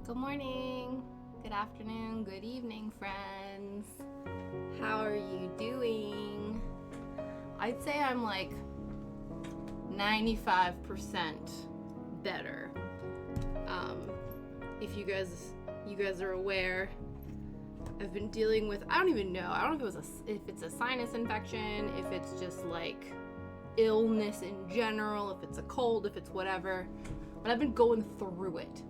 Good morning, good afternoon, good evening, friends. How are you doing? I'd say I'm like 95% better. If you guys are aware, I've been dealing with, I don't know if it's a sinus infection, if it's just like illness in general, if it's a cold, if it's whatever, but I've been going through it.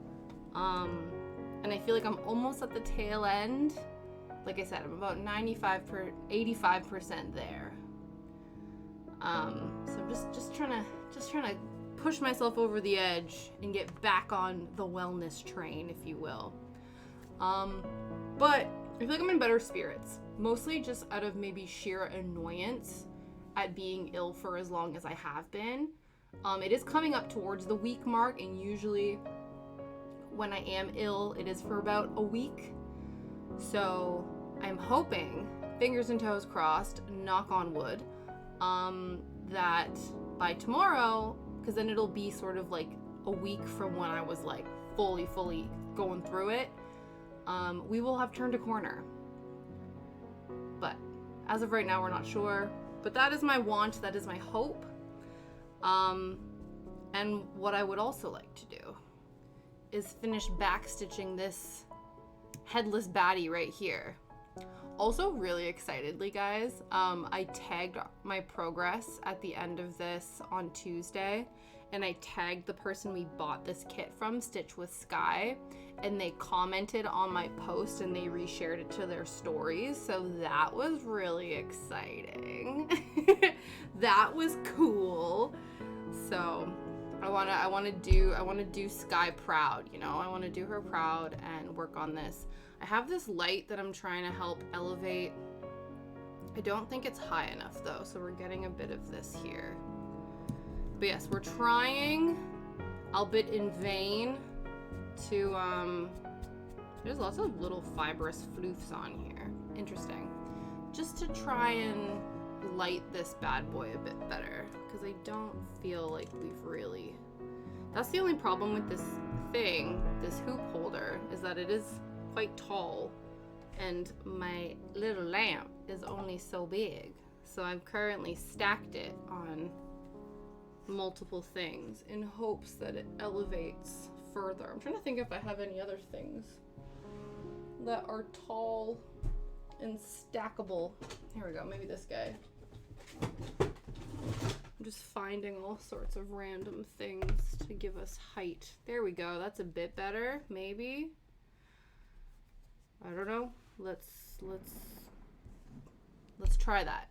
And I feel like I'm almost at the tail end. Like I said, I'm about 85% there. So I'm just trying to push myself over the edge and get back on the wellness train, if you will. But I feel like I'm in better spirits, mostly just out of maybe sheer annoyance at being ill for as long as I have been. It is coming up towards the week mark, and usually when I am ill, it is for about a week. So I'm hoping, fingers and toes crossed, knock on wood, that by tomorrow, because then it'll be sort of like a week from when I was like fully going through it, we will have turned a corner. But as of right now, we're not sure. But that is my want, that is my hope. And what I would also like to do is finish backstitching this headless baddie right here. Also really excitedly, guys, I tagged my progress at the end of this on Tuesday, and I tagged the person we bought this kit from, Stitch with Skye, and they commented on my post and they reshared it to their stories, so that was really exciting. That was cool. So I want to do Skye proud, you know. I want to do her proud and work on this. I have this light that I'm trying to help elevate. I don't think it's high enough though, so we're getting a bit of this here. But yes, we're trying, albeit in vain, to there's lots of little fibrous floofs on here. Interesting. Just to try and light this bad boy a bit better, because I don't feel like we've really, that's the only problem with this thing, this hoop holder, is that it is quite tall and my little lamp is only so big. So I've currently stacked it on multiple things in hopes that it elevates further. I'm trying to think if I have any other things that are tall and stackable. Here we go, maybe this guy. I'm just finding all sorts of random things to give us height. There we go, that's a bit better, maybe. I don't know. Let's try that.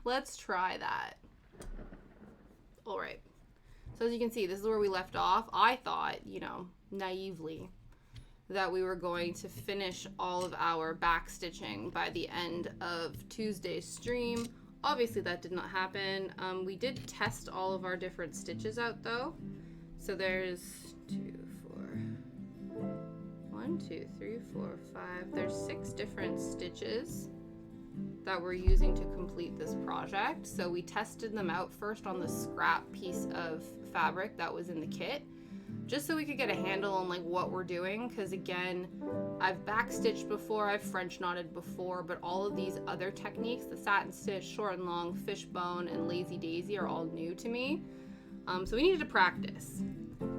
Let's try that. All right. So as you can see, this is where we left off. I thought, you know, naively, that we were going to finish all of our back stitching by the end of Tuesday's stream. Obviously that did not happen. We did test all of our different stitches out though. So there's 5. There's 6 different stitches that we're using to complete this project. So we tested them out first on the scrap piece of fabric that was in the kit, just so we could get a handle on like what we're doing. Because again, I've backstitched before, I've French knotted before, but all of these other techniques, the satin stitch, short and long, fishbone, and lazy daisy, are all new to me. So we needed to practice,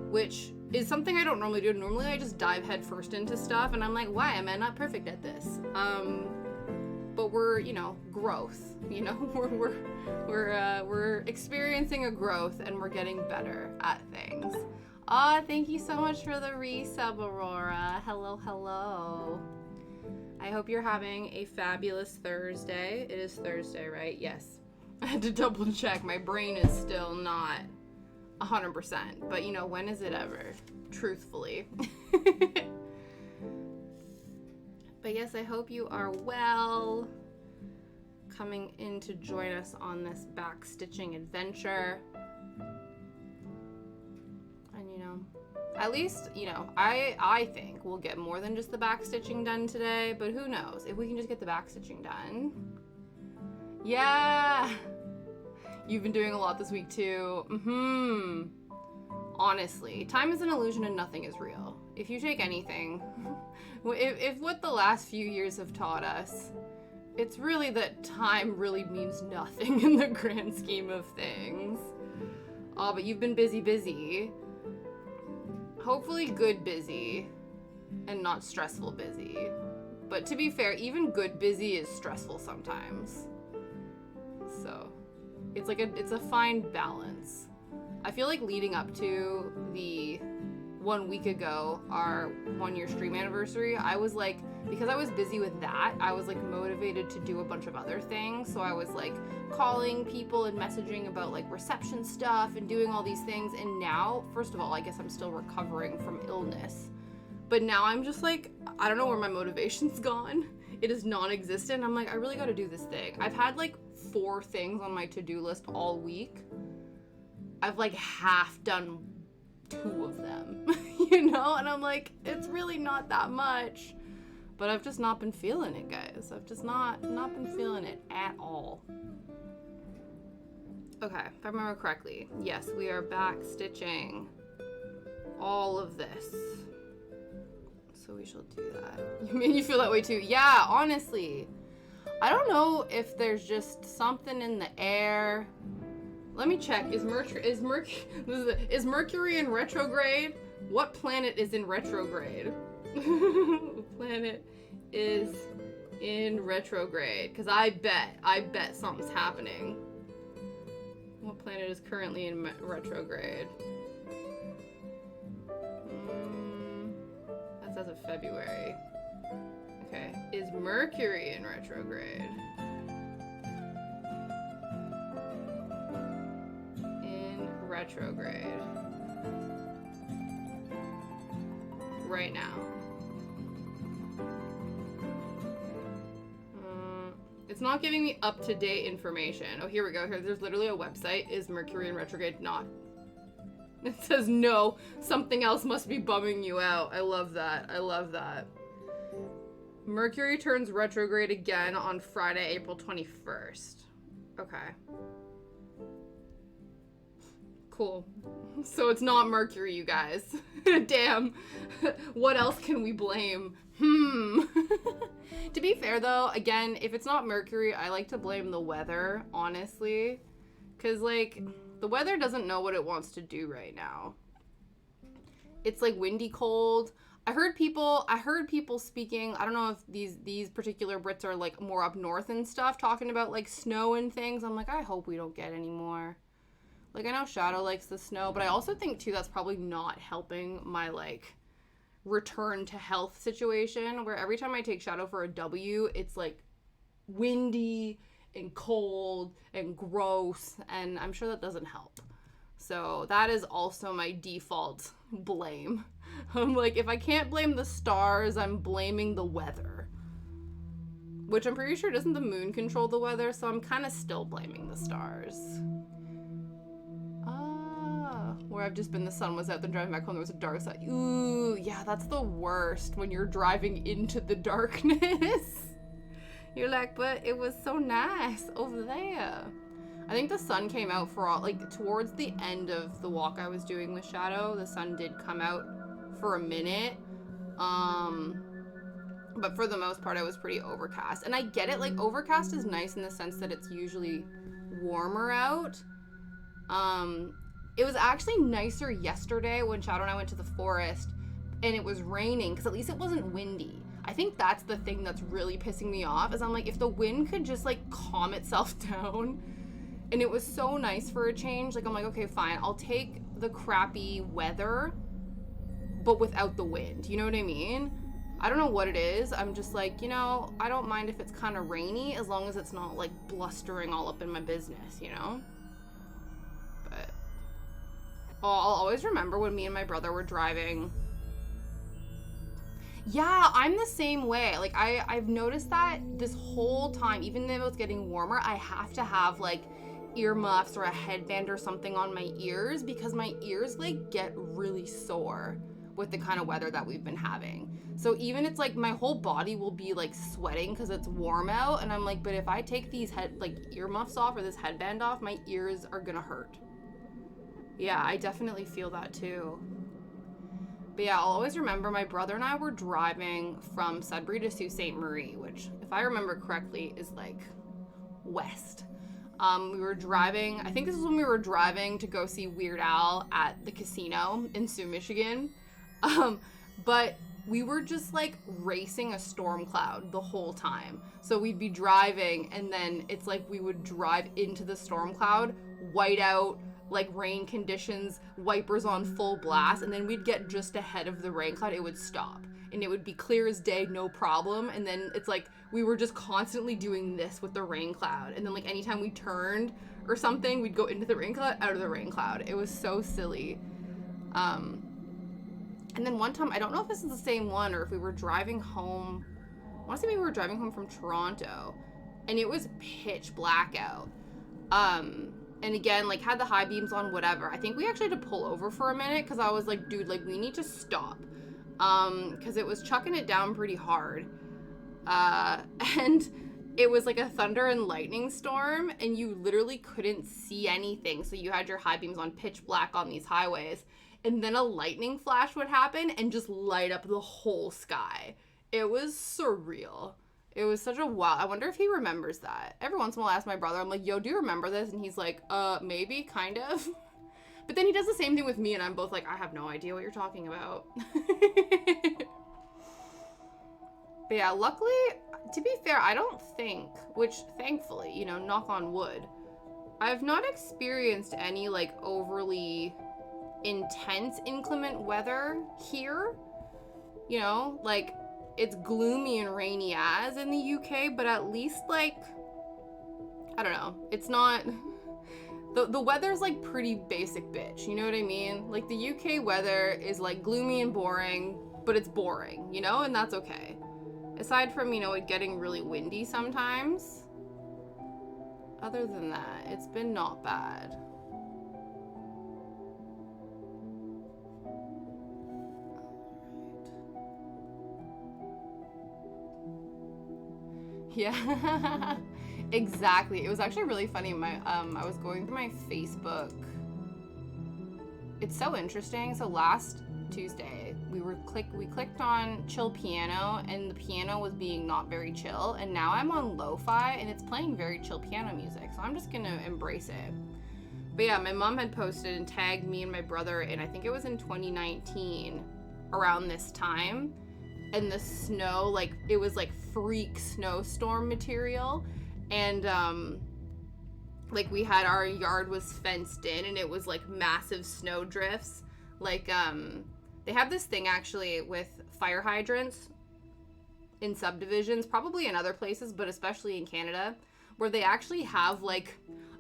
which is something I don't normally do. Normally I just dive head first into stuff and I'm like, why am I not perfect at this? But we're, you know, growth, you know, we're experiencing a growth and we're getting better at things. Thank you so much for the resub, Aurora. Hello. I hope you're having a fabulous Thursday. It is Thursday, right? Yes. I had to double check. My brain is still not 100%, but you know, when is it ever? Truthfully. But yes, I hope you are well, coming in to join us on this back stitching adventure. And you know, at least, you know, I think we'll get more than just the back stitching done today, but who knows if we can just get the back stitching done. Yeah, you've been doing a lot this week too. Honestly, time is an illusion and nothing is real. If you take anything, if what the last few years have taught us, it's really that time really means nothing in the grand scheme of things. Oh, but you've been busy. Hopefully good busy and not stressful busy. But to be fair, even good busy is stressful sometimes. So it's a fine balance. I feel like leading up to the 1 week ago, our 1-year stream anniversary, I was like, because I was busy with that, I was like motivated to do a bunch of other things. So I was like calling people and messaging about like reception stuff and doing all these things. And now, first of all, I guess I'm still recovering from illness. But now I'm just like, I don't know where my motivation's gone. It is non-existent. I'm like, I really got to do this thing. I've had like 4 things on my to-do list all week. I've like half done 2 of them, you know? And I'm like, it's really not that much. But I've just not been feeling it, guys. I've just not been feeling it at all. Okay, if I remember correctly, yes, we are back stitching all of this. So we shall do that. You mean you feel that way too? Yeah, honestly. I don't know if there's just something in the air. Let me check. Is Mercury in retrograde? What planet is in retrograde? Planet is in retrograde. Because I bet something's happening. What planet is currently in retrograde? That's as of February. Okay. Is Mercury in retrograde? Retrograde right now. It's not giving me up-to-date information. Oh, here we go. Here, there's literally a website. Is Mercury in retrograde? Not. It says no. Something else must be bumming you out. I love that. I love that. Mercury turns retrograde again on Friday, April 21st. Okay. Cool. So it's not Mercury, you guys. Damn. What else can we blame? To be fair, though, again, if it's not Mercury, I like to blame the weather, honestly. Because, like, the weather doesn't know what it wants to do right now. It's, like, windy, cold. I heard people speaking, I don't know if these particular Brits are, like, more up north and stuff, talking about, like, snow and things. I'm like, I hope we don't get any more. Like, I know Shadow likes the snow, but I also think, too, that's probably not helping my, like, return to health situation, where every time I take Shadow for a W, it's, like, windy and cold and gross, and I'm sure that doesn't help. So that is also my default blame. I'm like, if I can't blame the stars, I'm blaming the weather. Which I'm pretty sure doesn't the moon control the weather, so I'm kind of still blaming the stars. Where I've just been, the sun was out, then driving back home, there was a dark side. Ooh, yeah, that's the worst, when you're driving into the darkness. You're like, but it was so nice over there. I think the sun came out for all, like, towards the end of the walk I was doing with Shadow, the sun did come out for a minute. But for the most part, it was pretty overcast. And I get it, like, overcast is nice in the sense that it's usually warmer out. It was actually nicer yesterday when Shadow and I went to the forest and it was raining, because at least it wasn't windy. I think that's the thing that's really pissing me off, is I'm like, if the wind could just, like, calm itself down, and it was so nice for a change, like, I'm like, okay, fine, I'll take the crappy weather, but without the wind, you know what I mean? I don't know what it is. I'm just like, you know, I don't mind if it's kind of rainy, as long as it's not, like, blustering all up in my business, you know? But I'll always remember when me and my brother were driving. Yeah, I'm the same way. Like, I've noticed that this whole time, even though it's getting warmer, I have to have, like, earmuffs or a headband or something on my ears because my ears, like, get really sore with the kind of weather that we've been having. So even it's, like, my whole body will be, like, sweating because it's warm out, and I'm like, but if I take these, earmuffs off or this headband off, my ears are gonna hurt. Yeah, I definitely feel that, too. But yeah, I'll always remember my brother and I were driving from Sudbury to Sault Ste. Marie, which, if I remember correctly, is like west. We were driving, I think this is when we were driving to go see Weird Al at the casino in Sault, Michigan. But we were just like racing a storm cloud the whole time. So we'd be driving and then it's like we would drive into the storm cloud, white out, like rain conditions, wipers on full blast, and then we'd get just ahead of the rain cloud, it would stop. And it would be clear as day, no problem. And then it's like we were just constantly doing this with the rain cloud. And then like anytime we turned or something, we'd go into the rain cloud, out of the rain cloud. It was so silly. And then one time, I don't know if this is the same one or if we were driving home. I want to say maybe we were driving home from Toronto, and it was pitch black out. And again, like, had the high beams on, whatever. I think we actually had to pull over for a minute because I was like, dude, like, we need to stop. Because it was chucking it down pretty hard. And it was like a thunder and lightning storm, and you literally couldn't see anything. So you had your high beams on pitch black on these highways. And then a lightning flash would happen and just light up the whole sky. It was surreal. It was such a wild. I wonder if he remembers that. Every once in a while I ask my brother, I'm like, yo, do you remember this? And he's like, maybe, kind of. But then he does the same thing with me, and I'm both like, I have no idea what you're talking about. But yeah, luckily, to be fair, I don't think, which thankfully, you know, knock on wood, I've not experienced any, like, overly intense inclement weather here. You know, like, it's gloomy and rainy as in the UK, but at least, like, I don't know, it's not, the weather's, like, pretty basic bitch, you know what I mean? Like, the UK weather is, like, gloomy and boring, but it's boring, you know, and that's okay. Aside from, you know, it getting really windy sometimes, other than that, it's been not bad. Yeah, exactly. It was actually really funny. I was going through my Facebook. It's so interesting. So last Tuesday, we clicked on chill piano, and the piano was being not very chill. And now I'm on lo-fi, and it's playing very chill piano music. So I'm just gonna embrace it. But yeah, my mom had posted and tagged me and my brother, and I think it was in 2019, around this time. And the snow, like, it was like freak snowstorm material, and like, we had, our yard was fenced in, and it was like massive snow drifts. Like, they have this thing actually with fire hydrants in subdivisions, probably in other places, but especially in Canada, where they actually have like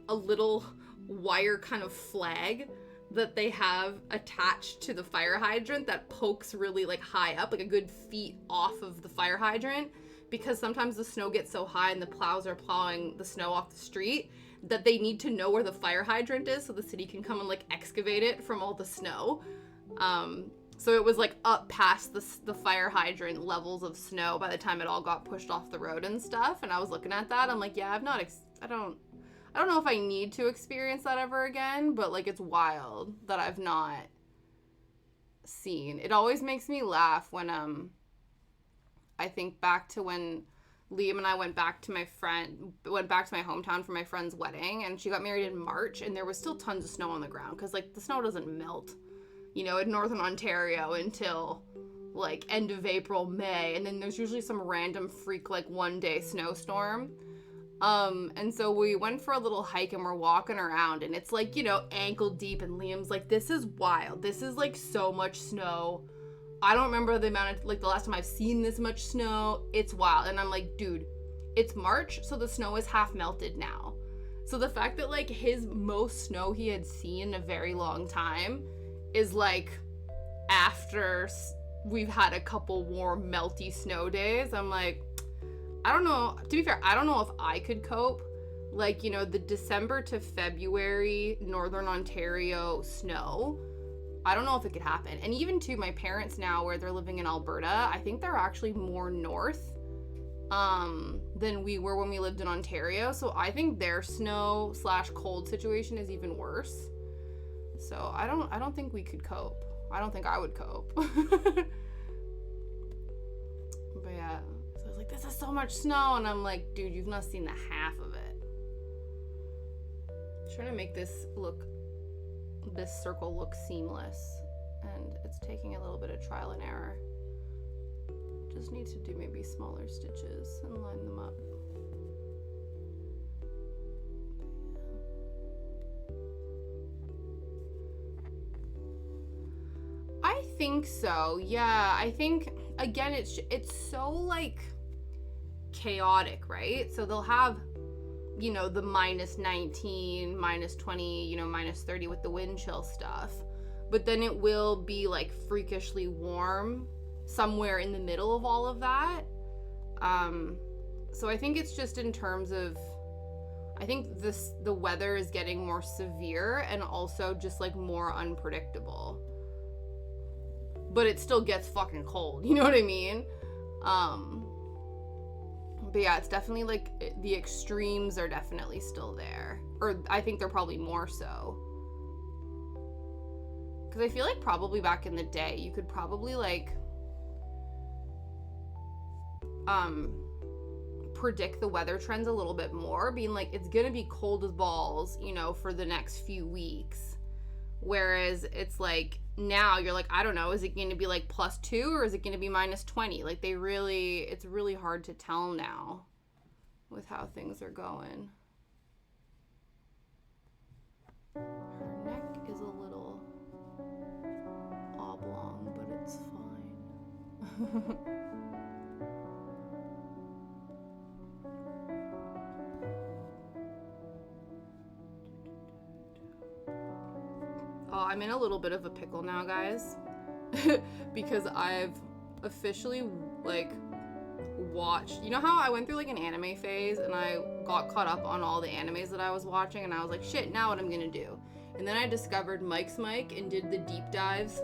a little wire kind of flag that they have attached to the fire hydrant that pokes really, like, high up, like a good feet off of the fire hydrant, because sometimes the snow gets so high and the plows are plowing the snow off the street that they need to know where the fire hydrant is so the city can come and, like, excavate it from all the snow. So it was, like, up past the fire hydrant levels of snow by the time it all got pushed off the road and stuff, and I was looking at that, I'm like, yeah, I don't know if I need to experience that ever again, but, like, it's wild that I've not seen. It always makes me laugh when, I think back to when Liam and I went back to my hometown for my friend's wedding, and she got married in March, and there was still tons of snow on the ground, because, like, the snow doesn't melt, you know, in Northern Ontario until, like, end of April, May, and then there's usually some random freak, like, one-day snowstorm. And so we went for a little hike, and we're walking around, and it's, like, you know, ankle deep, and Liam's like, this is wild. This is, like, so much snow. I don't remember the amount of, like, the last time I've seen this much snow. It's wild. And I'm like, dude, it's March, so the snow is half melted now. So the fact that, like, his most snow he had seen in a very long time is, like, after we've had a couple warm, melty snow days. I'm like, I don't know. To be fair, I don't know if I could cope. Like, you know, the December to February Northern Ontario snow, I don't know if it could happen. And even to my parents now, where they're living in Alberta, I think they're actually more north than we were when we lived in Ontario. So I think their snow / cold situation is even worse. So I don't think we could cope. I don't think I would cope. But yeah, so I was like, this is so much snow, and I'm like, dude, you've not seen the half of it. I'm trying to make this circle look seamless, and it's taking a little bit of trial and error. Just need to do maybe smaller stitches and line them up. I think so. Yeah, I think again it's so like chaotic, right? So they'll have, you know, the -19, -20, you know, -30 with the wind chill stuff. But then it will be like freakishly warm somewhere in the middle of all of that. So I think it's just in terms of, I think the weather is getting more severe and also just like more unpredictable. But it still gets fucking cold, you know what I mean? But yeah, it's definitely like the extremes are definitely still there. Or I think they're probably more so. Because I feel like probably back in the day, you could probably like predict the weather trends a little bit more, being like, it's gonna be cold as balls, you know, for the next few weeks. Whereas it's like now you're like, I don't know, is it going to be like +2 or is it going to be -20? Like it's really hard to tell now with how things are going. Her neck is a little oblong, but it's fine. Oh, I'm in a little bit of a pickle now, guys, because I've officially like watched, you know how I went through like an anime phase and I got caught up on all the animes that I was watching, and I was like, shit, now what I'm gonna do? And then I discovered Mike's Mike and did the deep dives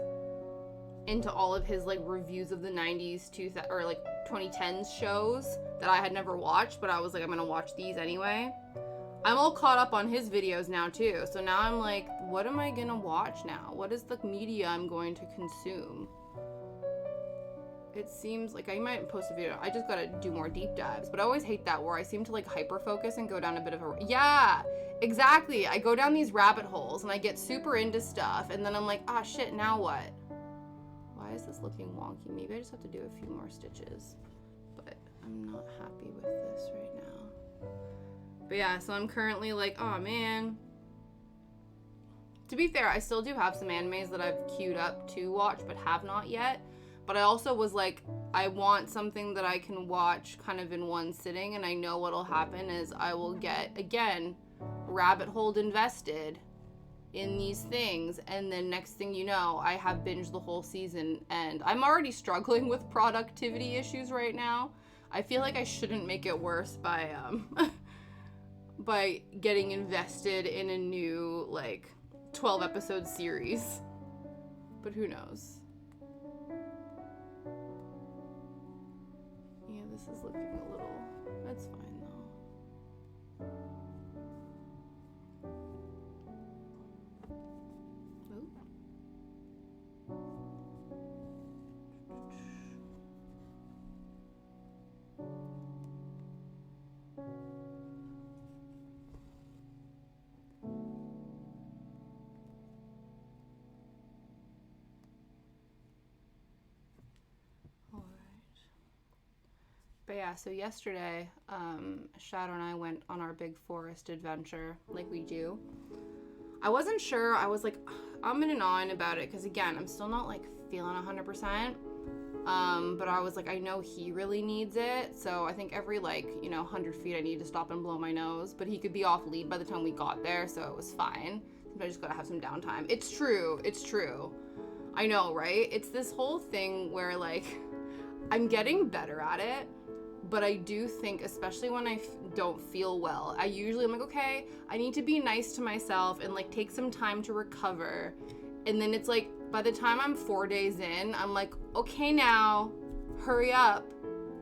into all of his like reviews of the 90s or like 2010s shows that I had never watched, but I was like, I'm gonna watch these anyway. I'm all caught up on his videos now too. So now I'm like, what am I gonna watch now? What is the media I'm going to consume? It seems like I might post a video. I just gotta do more deep dives. But I always hate that where I seem to like hyper focus and go down a bit of a, yeah, exactly. I go down these rabbit holes and I get super into stuff, and then I'm like, ah, shit, now what? Why is this looking wonky? Maybe I just have to do a few more stitches, but I'm not happy with this right now. But yeah, so I'm currently like, oh man. To be fair, I still do have some animes that I've queued up to watch but have not yet. But I also was like, I want something that I can watch kind of in one sitting, and I know what'll happen is I will get, again, rabbit hole invested in these things, and then next thing you know, I have binged the whole season, and I'm already struggling with productivity issues right now. I feel like I shouldn't make it worse by by getting invested in a new like 12 episode series, but who knows. Yeah, this is looking a little, that's fine though. But yeah, so yesterday, Shadow and I went on our big forest adventure, like we do. I wasn't sure. I was like, I'm in and on about it, because again, I'm still not like feeling 100%. But I was like, I know he really needs it, so I think every like, 100 feet I need to stop and blow my nose. But he could be off lead by the time we got there, so it was fine. I just gotta have some downtime. It's true. I know, right? It's this whole thing where, like, I'm getting better at it, but I do think, especially when I don't feel well, I'm like, okay, I need to be nice to myself and, like, take some time to recover. And then it's like, by the time I'm 4 days in, I'm like, okay, now, hurry up.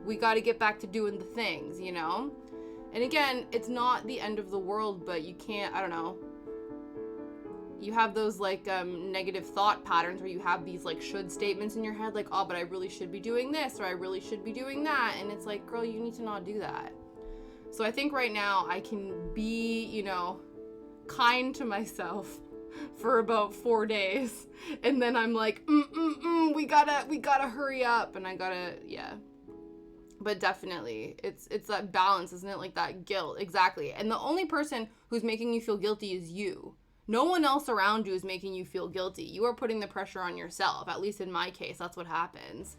We got to get back to doing the things, you know? And again, it's not the end of the world, but you can't, I don't know. You have those, like, negative thought patterns where you have these, like, should statements in your head, like, oh, but I really should be doing this, or I really should be doing that. And it's like, girl, you need to not do that. So I think right now I can be, you know, kind to myself for about 4 days. And then I'm like, we gotta hurry up. And I gotta, yeah. But definitely, it's that balance, isn't it? Like that guilt, exactly. And the only person who's making you feel guilty is you. No one else around you is making you feel guilty. You are putting the pressure on yourself. At least in my case, that's what happens.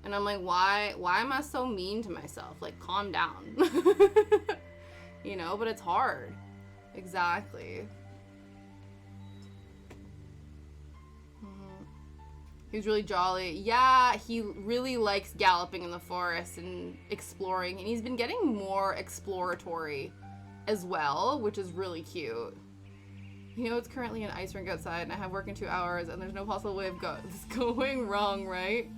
And I'm like, why am I so mean to myself? Like, calm down. You know, but it's hard. Exactly. He was really jolly. Yeah, he really likes galloping in the forest and exploring. And he's been getting more exploratory as well, which is really cute. You know, it's currently an ice rink outside and I have work in 2 hours and there's no possible way of this going wrong, right?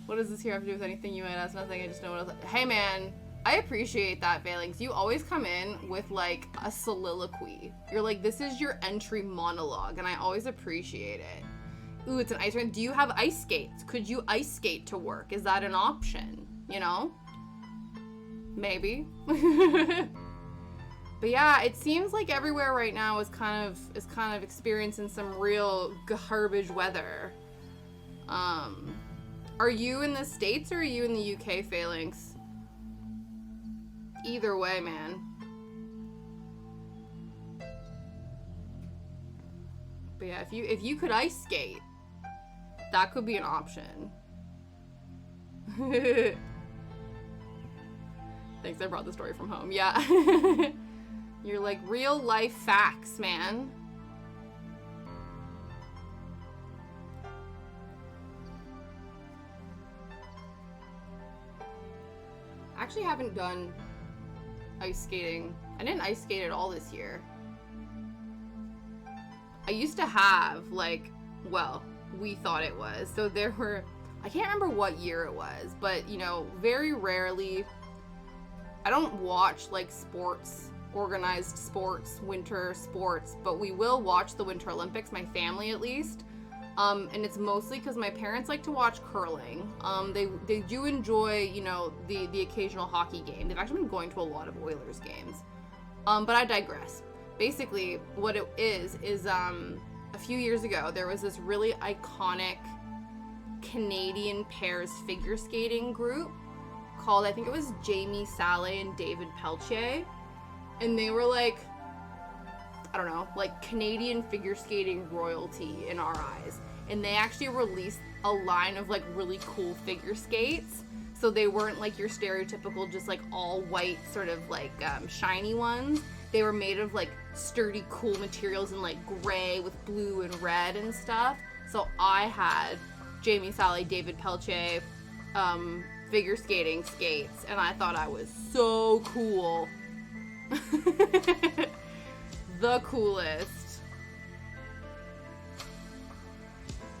What does this here have to do with anything you might ask? Nothing, I just know what else. Hey man, I appreciate that, Valings. You always come in with like a soliloquy. You're like, this is your entry monologue and I always appreciate it. Ooh, it's an ice rink. Do you have ice skates? Could you ice skate to work? Is that an option? You know? Maybe. But yeah, it seems like everywhere right now is kind of experiencing some real garbage weather. Are you in the States or are you in the UK, Phalanx? Either way, man. But yeah, if you could ice skate, that could be an option. Thanks, I brought the story from home. Yeah. You're like real life facts, man. I actually haven't done ice skating. I didn't ice skate at all this year. I used to have, like, well, we thought it was. So there were, I can't remember what year it was, but, you know, very rarely, I don't watch, like, organized sports, winter sports, but we will watch the Winter Olympics, my family at least. And it's mostly because my parents like to watch curling. They do enjoy, you know, the occasional hockey game. They've actually been going to a lot of Oilers games. But I digress. Basically, what it is a few years ago, there was this really iconic Canadian pairs figure skating group called, I think it was Jamie Salé and David Peltier. And they were like, I don't know, like Canadian figure skating royalty in our eyes. And they actually released a line of like really cool figure skates. So they weren't like your stereotypical just like all white sort of like shiny ones. They were made of like sturdy cool materials in like gray with blue and red and stuff. So I had Jamie Salé, David Peltier figure skating skates and I thought I was so cool. The coolest.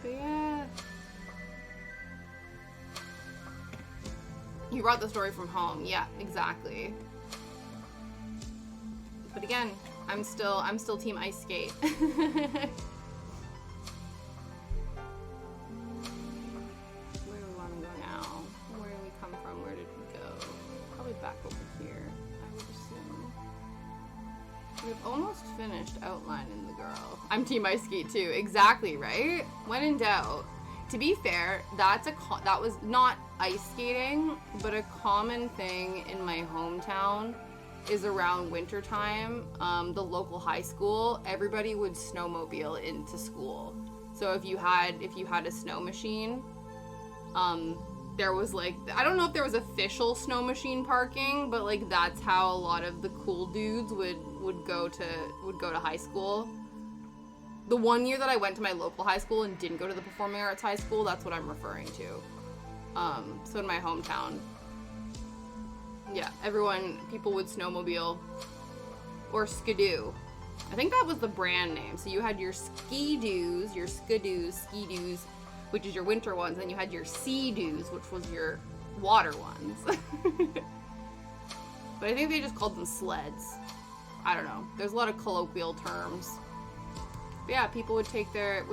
But yeah. You brought the story from home. Yeah, exactly. But again, I'm still team ice skate. Where do we want to go now? Where did we come from? Where did we go? Probably back over here, I would assume. We've almost finished outlining the girl. I'm team ice skate too. Exactly, right? When in doubt. To be fair, that was not ice skating, but a common thing in my hometown is around winter time, the local high school, everybody would snowmobile into school. So if you had a snow machine, there was like, I don't know if there was official snow machine parking, but like that's how a lot of the cool dudes would go to high school. The one year that I went to my local high school and didn't go to the performing arts high school, that's what I'm referring to. So in my hometown. Yeah, people would snowmobile or skidoo. I think that was the brand name. So you had your ski-doos, ski-doos, which is your winter ones, and then you had your sea-doos, which was your water ones. But I think they just called them sleds. I don't know. There's a lot of colloquial terms. But yeah, people would take their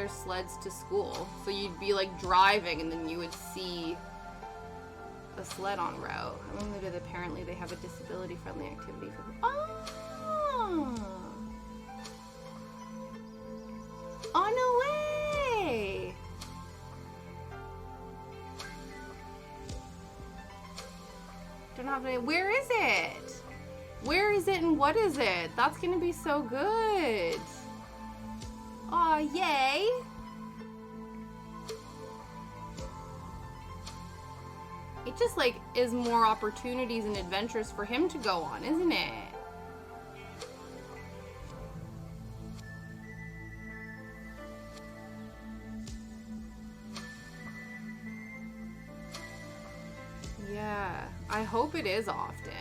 sleds to school. So you'd be like driving, and then you would see a sled en route. Unlimited, apparently they have a disability-friendly activity for them. Oh, no way! Don't have any. Where is it? Where is it and what is it? That's gonna be so good. Aw, yay! It just like is more opportunities and adventures for him to go on, isn't it? Yeah, I hope it is often.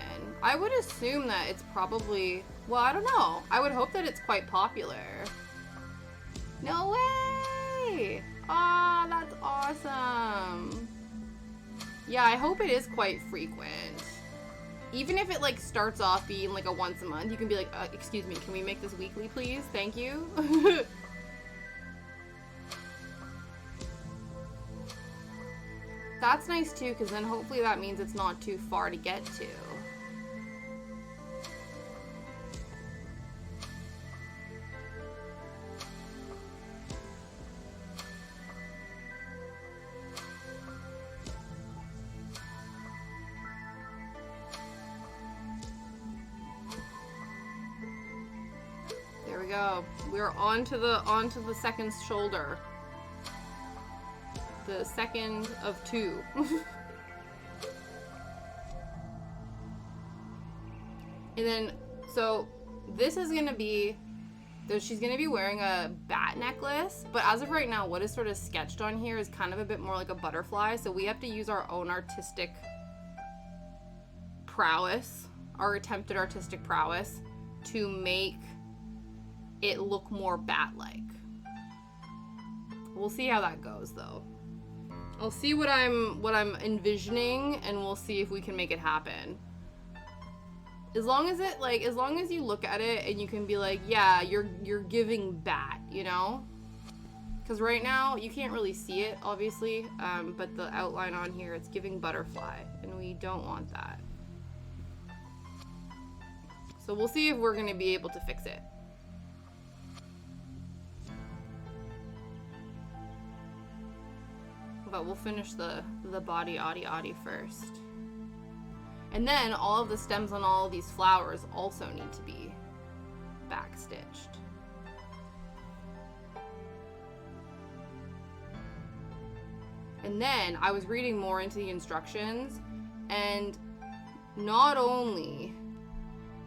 I would assume that it's probably, well, I don't know. I would hope that it's quite popular. No way! Aw, that's awesome. Yeah, I hope it is quite frequent. Even if it like starts off being like a once a month, you can be like, excuse me, can we make this weekly, please? Thank you. That's nice too, because then hopefully that means it's not too far to get to. There we go. We're onto the second shoulder. The second of two. And then, so this is gonna be, she's gonna be wearing a bat necklace, but as of right now, what is sort of sketched on here is kind of a bit more like a butterfly, so we have to use our own artistic prowess, our attempted artistic prowess, to make it look more bat-like. We'll see how that goes, though. I'll see what I'm envisioning, and we'll see if we can make it happen. As long as you look at it and you can be like, yeah, you're giving bat, you know? Because right now you can't really see it, obviously, but the outline on here, it's giving butterfly, and we don't want that. So we'll see if we're gonna be able to fix it. But we'll finish the body adi first. And then all of the stems on all of these flowers also need to be backstitched. And then I was reading more into the instructions, and not only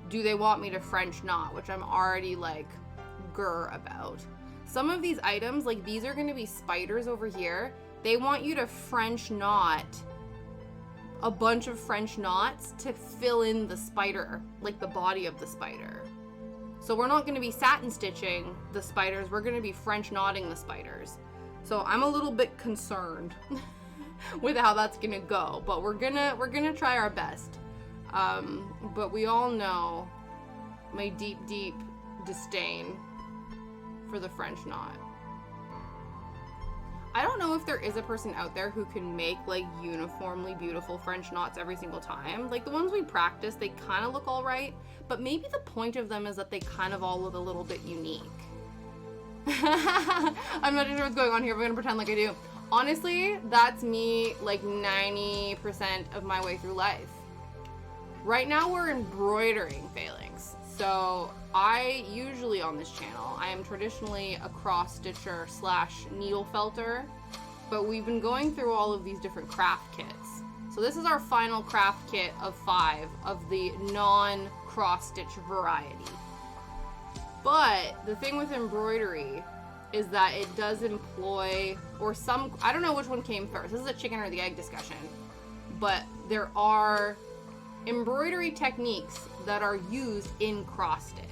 do they want me to French knot, which I'm already like grr about. Some of these items, like these are gonna be spiders over here. They want you to French knot a bunch of French knots to fill in the spider, like the body of the spider. So we're not gonna be satin stitching the spiders, we're gonna be French knotting the spiders. So I'm a little bit concerned with how that's gonna go, but we're gonna try our best. But we all know my deep, deep disdain for the French knot. I don't know if there is a person out there who can make like uniformly beautiful French knots every single time. Like the ones we practice, they kind of look all right, but maybe the point of them is that they kind of all look a little bit unique. I'm not sure what's going on here, but I'm gonna pretend like I do. Honestly, that's me like 90% of my way through life. Right now we're embroidering phalanx. So I usually on this channel, I am traditionally a cross stitcher / needle felter, but we've been going through all of these different craft kits. So this is our final craft kit of 5 of the non-cross stitch variety. But the thing with embroidery is that it does employ, or some, I don't know which one came first. This is a chicken or the egg discussion. But there are embroidery techniques that are used in cross stitch.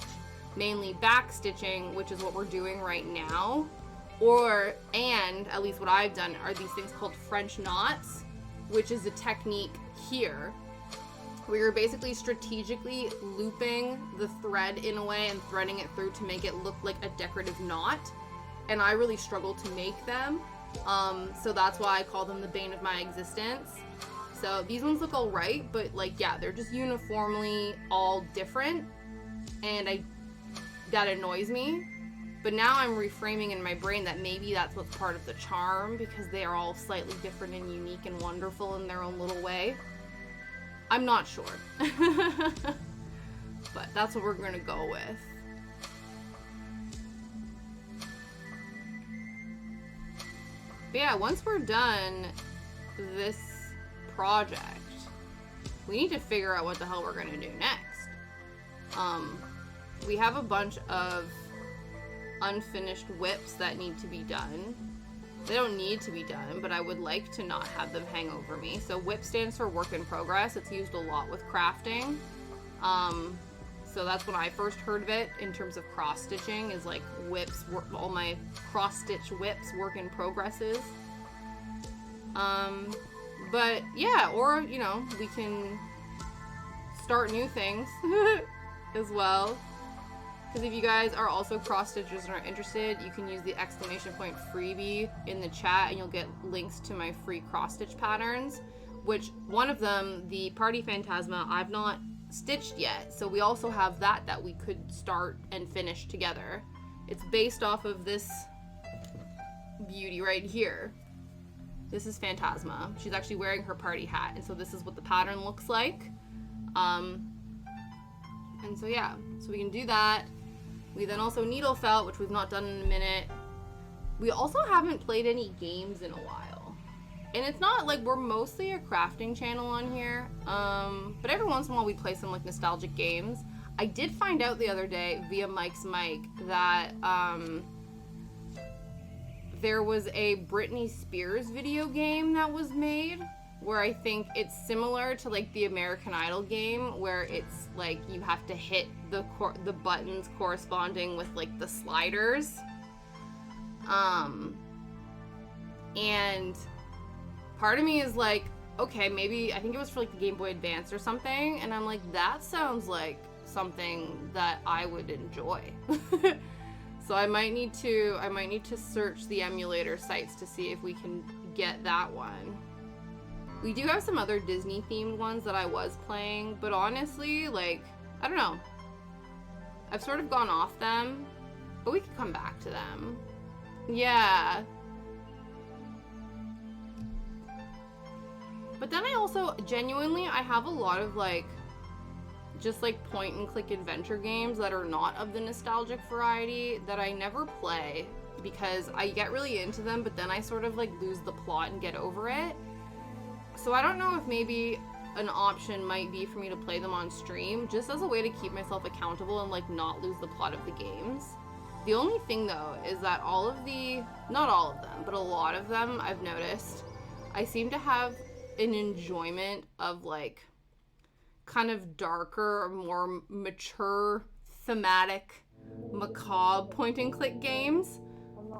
Mainly back stitching, which is what we're doing right now. And at least what I've done are these things called French knots, which is a technique here where you're basically strategically looping the thread in a way and threading it through to make it look like a decorative knot. And I really struggle to make them. So that's why I call them the bane of my existence. So these ones look all right, but like, yeah, they're just uniformly all different. And that annoys me. But now I'm reframing in my brain that maybe that's what's part of the charm, because they are all slightly different and unique and wonderful in their own little way. I'm not sure. But that's what we're going to go with. But yeah, once we're done this project, we need to figure out what the hell we're going to do next. We have a bunch of unfinished whips that need to be done. They don't need to be done, but I would like to not have them hang over me. So whip stands for work in progress. It's used a lot with crafting. So that's when I first heard of it in terms of cross stitching, is like whips, all my cross stitch whips, work in progresses. But yeah, or you know, we can start new things as well. Because if you guys are also cross stitchers and are interested, you can use the exclamation point freebie in the chat and you'll get links to my free cross stitch patterns, which one of them, the Party Phantasma, I've not stitched yet. So we also have that we could start and finish together. It's based off of this beauty right here. This is Phantasma. She's actually wearing her party hat. And so this is what the pattern looks like. And so yeah, so we can do that. We then also needle felt, which we've not done in a minute. We also haven't played any games in a while. And it's not like we're mostly a crafting channel on here. But every once in a while we play some like nostalgic games. I did find out the other day via Mike's mic that there was a Britney Spears video game that was made, where I think it's similar to like the American Idol game, where it's like you have to hit the buttons corresponding with like the sliders. And part of me is like, okay, maybe, I think it was for like the Game Boy Advance or something, and I'm like, that sounds like something that I would enjoy. So I might need to search the emulator sites to see if we can get that one. We do have some other Disney themed ones that I was playing, but honestly, like, I don't know. I've sort of gone off them, but we could come back to them. Yeah. But then I also, genuinely, I have a lot of like, just like point and click adventure games that are not of the nostalgic variety that I never play because I get really into them, but then I sort of like lose the plot and get over it. So I don't know if maybe an option might be for me to play them on stream, just as a way to keep myself accountable and like not lose the plot of the games. The only thing though is that not all of them, but a lot of them I've noticed, I seem to have an enjoyment of like kind of darker, more mature, thematic, macabre point and click games.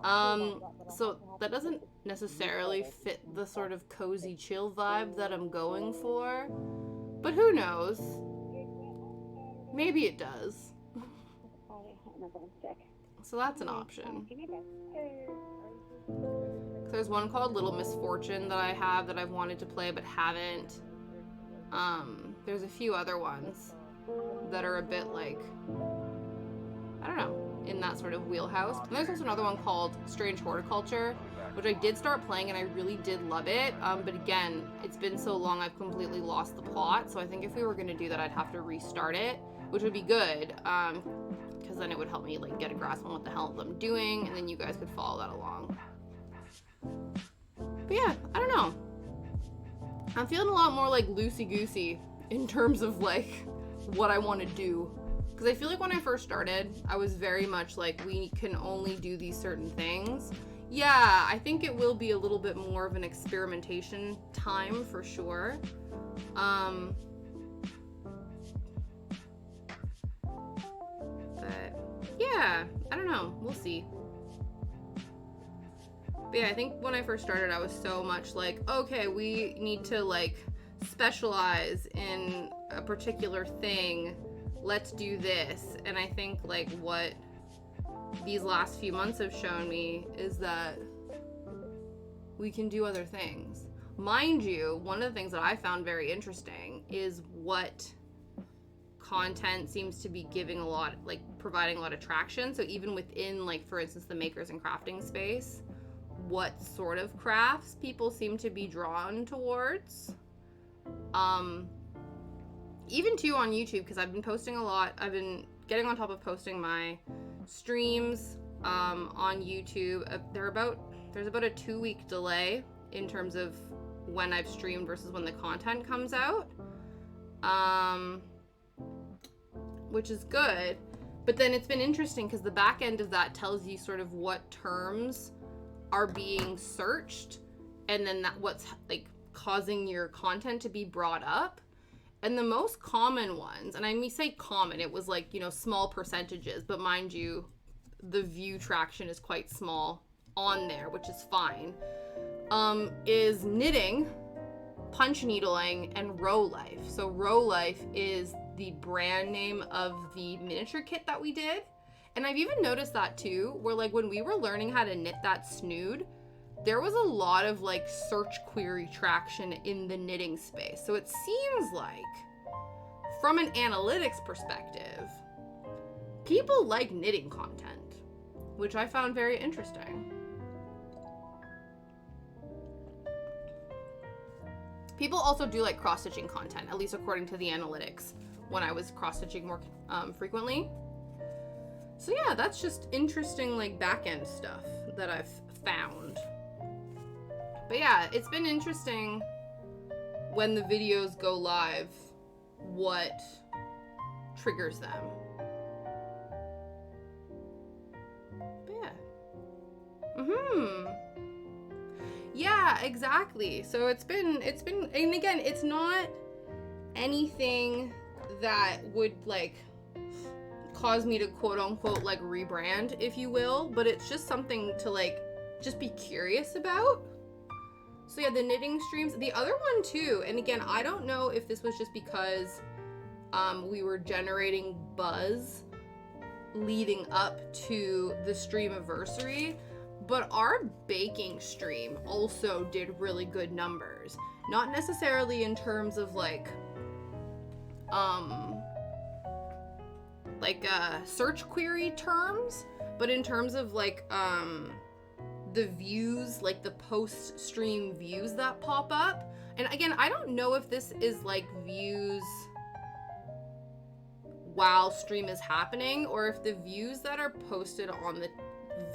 So that doesn't necessarily fit the sort of cozy chill vibe that I'm going for, but who knows? Maybe it does. So that's an option. There's one called Little Misfortune that I have that I've wanted to play but haven't. There's a few other ones that are a bit like, I don't know, in that sort of wheelhouse. And there's also another one called Strange Horticulture, which I did start playing and I really did love it. But again, it's been so long I've completely lost the plot. So I think if we were going to do that, I'd have to restart it, which would be good. Because then it would help me like get a grasp on what the hell I'm doing, and then you guys could follow that along. But yeah, I don't know. I'm feeling a lot more like loosey-goosey in terms of like what I want to do Because I feel like when I first started, I was very much like, we can only do these certain things. Yeah, I think it will be a little bit more of an experimentation time for sure. But yeah, I don't know. We'll see. But yeah, I think when I first started, I was so much like, okay, we need to like specialize in a particular thing. Let's do this. And I think like what these last few months have shown me is that we can do other things. Mind you, one of the things that I found very interesting is what content seems to be giving a lot, like providing a lot of traction. So even within, like, for instance, the makers and crafting space, what sort of crafts people seem to be drawn towards. Even too on YouTube, because I've been posting a lot. I've been getting on top of posting my streams on YouTube. There's about a 2-week delay in terms of when I've streamed versus when the content comes out, which is good. But then it's been interesting because the back end of that tells you sort of what terms are being searched, and then what's like causing your content to be brought up. And the most common ones, and I mean say common, it was like, small percentages, but mind you, the view traction is quite small on there, which is fine, is knitting, punch needling, and Row Life. So Row Life is the brand name of the miniature kit that we did. And I've even noticed that too, where like when we were learning how to knit that snood, there was a lot of like search query traction in the knitting space. So it seems like from an analytics perspective, people like knitting content, which I found very interesting. People also do like cross-stitching content, at least according to the analytics, when I was cross-stitching more frequently. So yeah, that's just interesting like back-end stuff that I've found. But yeah, it's been interesting when the videos go live, what triggers them. But yeah. Yeah, exactly. So it's been, and again, it's not anything that would like cause me to quote unquote like rebrand, if you will, but it's just something to like just be curious about. So yeah, the knitting streams, the other one too, and again, I don't know if this was just because we were generating buzz leading up to the stream anniversary, but our baking stream also did really good numbers. Not necessarily in terms of like search query terms, but in terms of like the views, like the post stream views that pop up. And again, I don't know if this is like views while stream is happening, or if the views that are posted on the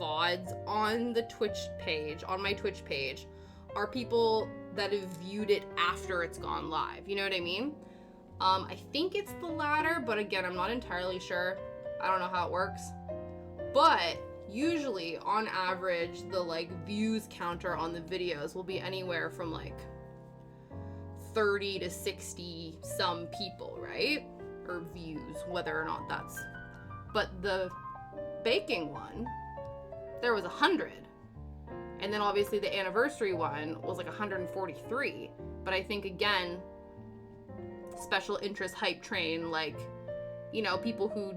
VODs on the Twitch page, on my Twitch page, are people that have viewed it after it's gone live. You know what I mean? I think it's the latter, but again, I'm not entirely sure. I don't know how it works. But usually, on average, the like views counter on the videos will be anywhere from like 30 to 60 some people, right? Or views, whether or not that's. But the baking one, there was 100. And then obviously the anniversary one was like 143. But I think again, special interest hype train, like, people who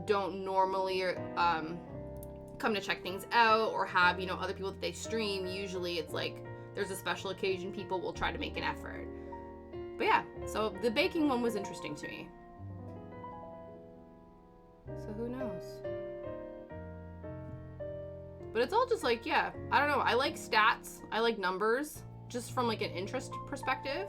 don't normally come to check things out or have, other people that they stream, usually it's like there's a special occasion, people will try to make an effort. But yeah, so the baking one was interesting to me. So who knows? But it's all just like, yeah, I don't know. I like stats. I like numbers just from like an interest perspective.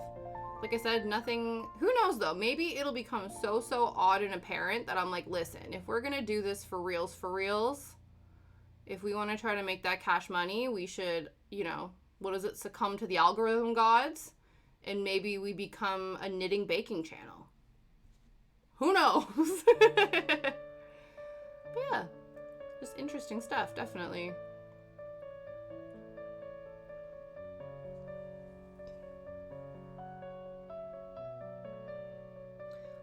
Like I said, nothing, who knows though, maybe it'll become so odd and apparent that I'm like, listen, if we're going to do this for reals, if we want to try to make that cash money, we should, succumb to the algorithm gods, and maybe we become a knitting baking channel. Who knows? But yeah, just interesting stuff, definitely.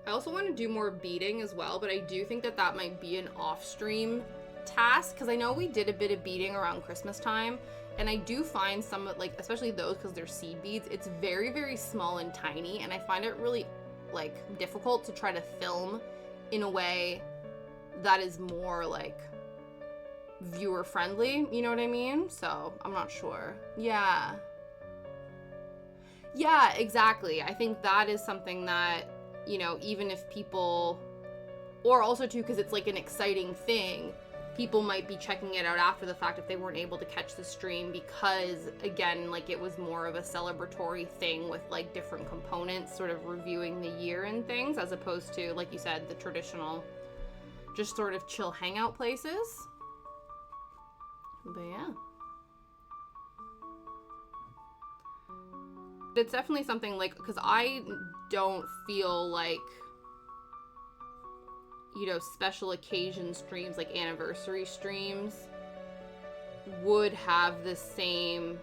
I also want to do more beading as well, but I do think that that might be an off-stream task, because I know we did a bit of beading around Christmas time, and I do find some, like, especially those, because they're seed beads, it's very, very small and tiny, and I find it really, like, difficult to try to film in a way that is more, like, viewer friendly, you know what I mean? So, I'm not sure. Yeah. Yeah, exactly. I think that is something that, you know, even if people, or also too, because it's like an exciting thing, people might be checking it out after the fact if they weren't able to catch the stream, because again, like, it was more of a celebratory thing with like different components sort of reviewing the year and things, as opposed to, like you said, the traditional just sort of chill hangout places. But yeah, it's definitely something, like, because I don't feel like, you know, special occasion streams, like anniversary streams, would have the same,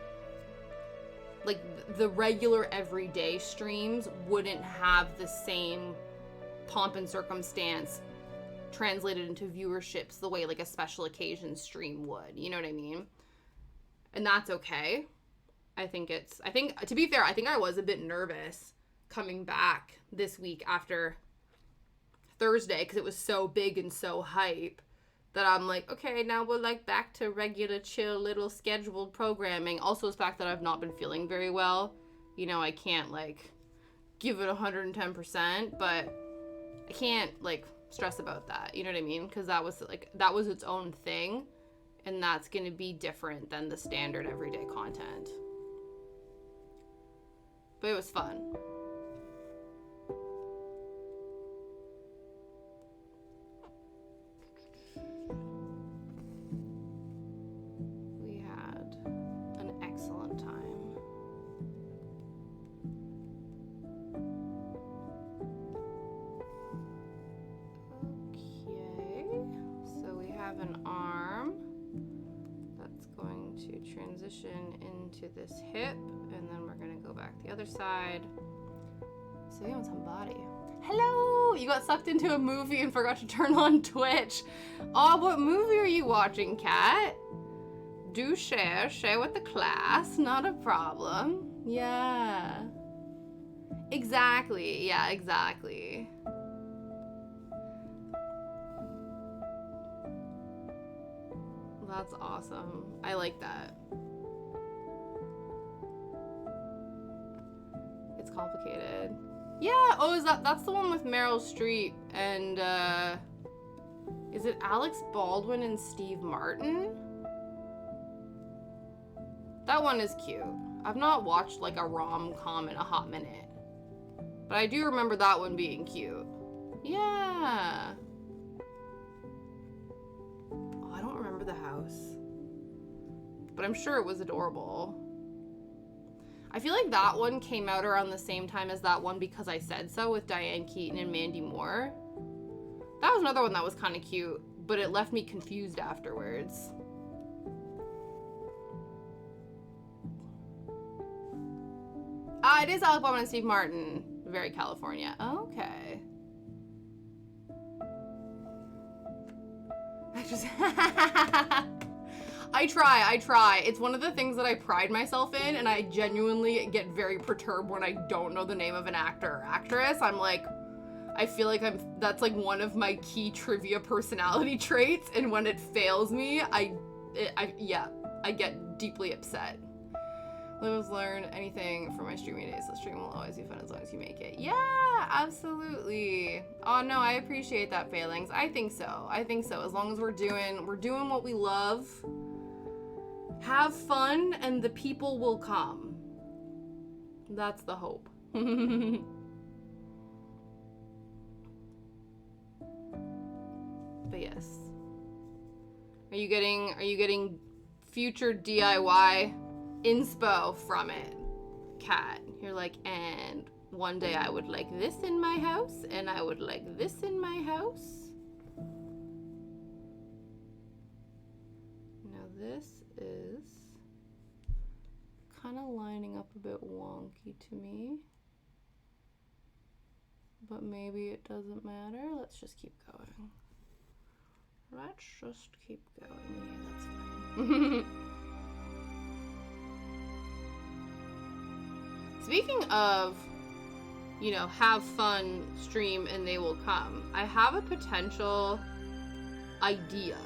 like, the regular everyday streams wouldn't have the same pomp and circumstance translated into viewerships the way like a special occasion stream would, you know what I mean? And that's okay. I think, to be fair, I think I was a bit nervous coming back this week after Thursday, because it was so big and so hype that I'm like, okay, now we're like back to regular chill little scheduled programming. Also the fact that I've not been feeling very well, you know, I can't like give it 110%, but I can't like stress about that, you know what I mean? Because that was its own thing, and that's gonna be different than the standard everyday content. But it was fun. We had an excellent time. Okay, so we have an arm that's going to transition into this hip, and then we're gonna go back the other side. So we want some body. Hello! You got sucked into a movie and forgot to turn on Twitch. Oh, what movie are you watching, Kat? Do share with the class, not a problem. Yeah. Exactly, yeah, exactly. That's awesome. I like that. It's complicated. Yeah, oh, that's the one with Meryl Streep and, is it Alex Baldwin and Steve Martin? That one is cute. I've not watched, like, a rom-com in a hot minute, but I do remember that one being cute. Yeah. Oh, I don't remember the house, but I'm sure it was adorable. I feel like that one came out around the same time as that one Because I Said So with Diane Keaton and Mandy Moore. That was another one that was kind of cute, but it left me confused afterwards. Ah, it is Alec Baldwin and Steve Martin. Very California. Okay. I try. It's one of the things that I pride myself in, and I genuinely get very perturbed when I don't know the name of an actor or actress. I'm like, I feel like that's like one of my key trivia personality traits, and when it fails me, I get deeply upset. Learn anything from my streaming days. The stream will always be fun as long as you make it. Yeah, absolutely. Oh no, I appreciate that, Phalanx. I think so. As long as we're doing what we love. Have fun, and the people will come. That's the hope. But yes. Are you getting future DIY inspo from it, Kat? You're like, and one day I would like this in my house, and I would like this in my house. Now this is kind of lining up a bit wonky to me, but maybe it doesn't matter. Let's just keep going. Let's just keep going. Yeah, that's fine. Speaking of, you know, have fun, stream, and they will come, I have a potential idea.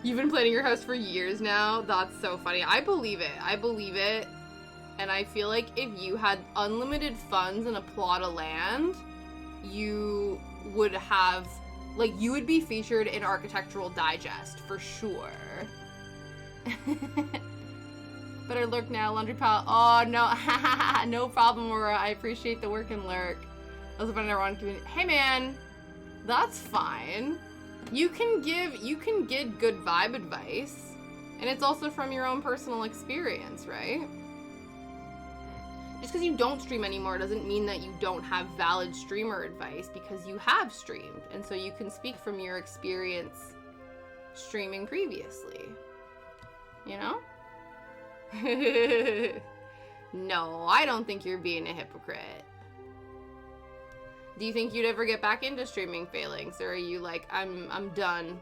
You've been planning your house for years now? That's so funny. I believe it. I believe it. And I feel like if you had unlimited funds and a plot of land, you would have, like, you would be featured in Architectural Digest for sure. Better lurk now, laundry pile. Oh, no. No problem, Aurora. I appreciate the work and lurk. Also, if I never want to community. Hey, man. That's fine. You can give good vibe advice. And it's also from your own personal experience, right? Just because you don't stream anymore doesn't mean that you don't have valid streamer advice, because you have streamed. And so you can speak from your experience streaming previously. You know? No, I don't think you're being a hypocrite. Do you think you'd ever get back into streaming Phalanx, or are you like, I'm done?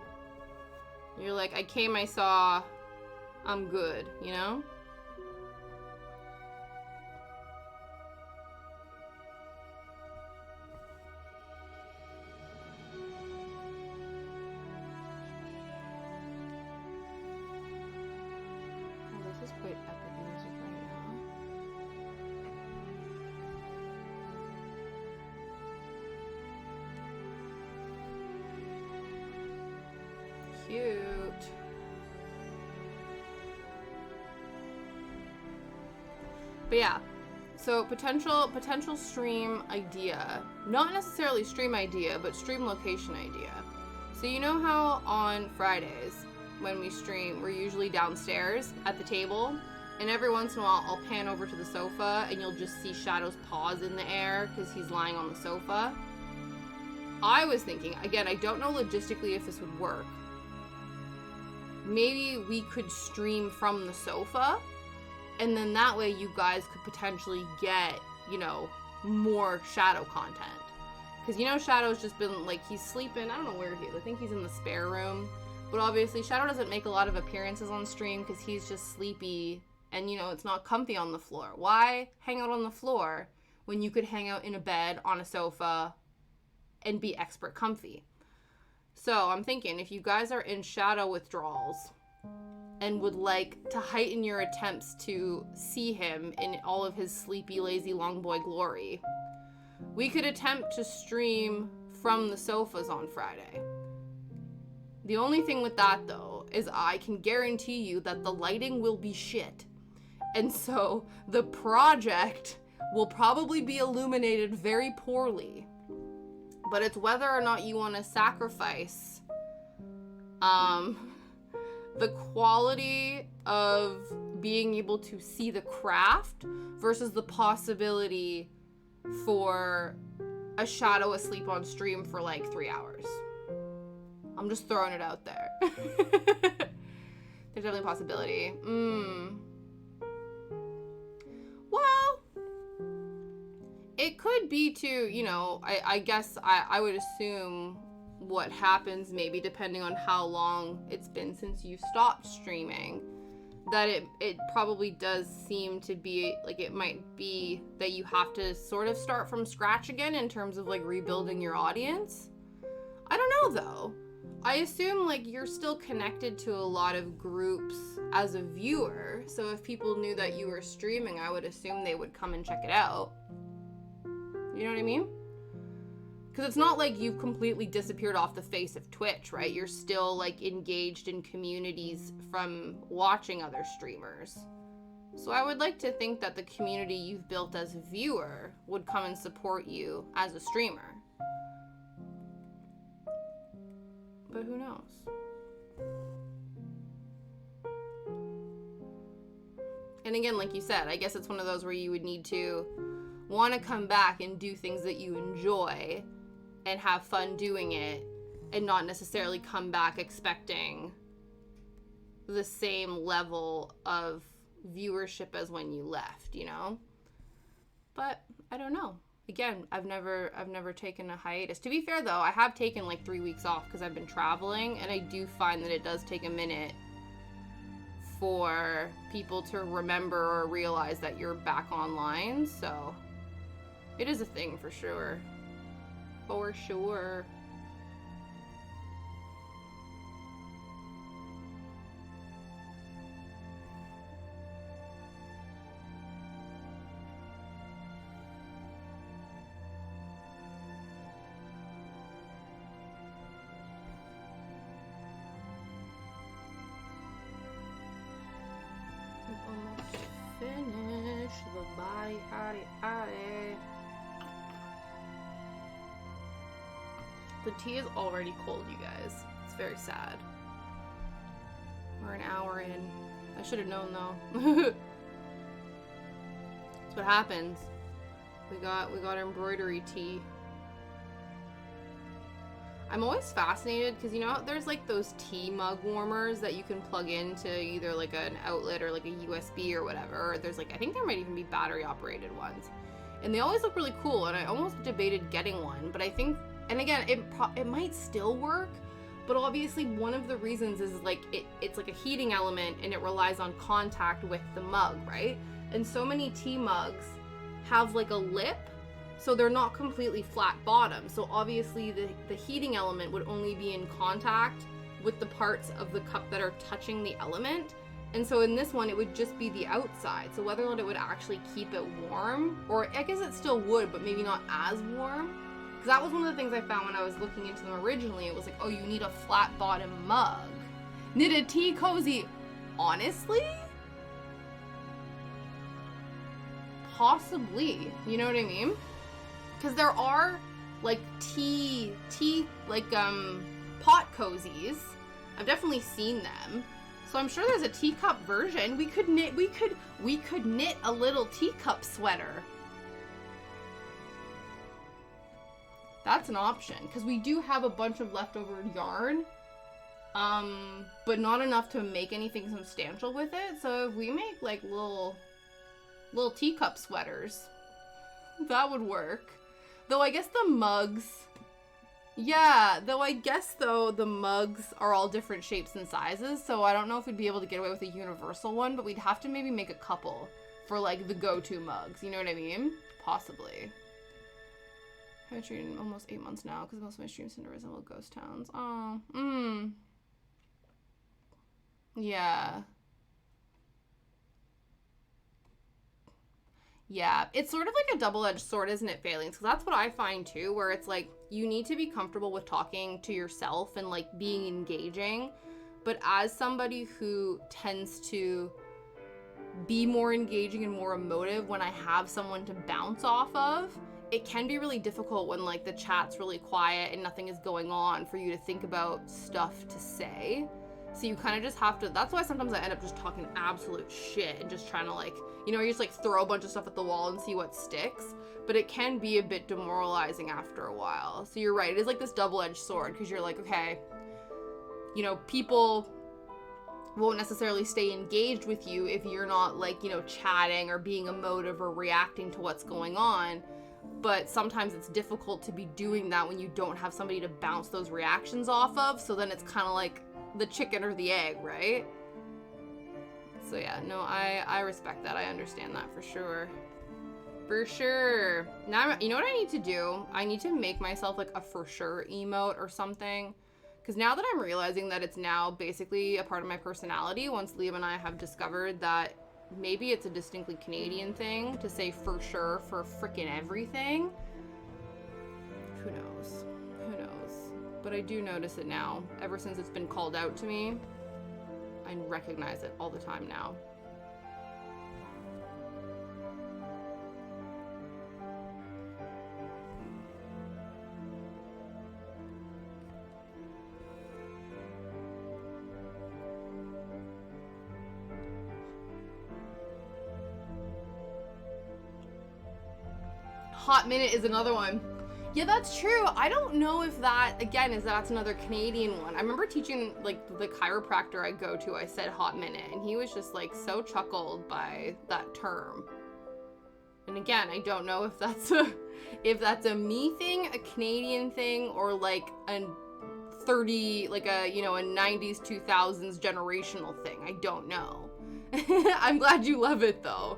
You're like, I came, I saw, I'm good, you know? This is quite epic music right now. Cute. But yeah, so potential stream idea. Not necessarily stream idea, but stream location idea. So you know how on Fridays when we stream, we're usually downstairs at the table, and every once in a while I'll pan over to the sofa and you'll just see Shadow's paws in the air because he's lying on the sofa. I was thinking, again, I don't know logistically if this would work. Maybe we could stream from the sofa, and then that way you guys could potentially get, you know, more Shadow content. Because, you know, Shadow's just been, like, he's sleeping, I don't know where he is, I think he's in the spare room. But obviously, Shadow doesn't make a lot of appearances on stream because he's just sleepy and, you know, it's not comfy on the floor. Why hang out on the floor when you could hang out in a bed, on a sofa, and be expert comfy? So I'm thinking, if you guys are in Shadow withdrawals and would like to heighten your attempts to see him in all of his sleepy, lazy, long boy glory, we could attempt to stream from the sofas on Friday. The only thing with that, though, is I can guarantee you that the lighting will be shit. And so the project will probably be illuminated very poorly. But it's whether or not you want to sacrifice the quality of being able to see the craft versus the possibility for a Shadow asleep on stream for like 3 hours. I'm just throwing it out there. There's definitely a possibility. Well, it could be too, you know, I guess I would assume what happens maybe depending on how long it's been since you stopped streaming, that it probably does seem to be like it might be that you have to sort of start from scratch again in terms of like rebuilding your audience. I don't know though. I assume like you're still connected to a lot of groups as a viewer, so if people knew that you were streaming, I would assume they would come and check it out. You know what I mean? Because it's not like you've completely disappeared off the face of Twitch, right? You're still like engaged in communities from watching other streamers. So I would like to think that the community you've built as a viewer would come and support you as a streamer. But who knows? And again, like you said, I guess it's one of those where you would need to want to come back and do things that you enjoy and have fun doing it, and not necessarily come back expecting the same level of viewership as when you left, you know? But I don't know. Again, I've never taken a hiatus. To be fair though, I have taken like 3 weeks off because I've been traveling, and I do find that it does take a minute for people to remember or realize that you're back online, so it is a thing for sure. For sure. Almost finished the body, The tea is already cold, you guys. It's very sad. We're an hour in. I should have known though. That's what happens. We got embroidery tea. I'm always fascinated because, you know, there's like those tea mug warmers that you can plug into either like an outlet or like a USB or whatever. There's like, I think there might even be battery operated ones. And they always look really cool, and I almost debated getting one, but I think, and again, it might still work, but obviously one of the reasons is like it's like a heating element and it relies on contact with the mug, right? And so many tea mugs have like a lip, so they're not completely flat bottom. So obviously the heating element would only be in contact with the parts of the cup that are touching the element. And so in this one, it would just be the outside. So whether or not it would actually keep it warm, or I guess it still would, but maybe not as warm. Because that was one of the things I found when I was looking into them originally. It was like, oh, you need a flat bottom mug. Knitted tea cozy. Honestly? Possibly. You know what I mean? Because there are like tea like pot cozies. I've definitely seen them. So I'm sure there's a teacup version. We could knit a little teacup sweater. That's an option, because we do have a bunch of leftover yarn, but not enough to make anything substantial with it. So if we make like little teacup sweaters, that would work. Though I guess the mugs, yeah, the mugs are all different shapes and sizes, so I don't know if we'd be able to get away with a universal one, but we'd have to maybe make a couple for like the go-to mugs, you know what I mean? Possibly. I've been streaming almost 8 months now because most of my streams tend to resemble ghost towns. Oh, yeah. Yeah, it's sort of like a double-edged sword, isn't it, Failings? Because that's what I find too, where it's like you need to be comfortable with talking to yourself and like being engaging. But as somebody who tends to be more engaging and more emotive when I have someone to bounce off of, it can be really difficult when like the chat's really quiet and nothing is going on for you to think about stuff to say. So you kind of just have to, that's why sometimes I end up just talking absolute shit and just trying to like, you know, you just like throw a bunch of stuff at the wall and see what sticks. But it can be a bit demoralizing after a while. So you're right, it is like this double-edged sword, because you're like, okay, you know, people won't necessarily stay engaged with you if you're not like, you know, chatting or being emotive or reacting to what's going on. But sometimes it's difficult to be doing that when you don't have somebody to bounce those reactions off of. So then it's kind of like the chicken or the egg, right? So yeah, no, I respect that. I understand that for sure. For sure. Now, you know what I need to do? I need to make myself like a for sure emote or something. Because now that I'm realizing that it's now basically a part of my personality, once Liam and I have discovered that maybe it's a distinctly Canadian thing to say for sure for frickin' everything. Who knows? Who knows? But I do notice it now. Ever since it's been called out to me, I recognize it all the time now. Hot Minute is another one. Yeah, that's true. I don't know if that, again, that's another Canadian one. I remember teaching, like, the chiropractor I go to, I said Hot Minute, and he was just, like, so chuckled by that term. And again, I don't know if that's a me thing, a Canadian thing, or, like, a 30, like a, you know, a 90s, 2000s generational thing. I don't know. I'm glad you love it, though.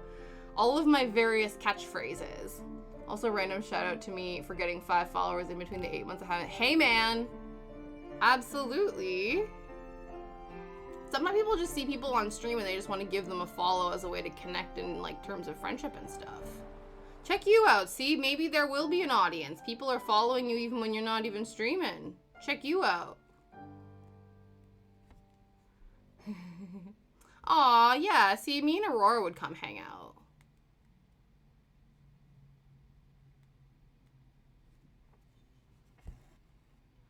All of my various catchphrases. Also, random shout out to me for getting 5 followers in between the 8 months I haven't. Hey, man. Absolutely. Sometimes people just see people on stream and they just want to give them a follow as a way to connect in, like, terms of friendship and stuff. Check you out. See, maybe there will be an audience. People are following you even when you're not even streaming. Check you out. Aw, yeah. See, me and Aurora would come hang out.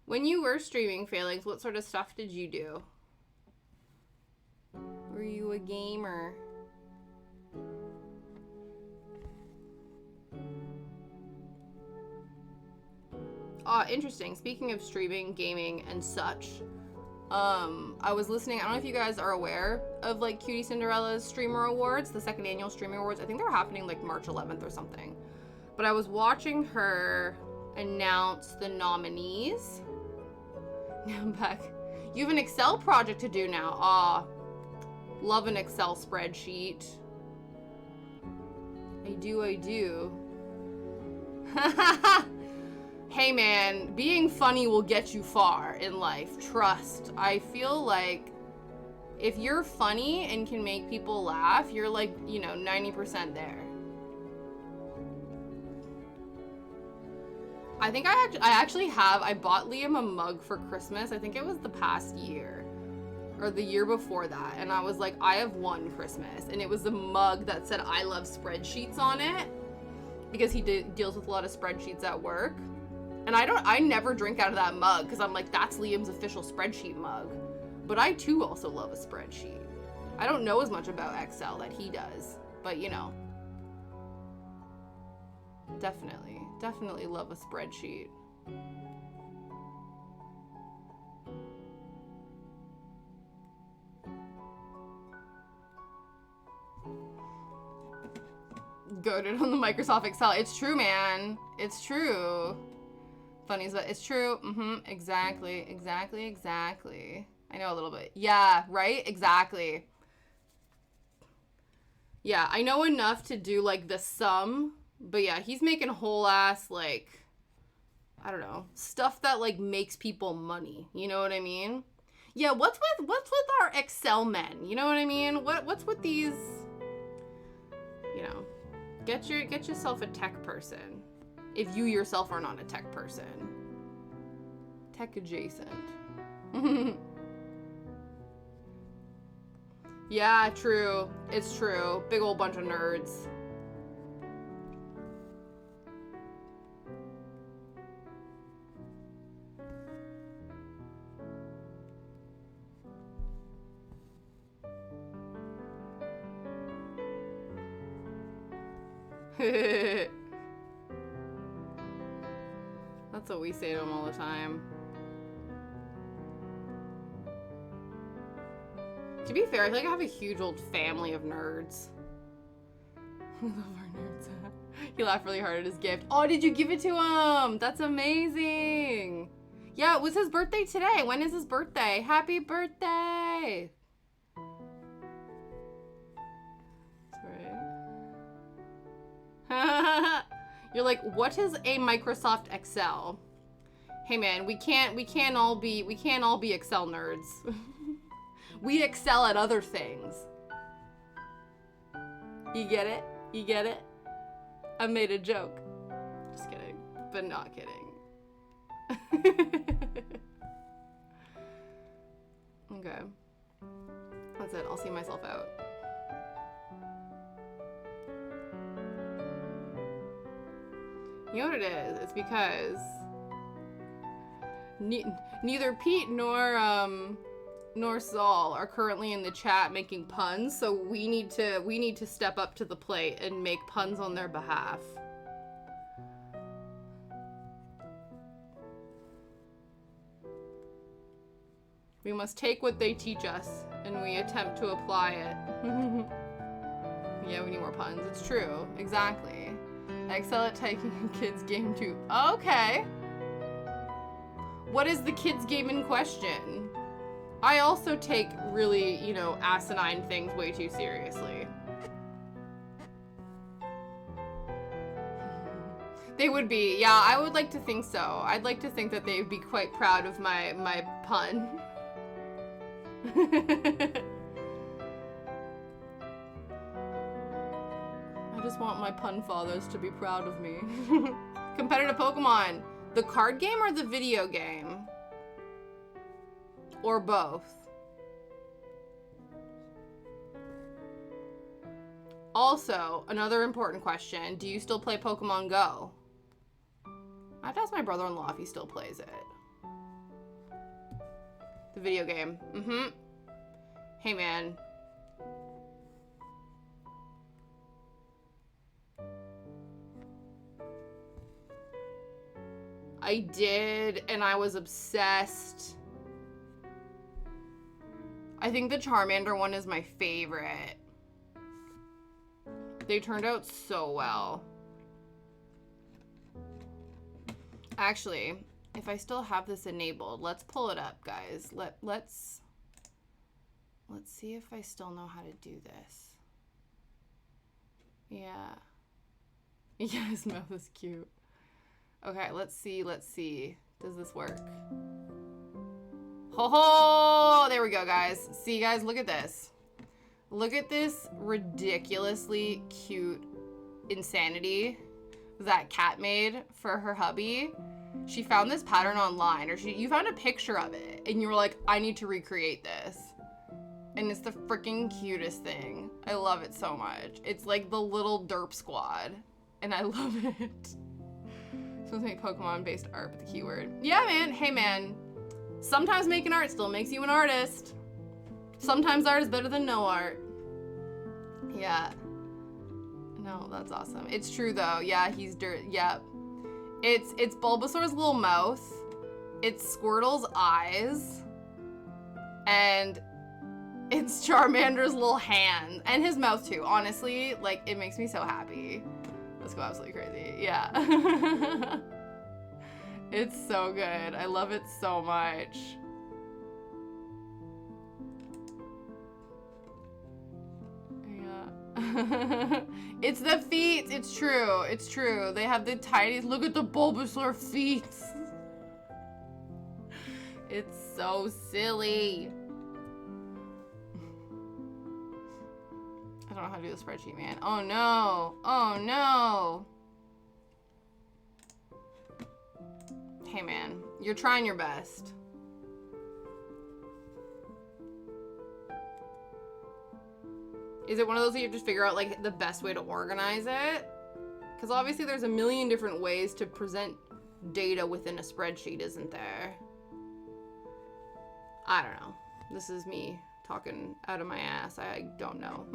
When you were streaming, Phalanx, what sort of stuff did you do? Were you a gamer? Interesting. Speaking of streaming, gaming, and such, I was listening. I don't know if you guys are aware of, like, Cutie Cinderella's Streamer Awards, the 2nd annual Streamer Awards. I think they're happening, like, March 11th or something. But I was watching her announce the nominees. Now I'm back. You have an Excel project to do now. Love an Excel spreadsheet. I do. Hey man, being funny will get you far in life. Trust. I feel like if you're funny and can make people laugh, you're like, you know, 90% there. I think I bought Liam a mug for Christmas. I think it was the past year or the year before that. And I was like, I have one Christmas. And it was a mug that said, I love spreadsheets on it because he deals with a lot of spreadsheets at work. And I never drink out of that mug because I'm like, that's Liam's official spreadsheet mug. But I too also love a spreadsheet. I don't know as much about Excel that he does, but you know, definitely love a spreadsheet. Goated on the Microsoft Excel. It's true, man. It's true. Funny, but it's true. Exactly. I know a little bit. Yeah, right? Exactly. Yeah, I know enough to do, like, the sum, but yeah, he's making whole ass, like, I don't know, stuff that, like, makes people money. You know what I mean? Yeah, what's with our Excel men? You know what I mean? What's with these, you know, get yourself a tech person. If you yourself are not a tech person. Tech adjacent. Yeah, true. It's true. Big old bunch of nerds. That's what we say to him all the time. To be fair, I feel like I have a huge old family of nerds. We love our nerds. He laughed really hard at his gift. Oh, did you give it to him? That's amazing. Yeah, it was his birthday today. When is his birthday? Happy birthday. Right. You're like, what is a Microsoft Excel? Hey man, we can't all be Excel nerds. We excel at other things. You get it? You get it? I made a joke. Just kidding, but not kidding. Okay. That's it. I'll see myself out. You know what it is? It's because neither Pete nor Saul are currently in the chat making puns, so we need to step up to the plate and make puns on their behalf. We must take what they teach us, and we attempt to apply it. Yeah, we need more puns. It's true. Exactly. Excel at taking a kid's game too. Okay. What is the kid's game in question? I also take really, you know, asinine things way too seriously. They would be. Yeah, I would like to think so. I'd like to think that they would be quite proud of my pun. I just want my pun fathers to be proud of me. Competitive Pokemon. The card game or the video game? Or both? Also, another important question. Do you still play Pokemon Go? I have to ask my brother-in-law if he still plays it. The video game. Mm-hmm. Hey, man. I did, and I was obsessed. I think the Charmander one is my favorite. They turned out so well. Actually, if I still have this enabled, let's pull it up, guys. Let's see if I still know how to do this. Yeah. Yeah, his mouth is cute. Okay, let's see. Does this work? Ho ho! There we go, guys. See, guys, look at this. Look at this ridiculously cute insanity that Kat made for her hubby. She found this pattern online, or you found a picture of it, and you were like, I need to recreate this. And it's the freaking cutest thing. I love it so much. It's like the little derp squad, and I love it. So let's make Pokemon-based art with the keyword. Yeah, man. Hey, man. Sometimes making art still makes you an artist. Sometimes art is better than no art. Yeah. No, that's awesome. It's true, though. Yeah, he's dirt. Yep. It's Bulbasaur's little mouth. It's Squirtle's eyes. And it's Charmander's little hand. And his mouth, too. Honestly, like, it makes me so happy. Let's go absolutely crazy. Yeah. It's so good. I love it so much. Yeah. It's the feet. It's true. It's true. They have the tiniest. Look at the Bulbasaur feet. It's so silly. I don't know how to do the spreadsheet, man. Oh no. Oh no. Hey, man. You're trying your best. Is it one of those that you have to figure out, like, the best way to organize it? Because obviously there's a million different ways to present data within a spreadsheet, isn't there? I don't know. This is me talking out of my ass. I don't know.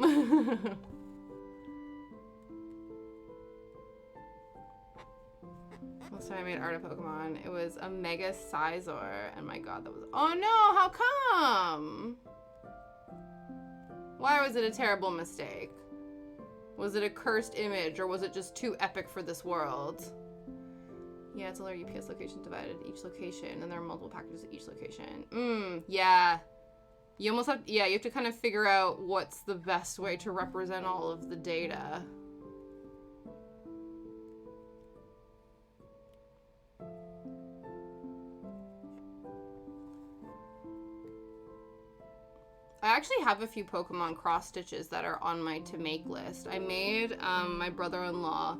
Last time I made art of Pokemon, it was a Mega Scizor, and my god, that was... Oh no, how come? Why was it a terrible mistake? Was it a cursed image, or was it just too epic for this world? Yeah, it's all our UPS locations divided each location, and there are multiple packages at each location. Yeah. You almost have, yeah, you have to kind of figure out what's the best way to represent all of the data. I actually have a few Pokemon cross stitches that are on my to make list. I made my brother-in-law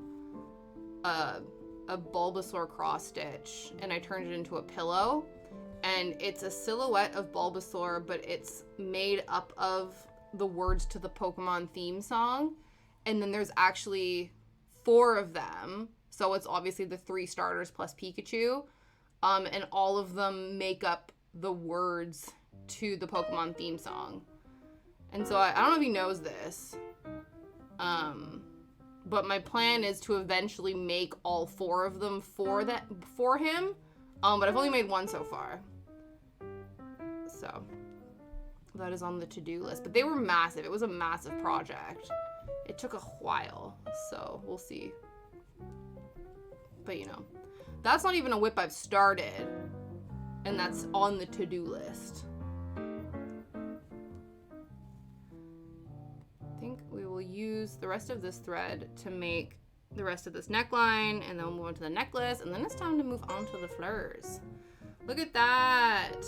a Bulbasaur cross stitch, and I turned it into a pillow. And it's a silhouette of Bulbasaur, but it's made up of the words to the Pokemon theme song. And then there's actually 4 of them. So it's obviously the 3 starters plus Pikachu. And all of them make up the words to the Pokemon theme song. And so I don't know if he knows this. But my plan is to eventually make all 4 of them for him. But I've only made 1 so far. So that is on the to-do list. But they were massive. It was a massive project. It took a while, so we'll see. But you know, that's not even a whip I've started, and that's on the to-do list. I think we will use the rest of this thread to make the rest of this neckline, and then we'll move on to the necklace, and then it's time to move on to the flowers. Look at that.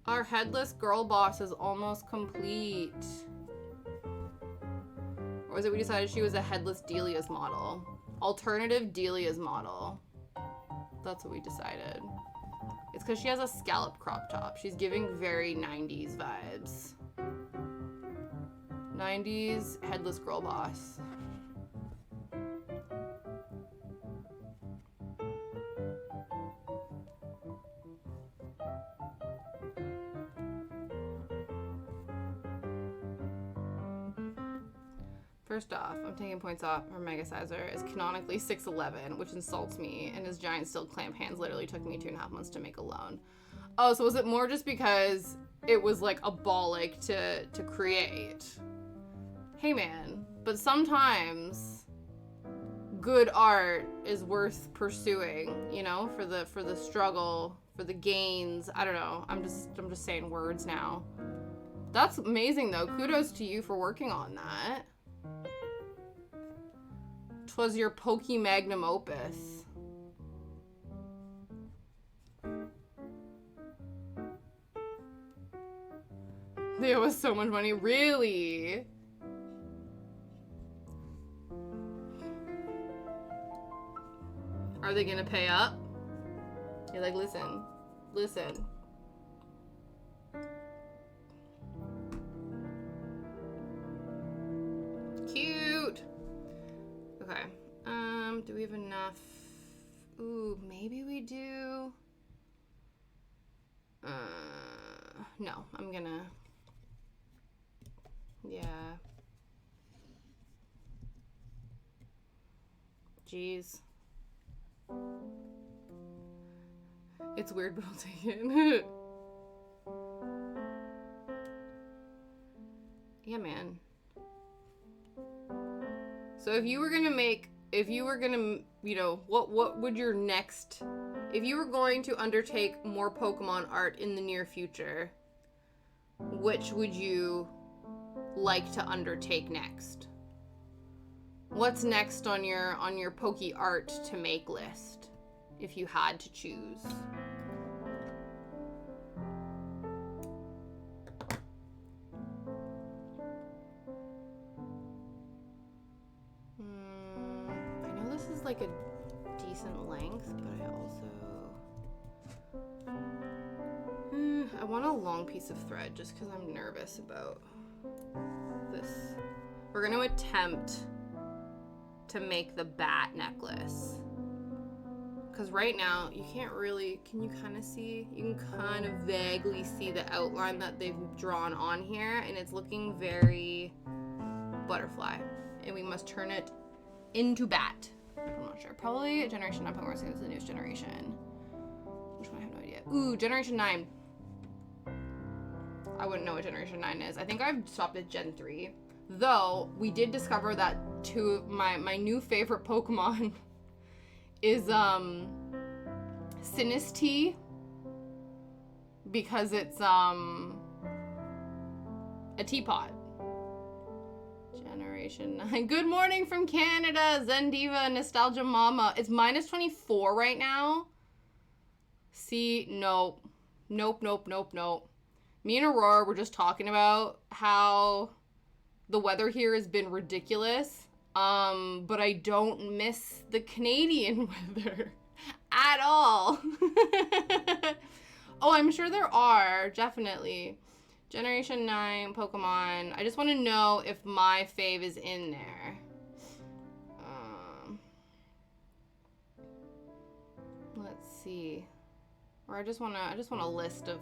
Our headless girl boss is almost complete. Or was it we decided she was a headless Delia's model? Alternative Delia's model. That's what we decided. It's because she has a scallop crop top. She's giving very 90s vibes. 90s headless girl boss. First off, I'm taking points off. Her Mega Sizer is canonically 6'11", which insults me, and his giant steel clamp hands literally took me 2.5 months to make alone. Oh, so was it more just because it was like a ball-like to create? Hey man, but sometimes good art is worth pursuing, you know, for the struggle, for the gains. I don't know. I'm just saying words now. That's amazing though. Kudos to you for working on that. 'Twas your Poke Magnum Opus. They owe us so much money. Really? Are they gonna pay up? You're like, listen. Cute. Okay. Do we have enough? Ooh, maybe we do. No, I'm gonna. Yeah. Jeez. It's weird, but I'll take it. Yeah, man. So if you were gonna, you know, what would your next, if you were going to undertake more Pokemon art in the near future, which would you like to undertake next? What's next on your Poke art to make list, if you had to choose? Like a decent length, but I want a long piece of thread just because I'm nervous about this. We're going to attempt to make the bat necklace, because right now you can't really, can you kind of see? You can kind of vaguely see the outline that they've drawn on here, and it's looking very butterfly, and we must turn it into bat. I'm not sure. Probably Generation 9 Pokemon is the newest generation. Which one? I have no idea. Ooh, Generation 9. I wouldn't know what Generation 9 is. I think I've stopped at Gen 3. Though, we did discover that two of my new favorite Pokemon is Sinistea. Because it's a teapot. Generation 9. Good morning from Canada, Zendiva, Nostalgia Mama. It's minus 24 right now. See, nope. Me and Aurora were just talking about how the weather here has been ridiculous. But I don't miss the Canadian weather at all. Oh, I'm sure there are, definitely. Generation 9 Pokemon. I just want to know if my fave is in there. Let's see. Or I just want a list of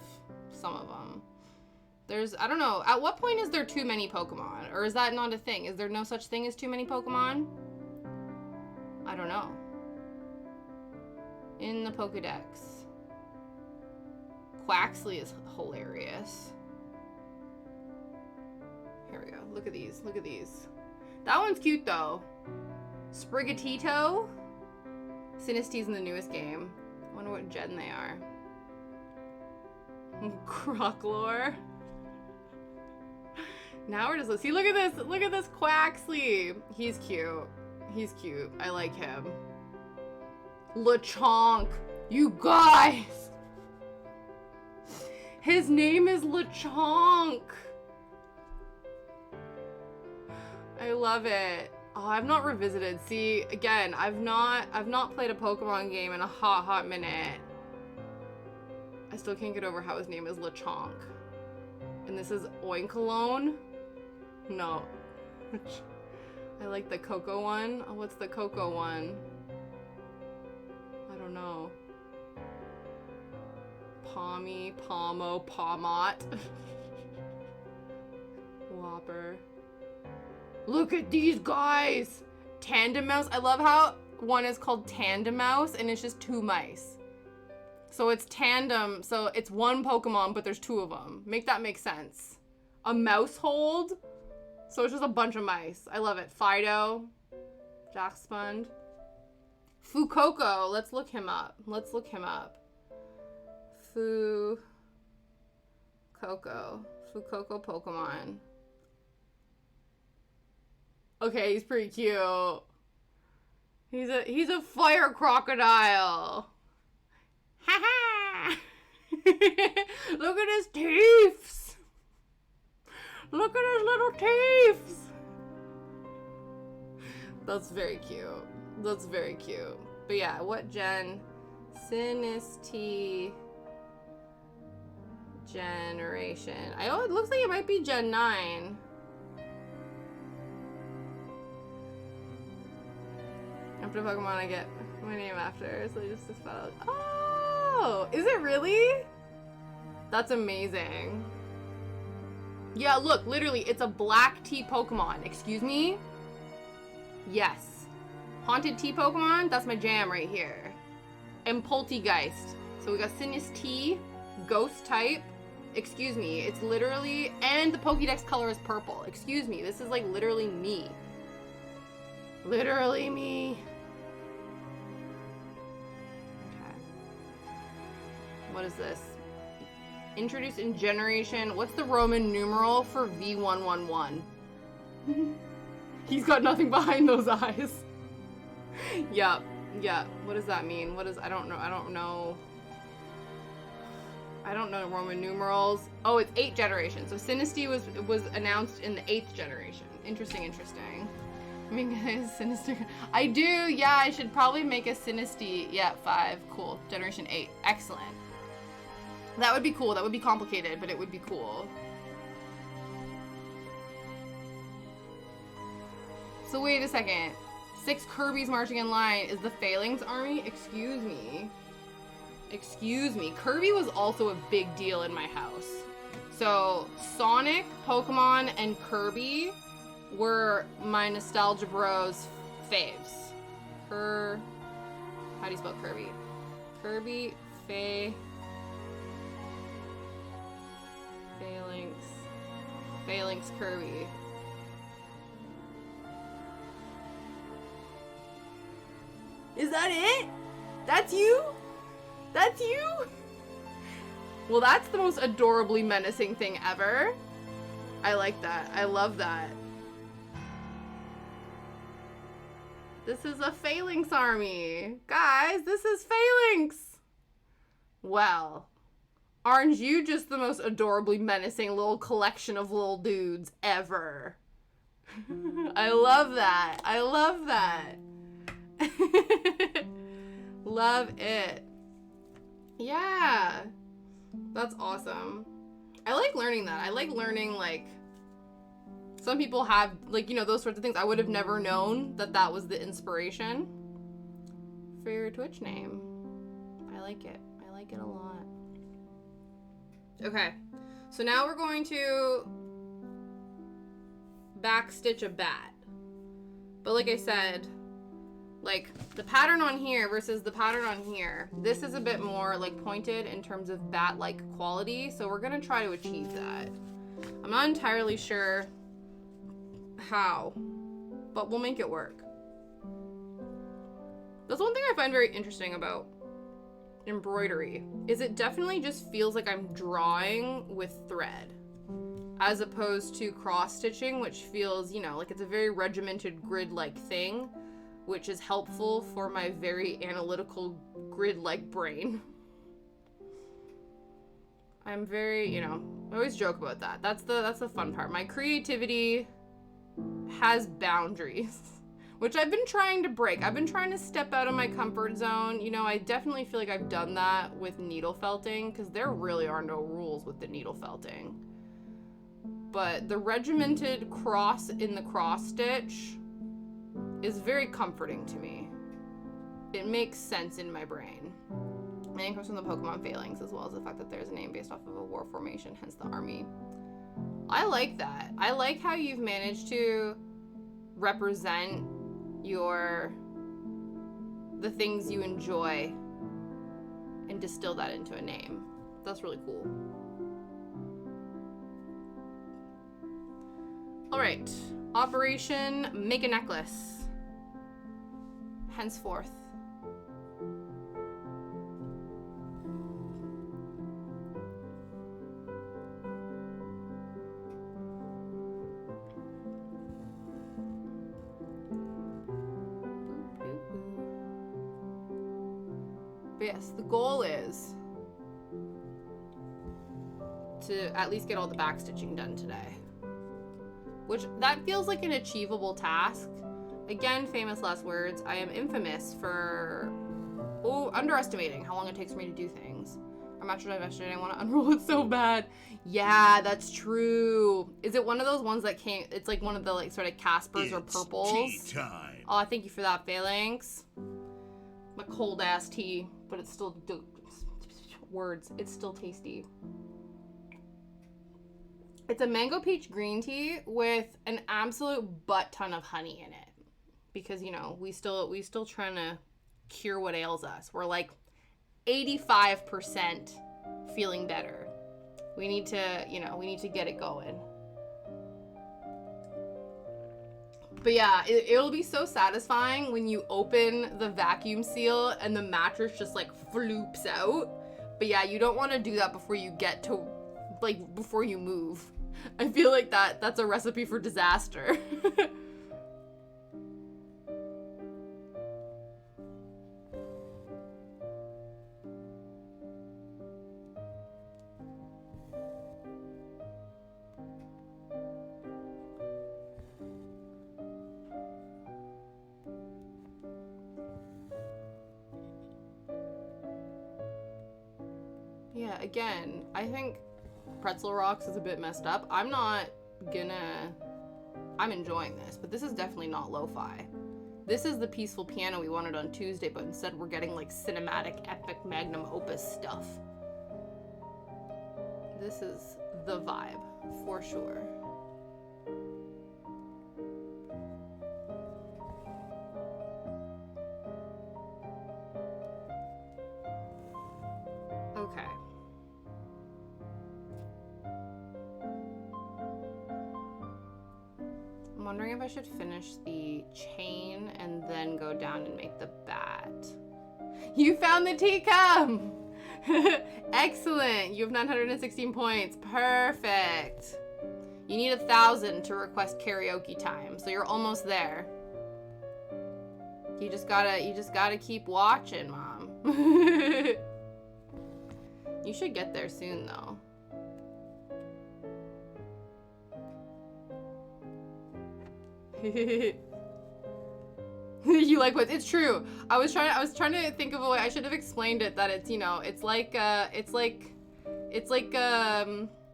some of them. There's, I don't know. At what point is there too many Pokemon? Or is that not a thing? Is there no such thing as too many Pokemon? I don't know. In the Pokedex. Quaxley is hilarious. Here we go. Look at these. Look at these. That one's cute though. Sprigatito. Sinisty's in the newest game. I wonder what gen they are. Crocklore. Now we're just, see, look at this. Look at this Quaxley. He's cute. He's cute. I like him. Lechonk. You guys. His name is Lechonk. I love it. Oh, I've not revisited. See, again, I've not played a Pokemon game in a hot minute. I still can't get over how his name is Lechonk. And this is Oinkalone? No. I like the Coco one. Oh, what's the Coco one? I don't know. Pommy, Pomo, Pomot. Whopper. Look at these guys! Tandem Mouse. I love how one is called Tandem Mouse and it's just 2 mice. So it's tandem, so it's one Pokemon, but there's 2 of them. Make that make sense. A Mousehold. So it's just a bunch of mice. I love it. Fido. Jackspund. Fuecoco. Let's look him up. Let's look him up. Fuecoco. Fuecoco Pokemon. Okay, he's pretty cute. He's a fire crocodile. Ha ha! Look at his teeth. Look at his little teeth. That's very cute. That's very cute. But yeah, what gen? Sinistea generation. Oh, it looks like it might be Gen 9. After Pokemon, I get my name after, so I just spell out. Oh, is it really? That's amazing. Yeah, look, literally, it's a black tea Pokemon. Excuse me? Yes. Haunted tea Pokemon, that's my jam right here. And Poltegeist. So we got Sinistea, Ghost type. Excuse me, it's literally, and the Pokédex color is purple. Excuse me, this is like literally me. Literally me. What is this? Introduced in generation. What's the Roman numeral for V111? He's got nothing behind those eyes. Yep. Yeah. What does that mean? What is, I don't know. I don't know. I don't know Roman numerals. Oh, it's 8th generation. So Sinistea was announced in the 8th generation. Interesting, interesting. I mean, Sinister. I do. Yeah, I should probably make a Sinistea. Yeah, 5. Cool. Generation 8. Excellent. That would be cool. That would be complicated, but it would be cool. So wait a second. 6 Kirby's marching in line. Is the Phalanx army? Excuse me. Excuse me. Kirby was also a big deal in my house. So Sonic, Pokemon, and Kirby were my Nostalgia Bros faves. How do you spell Kirby? Kirby, Phalanx Kirby. Is that it? That's you? That's you? Well, that's the most adorably menacing thing ever. I like that. I love that. This is a Phalanx army. Guys, this is Phalanx. Well, aren't you just the most adorably menacing little collection of little dudes ever? I love that. I love that. Love it. Yeah. That's awesome. I like learning that. I like learning, like, some people have, like, you know, those sorts of things. I would have never known that that was the inspiration for your Twitch name. I like it. I like it a lot. Okay. So now we're going to backstitch a bat. But like I said, Like, the pattern on here versus the pattern on here. This is a bit more, like, pointed in terms of bat-like quality, so we're gonna try to achieve that. I'm not entirely sure how, but we'll make it work. That's one thing I find very interesting about embroidery, is it definitely just feels like I'm drawing with thread, as opposed to cross-stitching, which feels, you know, like it's a very regimented grid-like thing, which is helpful for my very analytical grid-like brain. I'm very, you know, I always joke about that. That's the fun part. My creativity has boundaries, which I've been trying to break. I've been trying to step out of my comfort zone. You know, I definitely feel like I've done that with needle felting, because there really are no rules with the needle felting. But the regimented cross in the cross stitch is very comforting to me. It makes sense in my brain. I think it comes from the Pokemon failings, as well as the fact that there's a name based off of a war formation, hence the army. I like that. I like how you've managed to represent the things you enjoy and distill that into a name. That's really cool. All right, Operation Make a Necklace. Henceforth. But yes, the goal is to at least get all the backstitching done today. Which, that feels like an achievable task. Again, famous last words. I am infamous for underestimating how long it takes for me to do things. Our match dive yesterday, I want to unroll it so bad. Yeah, that's true. Is it one of those ones that came, it's like one of the like sort of Caspers or purples? Tea time. Oh, thank you for that, Phalanx. My cold ass tea, but it's still, words, it's still tasty. It's a mango peach green tea with an absolute butt ton of honey in it. Because, you know, we still trying to cure what ails us. We're like 85% feeling better. We need to, you know, we need to get it going. But yeah, it'll be so satisfying when you open the vacuum seal and the mattress just like floops out. But yeah, you don't want to do that before you get to, like, before you move. I feel like that's a recipe for disaster. Yeah, again, I think Pretzel Rocks is a bit messed up. I'm enjoying this, but this is definitely not lo-fi. This is the peaceful piano we wanted on Tuesday, but instead we're getting like cinematic, epic, magnum opus stuff. This is the vibe, for sure. Okay. I'm wondering if I should finish the chain and then go down and make the bat. You found the teacup! Excellent! You have 916 points. Perfect. You need 1,000 to request karaoke time, so you're almost there. You just gotta keep watching, Mom. You should get there soon, though. You like what? It's true. I was trying to think of a way. I should have explained it, that it's, you know, it's like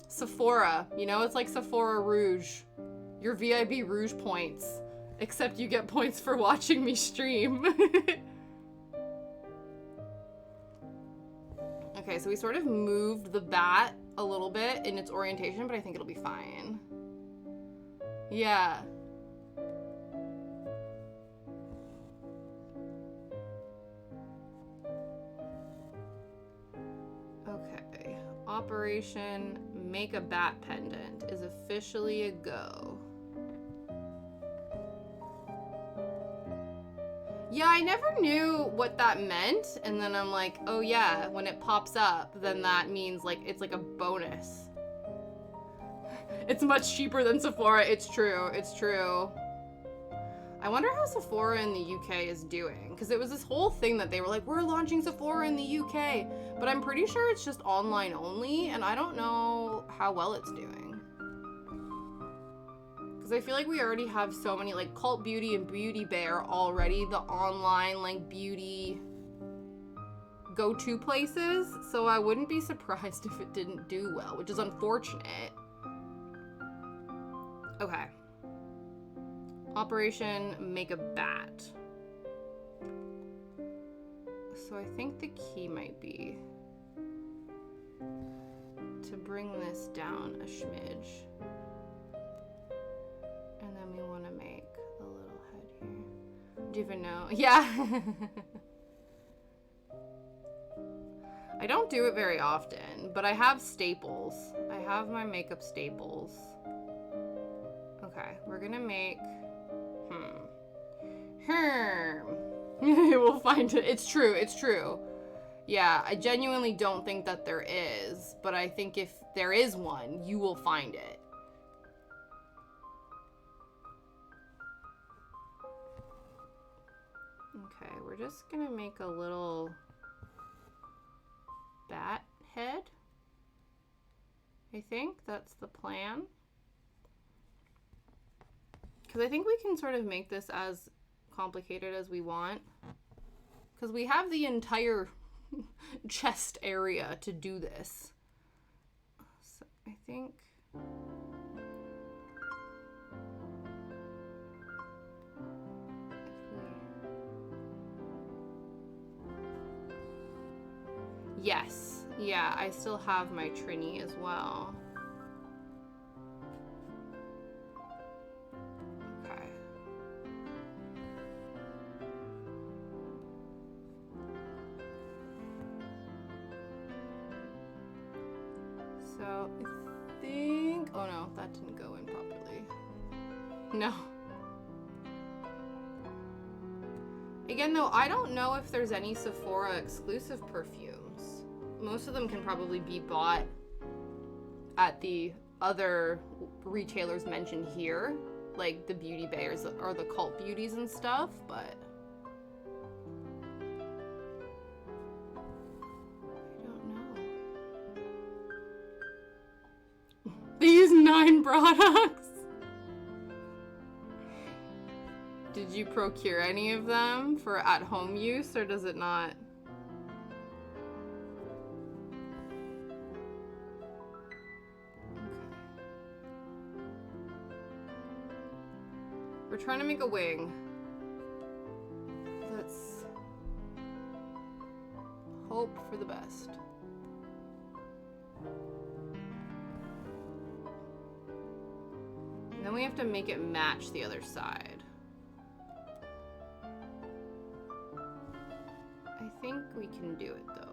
Sephora, you know, it's like Sephora Rouge, your VIB Rouge points, except you get points for watching me stream. Okay, so we sort of moved the bat a little bit in its orientation, but I think it'll be fine. Yeah. Operation Make a Bat Pendant is officially a go. Yeah, I never knew what that meant, and then I'm like, oh yeah, when it pops up, then that means like it's like a bonus. It's much cheaper than Sephora. It's true. It's true. I wonder how Sephora in the UK is doing, because it was this whole thing that they were like, we're launching Sephora in the UK, but I'm pretty sure it's just online only, and I don't know how well it's doing. Because I feel like we already have so many, like Cult Beauty and Beauty Bay are already the online like beauty go-to places, so I wouldn't be surprised if it didn't do well, which is unfortunate. Okay. Operation Make a Bat. So I think the key might be to bring this down a smidge. And then we want to make a little head here. Do you even know? Yeah. I don't do it very often, but I have staples. I have my makeup staples. Okay, we're gonna make we'll find it. It's true, it's true. Yeah, I genuinely don't think that there is, but I think if there is one, you will find it. Okay, we're just gonna make a little bat head. I think that's the plan. Because I think we can sort of make this as complicated as we want. Because we have the entire chest area to do this. So I think... Yes. Yeah, I still have my Trini as well. So I think, oh no, that didn't go in properly. No. Again though, I don't know if there's any Sephora exclusive perfumes. Most of them can probably be bought at the other retailers mentioned here, like the Beauty Bayers or the Cult Beauties and stuff, but these 9 products. Did you procure any of them for at-home use, or does it not? Okay. We're trying to make a wing. Let's hope for the best. Then we have to make it match the other side. I think we can do it though.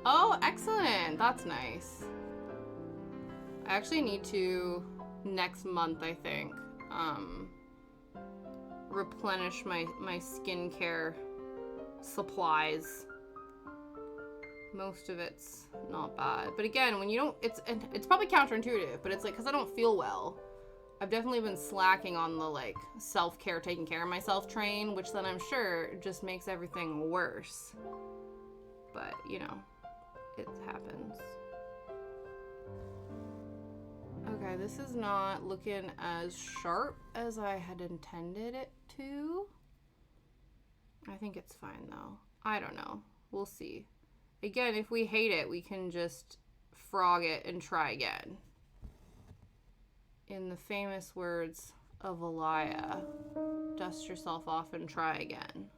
Oh, excellent. That's nice. I actually need to, next month, I think, replenish my skincare supplies. Most of it's not bad. But again, when you don't, it's probably counterintuitive, but it's like, because I don't feel well, I've definitely been slacking on the, like, self-care, taking care of myself train, which then I'm sure just makes everything worse. But, you know, it happens. Okay, this is not looking as sharp as I had intended it to. I think it's fine though. I don't know. We'll see. Again, if we hate it, we can just frog it and try again. In the famous words of Elia, dust yourself off and try again.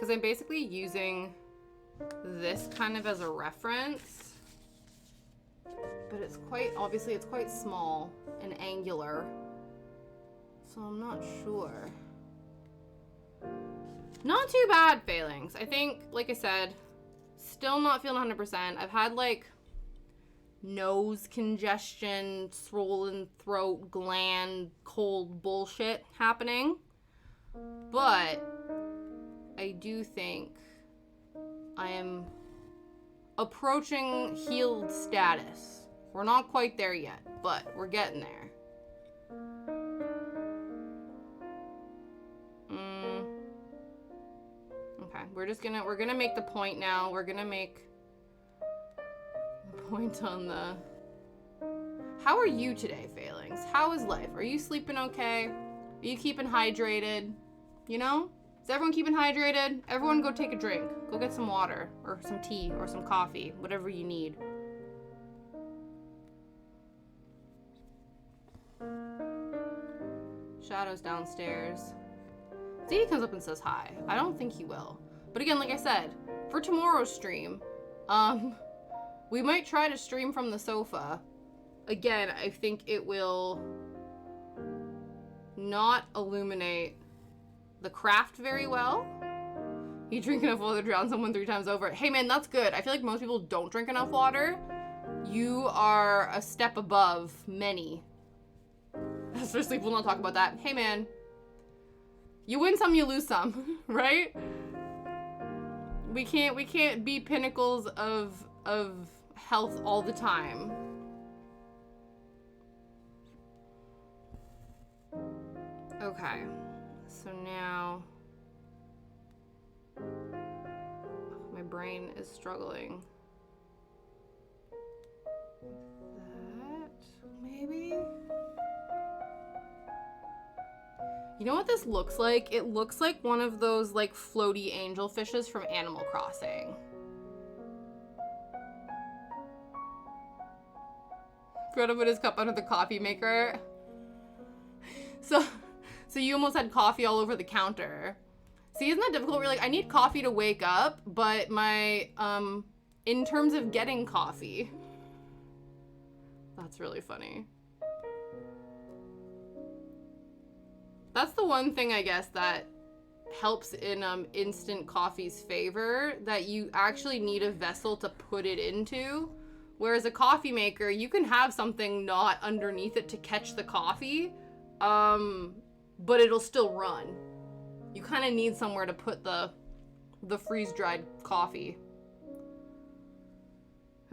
because I'm basically using this kind of as a reference, but it's quite, obviously it's quite small and angular, so I'm not sure. Not too bad, Failings. I think, like I said, still not feeling 100%. I've had like nose congestion, swollen throat, gland, cold bullshit happening, but I do think I am approaching healed status. We're not quite there yet, but we're getting there. Okay, we're gonna make the point now. We're gonna make the point on the... How are you today, Failings? How is life? Are you sleeping okay? Are you keeping hydrated? You know? Is everyone keeping hydrated? Everyone go take a drink. Go get some water or some tea or some coffee, whatever you need. Shadow's downstairs. Zadie comes up and says hi. I don't think he will. But again, like I said, for tomorrow's stream, we might try to stream from the sofa. Again, I think it will not illuminate the craft very well. You drink enough water to drown someone 3 times over. Hey man, that's good. I feel like most people don't drink enough water. You are a step above many. Especially if we'll not talk about that. Hey man, you win some, you lose some, right? We can't be pinnacles of health all the time. Okay, so now my brain is struggling. That maybe. You know what this looks like? It looks like one of those like floaty angelfishes from Animal Crossing. Forgot to put his cup under the coffee maker. So you almost had coffee all over the counter. See, isn't that difficult? We're like, I need coffee to wake up, but my, in terms of getting coffee. That's really funny. That's the one thing, I guess, that helps in instant coffee's favor, that you actually need a vessel to put it into. Whereas a coffee maker, you can have something not underneath it to catch the coffee, but it'll still run. You kind of need somewhere to put the freeze-dried coffee.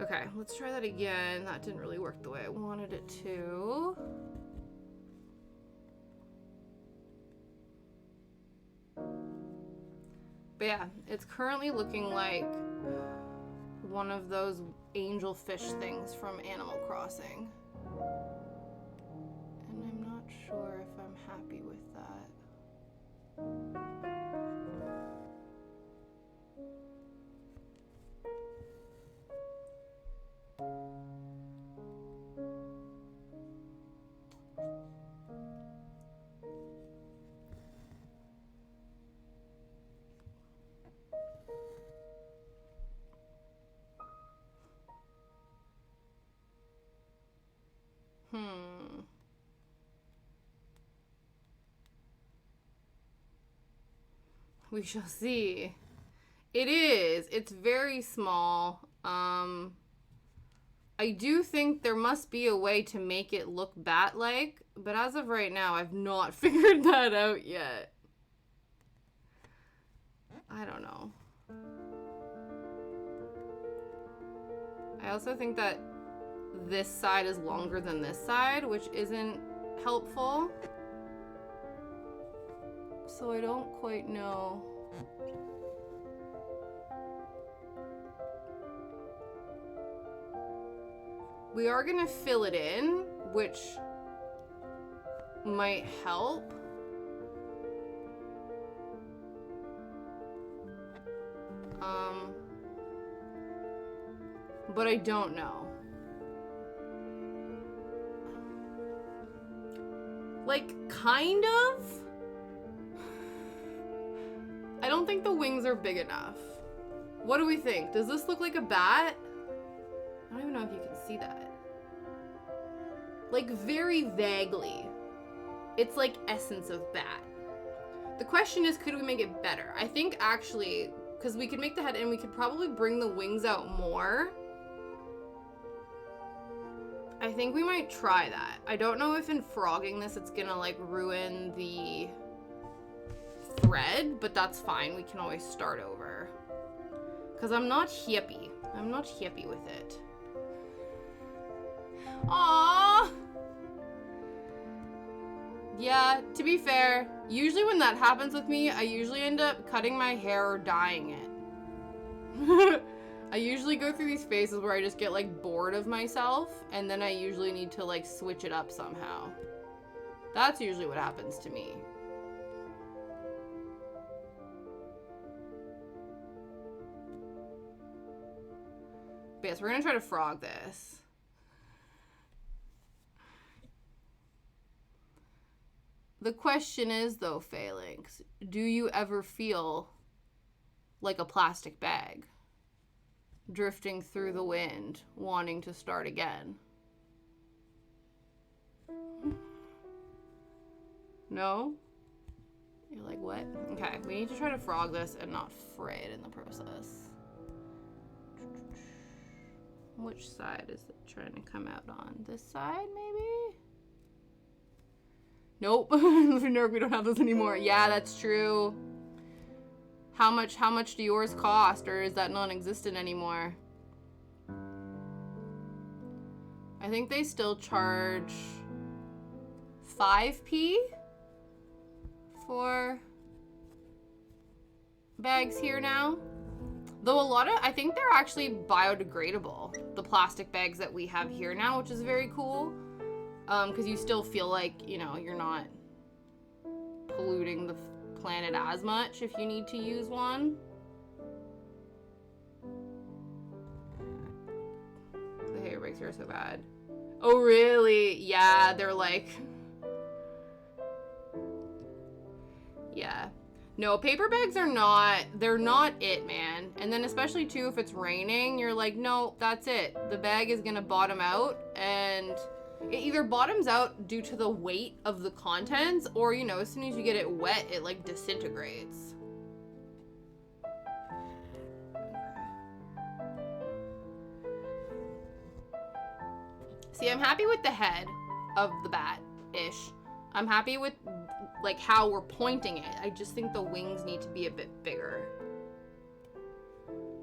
Okay, let's try that again. That didn't really work the way I wanted it to. But yeah, it's currently looking like one of those angelfish things from Animal Crossing. And I'm not sure if I'm happy with that. We shall see. It is. It's very small. I do think there must be a way to make it look bat-like, but as of right now, I've not figured that out yet. I don't know. I also think that this side is longer than this side, which isn't helpful. So I don't quite know. We are gonna fill it in, which might help. But I don't know. Like, kind of? I don't think the wings are big enough. What do we think? Does this look like a bat? I don't even know if you can see that. Like, very vaguely. It's like essence of bat. The question is, could we make it better? I think actually, because we could make the head and we could probably bring the wings out more. I think we might try that. I don't know if in frogging this it's gonna like ruin the thread, but that's fine. We can always start over. Because I'm not happy. I'm not happy with it. Aww. Yeah, to be fair, usually when that happens with me, I usually end up cutting my hair or dyeing it. I usually go through these phases where I just get like bored of myself, and then I usually need to like switch it up somehow. That's usually what happens to me. But yes, we're gonna try to frog this. The question is though, Phalanx, do you ever feel like a plastic bag? Drifting through the wind, wanting to start again? No? You're like, what? Okay, we need to try to frog this and not fray it in the process. Which side is it trying to come out on? This side, maybe? Nope. No, we don't have those anymore. Yeah, that's true. How much do yours cost, or is that non-existent anymore? I think they still charge 5p for bags here now. Though a lot of, I think they're actually biodegradable, the plastic bags that we have here now, which is very cool. Because you still feel like, you know, you're not polluting the planet as much if you need to use one. The hair breaks here so bad. Oh, really? Yeah, they're like... Yeah. No, paper bags are not, they're not it, man. And then especially, too, if it's raining, you're like, no, that's it. The bag is gonna bottom out, and... It either bottoms out due to the weight of the contents, or, you know, as soon as you get it wet, it, like, disintegrates. See, I'm happy with the head of the bat-ish. I'm happy with, like, how we're pointing it. I just think the wings need to be a bit bigger.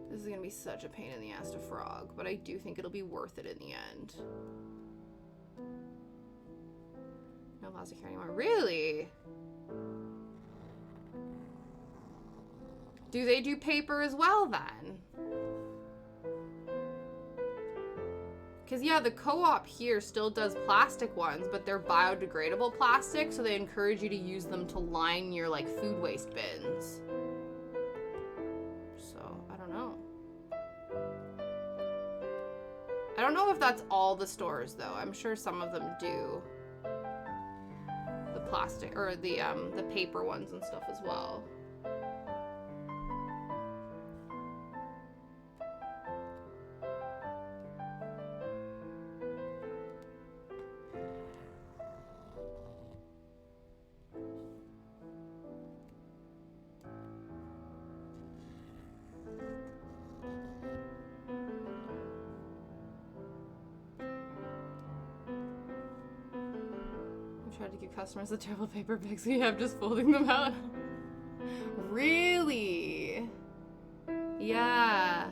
This is gonna be such a pain in the ass to frog, but I do think it'll be worth it in the end. No plastic here anymore. Really? Do they do paper as well then? Because yeah, the co-op here still does plastic ones, but they're biodegradable plastic, so they encourage you to use them to line your like food waste bins. So, I don't know. I don't know if that's all the stores though. I'm sure some of them do. The plastic or the paper ones and stuff as well. Tried to give customers the terrible paper bags we have just folding them out. Really? Yeah.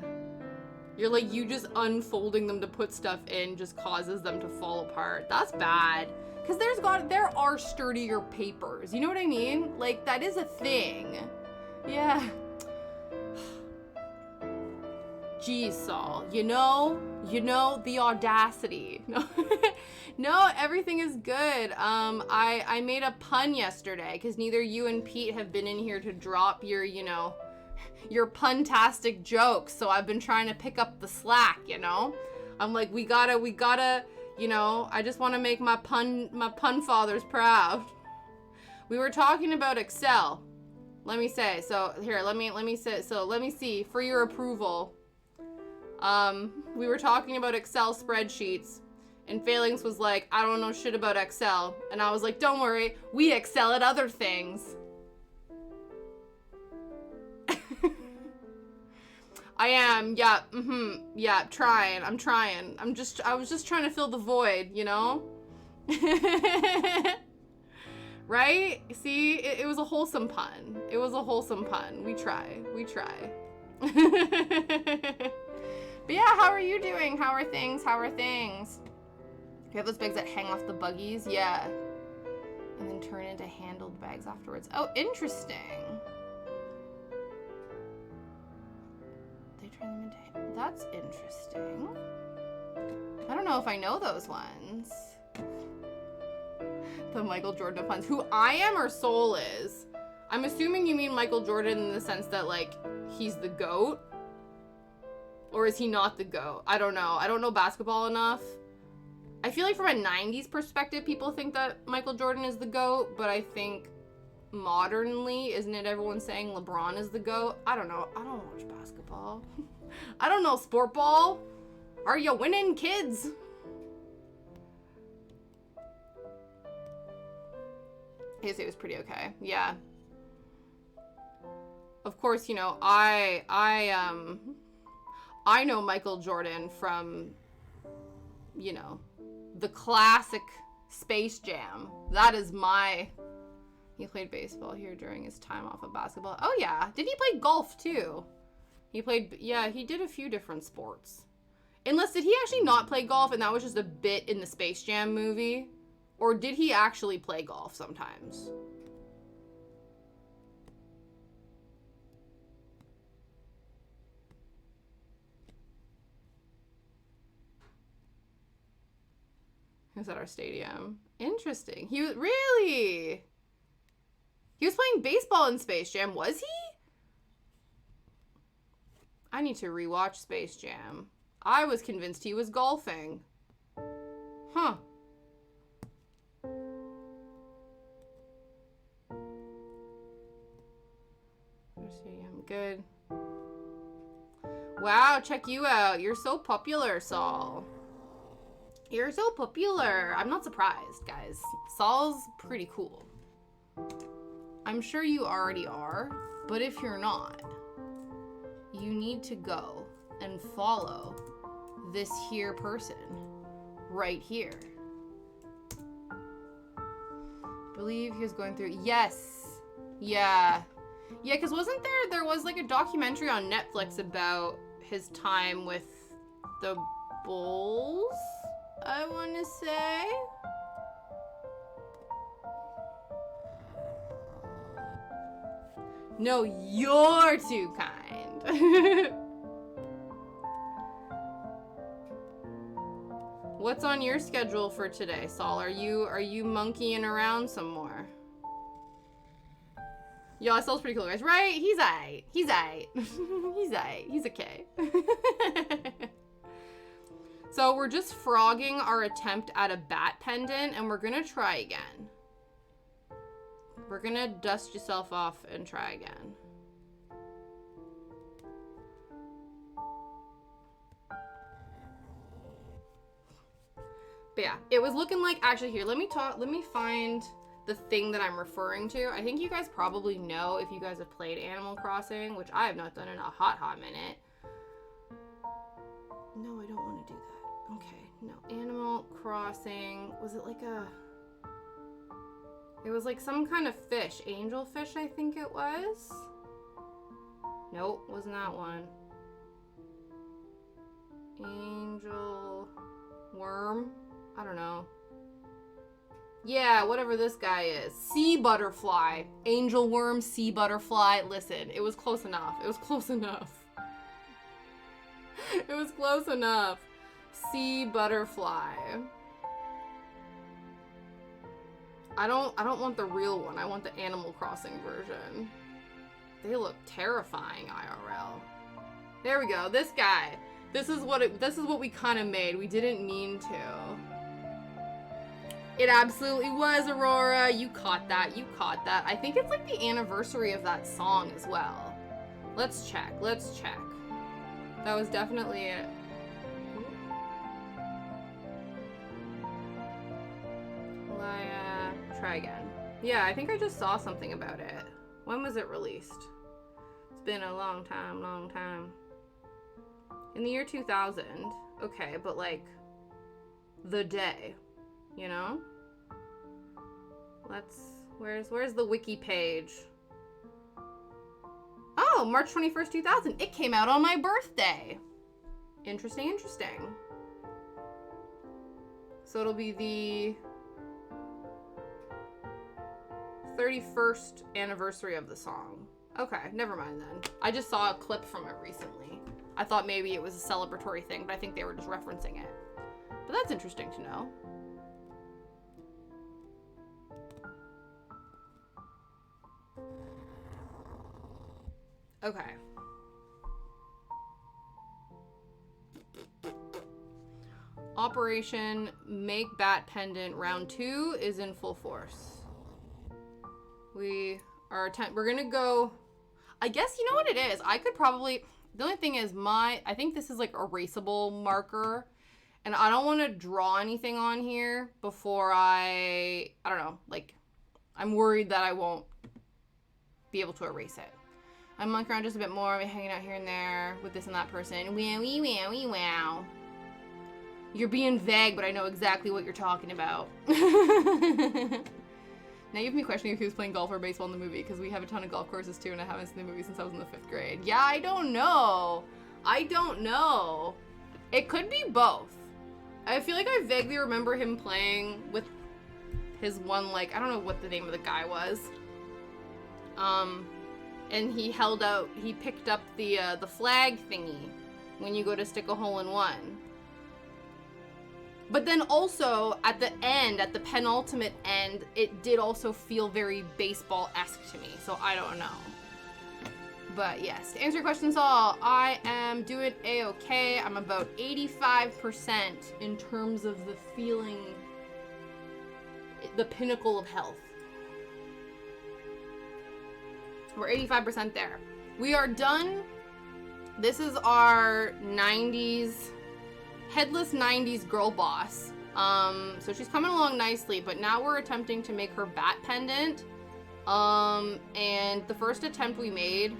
You're like, you just unfolding them to put stuff in just causes them to fall apart. That's bad. Because there are sturdier papers. You know what I mean? Like, that is a thing. Yeah. Geez, Saul, you know, the audacity. No, no, everything is good. I made a pun yesterday because neither you and Pete have been in here to drop your, you know, your pun-tastic jokes. So I've been trying to pick up the slack, you know. I'm like, we gotta, you know, I just want to make my pun fathers proud. We were talking about Excel Let me say. So here, let me say. So let me see for your approval. We were talking about Excel spreadsheets, and Phalanx was like, I don't know shit about Excel, and I was like, don't worry, we excel at other things. I am, yeah, yeah, trying. I'm trying. I was just trying to fill the void, you know? Right? See, it was a wholesome pun. It was a wholesome pun. We try. We try. But yeah, how are you doing? How are things? How are things? You have those bags that hang off the buggies? Yeah. And then turn into handled bags afterwards. Oh, interesting. They turn them into... That's interesting. I don't know if I know those ones. The Michael Jordan of puns. Who I am or Soul is? I'm assuming you mean Michael Jordan in the sense that, like, he's the GOAT? Or is he not the GOAT? I don't know. I don't know basketball enough. I feel like from a 90s perspective, people think that Michael Jordan is the GOAT, but I think modernly, isn't it everyone saying LeBron is the GOAT? I don't know. I don't watch basketball. I don't know sport ball. Are you winning, kids? His it was pretty okay. Yeah. Of course, you know, I know Michael Jordan from, you know, the classic Space Jam. That is my... He played baseball here during his time off of basketball. Oh, yeah. Did he play golf, too? He played... Yeah, he did a few different sports. Unless, did he actually not play golf and that was just a bit in the Space Jam movie? Or did he actually play golf sometimes? He was at our stadium. Interesting. He was... Really? He was playing baseball in Space Jam, was he? I need to rewatch Space Jam. I was convinced he was golfing. Huh. Stadium, good. Wow, check you out. You're so popular, Saul. You're so popular. I'm not surprised, guys. Saul's pretty cool. I'm sure you already are, but if you're not, you need to go and follow this here person right here. Believe he was going through... Yes. Yeah. Yeah, because wasn't there was like a documentary on Netflix about his time with the Bulls, I want to say. No, you're too kind. What's on your schedule for today, Saul? Are you monkeying around some more? Yeah, Saul's pretty cool, guys. Right? He's aight. He's aight. He's aight. He's okay. So we're just frogging our attempt at a bat pendant, and we're gonna try again. We're gonna dust yourself off and try again. But yeah, it was looking like, actually here, let me find the thing that I'm referring to. I think you guys probably know if you guys have played Animal Crossing, which I have not done in a hot minute. No, I don't want to do that. Okay, no. Animal Crossing, was it like a... It was like some kind of fish. Angelfish, I think it was. Nope, wasn't that one. Angel worm? I don't know. Yeah, whatever this guy is. Sea butterfly. Angel worm, sea butterfly. Listen, it was close enough. It was close enough. It was close enough. Sea butterfly. I don't want the real one. I want the Animal Crossing version. They look terrifying IRL. There we go. This guy. This is what we kind of made. We didn't mean to. It absolutely was, Aurora. You caught that. You caught that. I think it's like the anniversary of that song as well. Let's check. Let's check. That was definitely it. Try again. Yeah, I think I just saw something about it. When was it released? It's been a long time, long time. In the year 2000. Okay, but like the day, you know? Where's the wiki page? Oh, March 21st, 2000. It came out on my birthday. Interesting, interesting. So it'll be the 31st anniversary of the song. Okay, never mind then. I just saw a clip from it recently. I thought maybe it was a celebratory thing, but I think they were just referencing it. But that's interesting to know. Okay. Operation Make Bat Pendant round 2 is in full force. We're gonna go, I guess, you know what it is? I could probably, the only thing is I think this is like erasable marker, and I don't want to draw anything on here before I don't know, like, I'm worried that I won't be able to erase it. I'm monkeying around just a bit more, I'm hanging out here and there with this and that person. Wow. You're being vague, but I know exactly what you're talking about. Now you have me questioning if he was playing golf or baseball in the movie, because we have a ton of golf courses too, and I haven't seen the movie since I was in the 5th grade. Yeah, I don't know. It could be both. I feel like I vaguely remember him playing with his one, like, I don't know what the name of the guy was. And he picked up the flag thingy when you go to stick a hole in one. But then also, at the end, at the penultimate end, it did also feel very baseball-esque to me, so I don't know. But yes, to answer your question, Saul, I am doing A-okay. I'm about 85% in terms of the feeling, the pinnacle of health. We're 85% there. We are done. This is our 90s... headless 90s girl boss. So she's coming along nicely, but now we're attempting to make her bat pendant. And the first attempt we made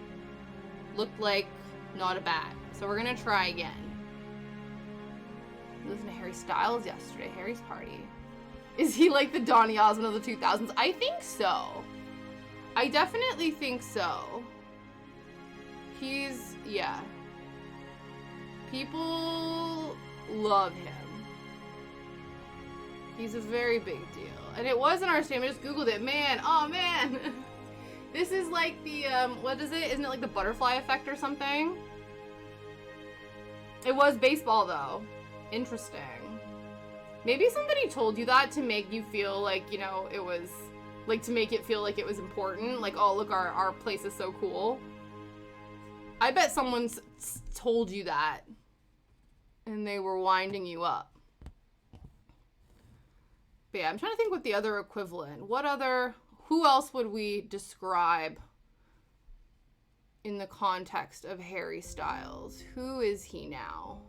looked like not a bat. So we're gonna try again. Listened to Harry Styles yesterday, Harry's party. Is he like the Donny Osmond of the 2000s? I think so. I definitely think so. Yeah. People love him. He's a very big deal. And it was in our state. I just Googled it. Man, oh man. This is like the, what is it? Isn't it like the butterfly effect or something? It was baseball though. Interesting. Maybe somebody told you that to make you feel like, you know, it was, like to make it feel like it was important. Like, oh, look, our place is so cool. I bet someone's told you that. And they were winding you up. But yeah, I'm trying to think what the other equivalent. Who else would we describe in the context of Harry Styles? Who is he now?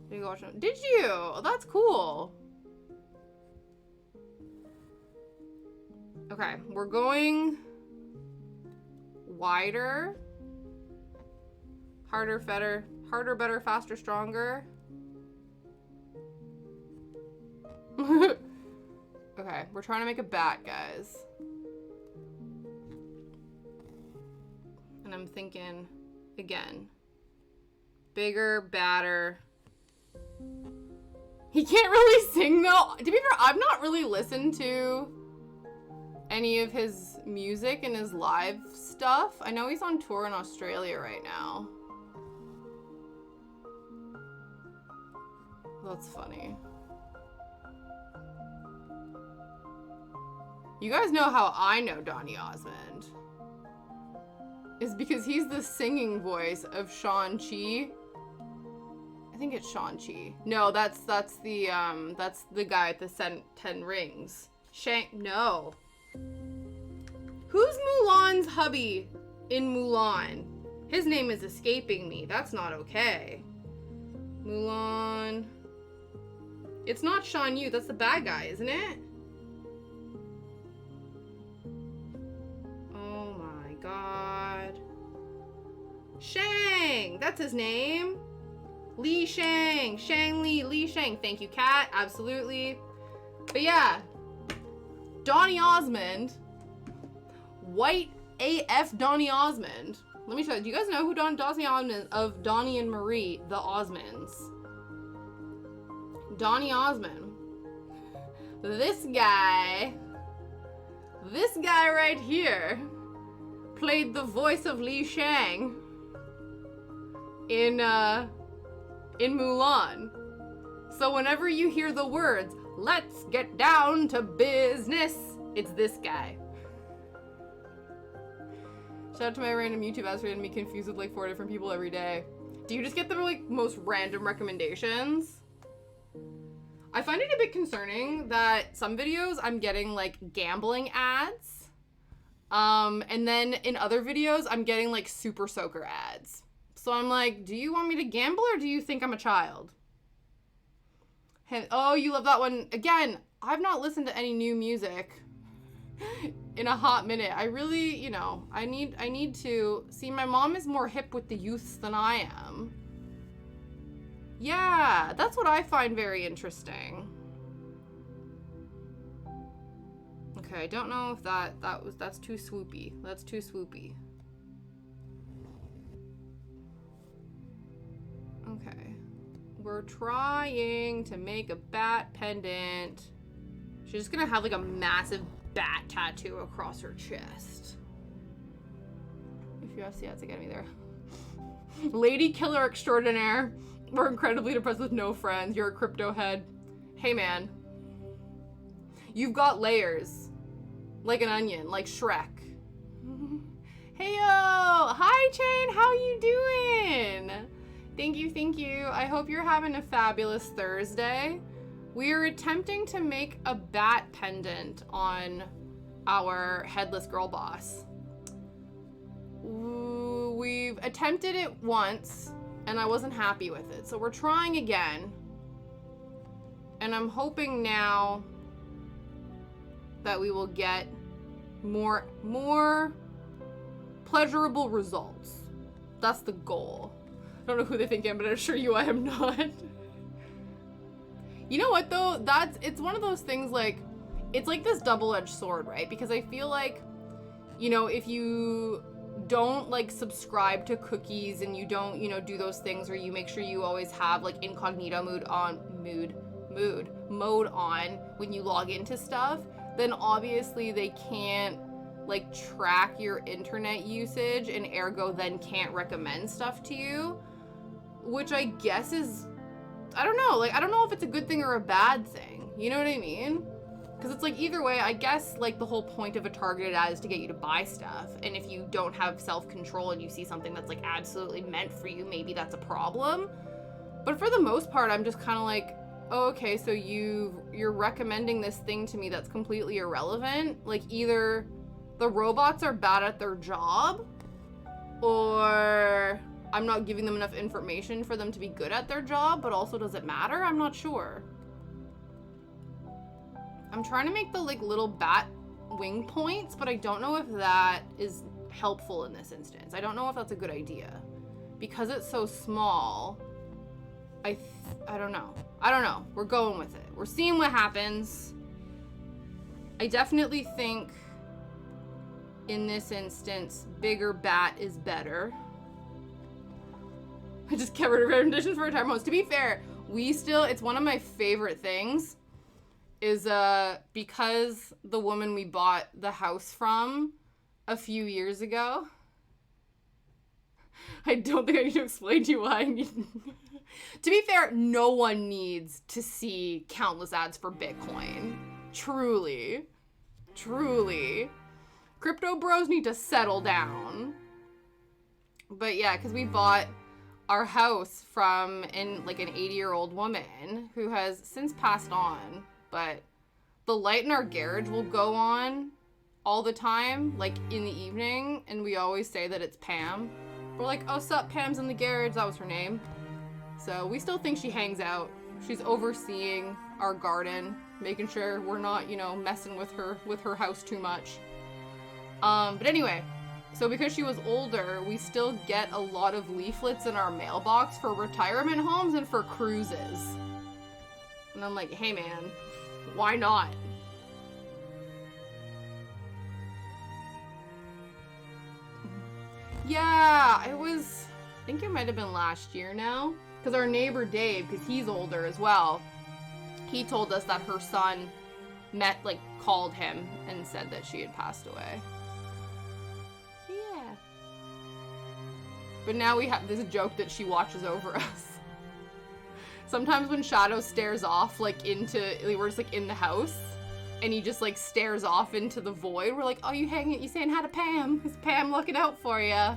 Did you watch him? Did you? Oh, that's cool. Okay, we're going wider. Harder, better, faster, stronger. Okay, we're trying to make a bat, guys. And I'm thinking, again, bigger, badder. He can't really sing, though. To be fair, I've not really listened to any of his music and his live stuff. I know he's on tour in Australia right now. That's funny. You guys know how I know Donny Osmond. Is because he's the singing voice of Shang-Chi. I think it's Shang-Chi. No, that's the guy at the 10 rings. No. Who's Mulan's hubby in Mulan? His name is escaping me. That's not okay. Mulan. It's not Shan Yu. That's the bad guy, isn't it? Oh my god. Shang! That's his name. Li Shang. Shang Li. Li Shang. Thank you, Kat. Absolutely. But yeah. Donny Osmond. White AF Donny Osmond. Let me show you. Do you guys know who Donny Osmond of Donny and Marie, the Osmonds? Donny Osmond. This guy right here played the voice of Li Shang in Mulan. So whenever you hear the words, "Let's get down to business," it's this guy. Shout out to my random YouTube ads for getting me confused with like 4 different people every day. Do you just get the like most random recommendations? I find it a bit concerning that some videos I'm getting like gambling ads. And then in other videos I'm getting like Super Soaker ads. So I'm like, do you want me to gamble or do you think I'm a child? Oh, you love that one. Again, I've not listened to any new music in a hot minute. I really, you know, I need to see. My mom is more hip with the youths than I am. Yeah, that's what I find very interesting. Okay, I don't know if that's too swoopy. That's too swoopy. Okay. We're trying to make a bat pendant. She's just gonna have like a massive bat tattoo across her chest. If you have to get me there. Lady killer extraordinaire. We're incredibly depressed with no friends. You're a crypto head. Hey man. You've got layers. Like an onion, like Shrek. Heyo! Hi Chain, how you doing? Thank you. I hope you're having a fabulous Thursday. We are attempting to make a bat pendant on our headless girl boss. We've attempted it once and I wasn't happy with it. So we're trying again. And I'm hoping now that we will get more pleasurable results. That's the goal. I don't know who they think I am, but I assure you I am not. You know what though? It's one of those things like, it's like this double-edged sword, right? Because I feel like, you know, if you don't like subscribe to cookies and you don't, you know, do those things where you make sure you always have like incognito mode on when you log into stuff, then obviously they can't like track your internet usage and ergo then can't recommend stuff to you, which I guess is, I don't know if it's a good thing or a bad thing. You know what I mean? Because it's like either way, I guess like the whole point of a targeted ad is to get you to buy stuff. And if you don't have self-control and you see something that's like absolutely meant for you, maybe that's a problem. But for the most part, I'm just kind of like, oh, okay, so you're recommending this thing to me that's completely irrelevant. Like either the robots are bad at their job or I'm not giving them enough information for them to be good at their job, but also does it matter? I'm not sure. I'm trying to make the like little bat wing points, but I don't know if that is helpful in this instance. I don't know if that's a good idea. Because it's so small, I don't know. We're going with it. We're seeing what happens. I definitely think in this instance, bigger bat is better. I just kept rid of renditions for retirement homes. To be fair, it's one of my favorite things is because the woman we bought the house from a few years ago, I don't think I need to explain to you why I need. To be fair, no one needs to see countless ads for Bitcoin. Truly. Crypto bros need to settle down. But yeah, because we bought our house from an 80-year-old woman who has since passed on, but the light in our garage will go on all the time, like in the evening, and we always say that it's Pam. We're like, oh, sup, Pam's in the garage. That was her name. So we still think she hangs out. She's overseeing our garden, making sure we're not, messing with her house too much. But anyway, so because she was older, we still get a lot of leaflets in our mailbox for retirement homes and for cruises. And I'm like, hey man, why not? Yeah, I think it might have been last year now. Because our neighbor Dave, because he's older as well, he told us that her son called him and said that she had passed away. Yeah. But now we have this joke that she watches over us. Sometimes when Shadow stares off, we're just in the house, and he just stares off into the void. We're like, oh, you saying hi to Pam? Is Pam looking out for you?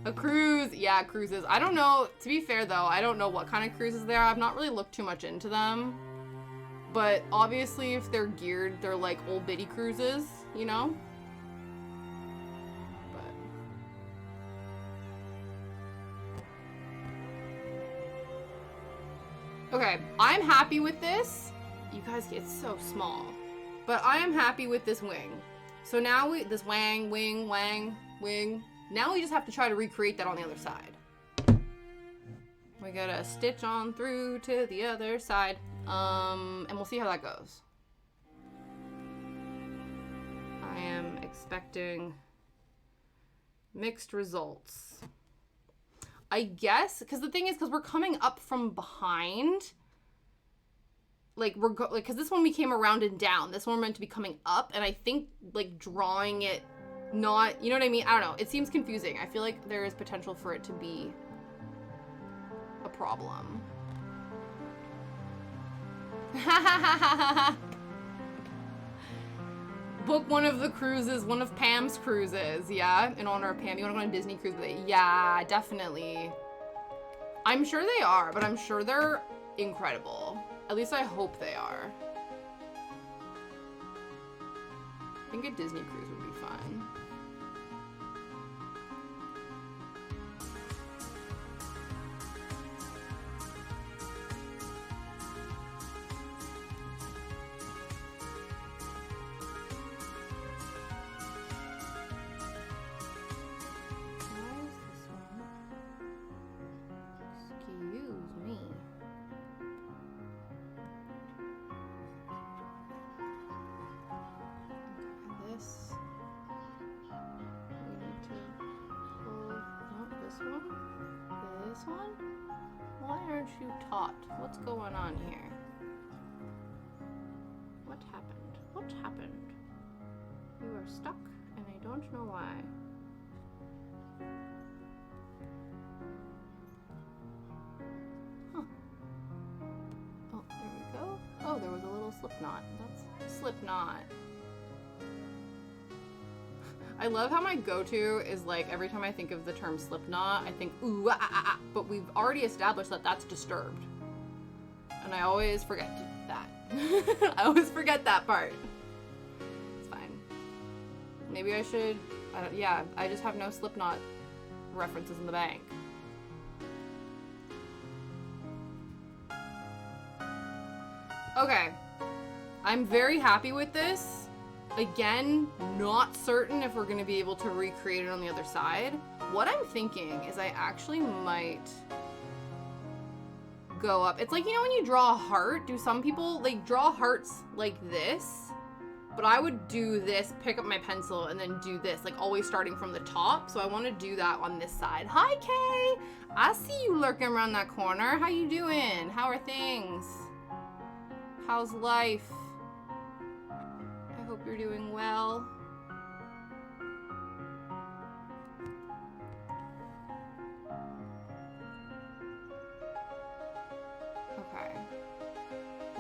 A cruise. Yeah, cruises. I don't know. To be fair, though, I don't know what kind of cruises they are. I've not really looked too much into them. But obviously, if they're geared, they're like old bitty cruises, But okay, I'm happy with this. You guys, it's so small. But I am happy with this wing. So now this wing. Now we just have to try to recreate that on the other side. We gotta stitch on through to the other side. And we'll see how that goes. I am expecting mixed results. I guess, because the thing is, because we're coming up from behind, because this one we came around and down. This one we're meant to be coming up, and I think, drawing it not, you know what I mean? I don't know. It seems confusing. I feel like there is potential for it to be a problem. Book one of the cruises, one of Pam's cruises, yeah? In honor of Pam. You want to go on a Disney cruise with it? Yeah, definitely. I'm sure they are, but I'm sure they're incredible. At least I hope they are. I think a Disney cruise would be fun. What's going on here? What happened? What happened? You are stuck, and I don't know why. Huh. Oh, there we go. Oh, there was a little slip knot. That's slip knot. I love how my go-to is every time I think of the term slip knot, I think, ooh, ah, ah, ah, but we've already established that that's disturbed. And I always forget that. I always forget that part. It's fine. Maybe I should, I just have no slip knot references in the bank. Okay. I'm very happy with this. Again, not certain if we're going to be able to recreate it on the other side. What I'm thinking is I actually might go up. It's when you draw a heart, do some people draw hearts like this? But I would do this, pick up my pencil, and then do this, always starting from the top. So I want to do that on this side. Hi, Kay! I see you lurking around that corner. How you doing? How are things? How's life? I hope you're doing well. Okay.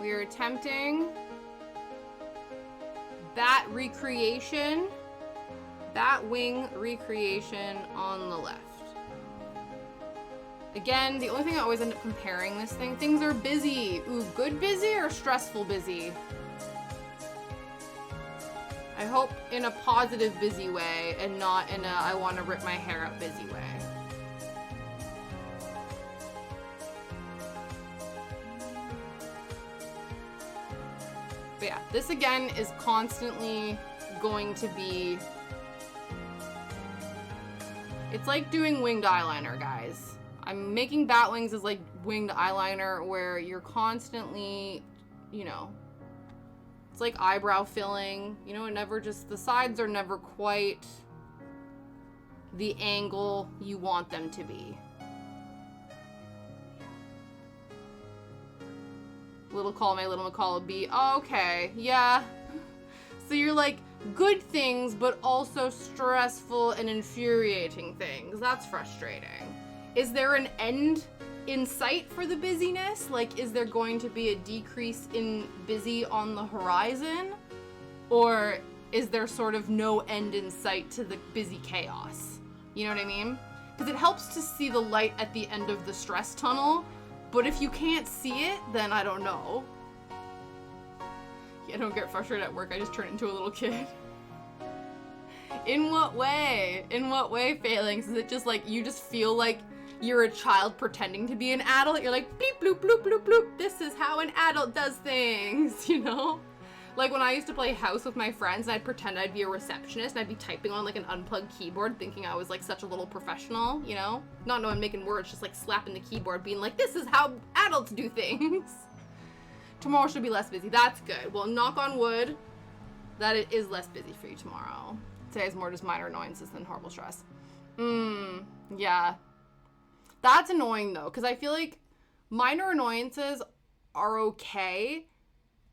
We are attempting bat recreation, bat wing recreation on the left. Again, the only thing I always end up comparing this thing, things are busy. Ooh, good busy or stressful busy? I hope in a positive busy way and not in a I want to rip my hair out busy way. But yeah, this again is constantly going to be, it's like doing winged eyeliner, guys. I'm making bat wings as like winged eyeliner where you're constantly, you know, it's like eyebrow filling, you know, it never just, the sides are never quite the angle you want them to be. Little column A, little column B. Oh, okay, yeah. So you're like, good things, but also stressful and infuriating things. That's frustrating. Is there an end in sight for the busyness? Like, is there going to be a decrease in busy on the horizon? Or is there sort of no end in sight to the busy chaos? You know what I mean? Because it helps to see the light at the end of the stress tunnel, but if you can't see it, then I don't know. Yeah, I don't get frustrated at work, I just turn into a little kid. In what way? In what way, Phalanx? Is it just like, you just feel like you're a child pretending to be an adult? You're like, bleep, bloop, bloop, bloop, bloop. This is how an adult does things, you know? Like when I used to play house with my friends and I'd pretend I'd be a receptionist and I'd be typing on like an unplugged keyboard thinking I was like such a little professional, you know? Not knowing making words, just like slapping the keyboard being like, this is how adults do things. Tomorrow should be less busy. That's good. Well, knock on wood that it is less busy for you tomorrow. Today is more just minor annoyances than horrible stress. Yeah. That's annoying though, because I feel like minor annoyances are okay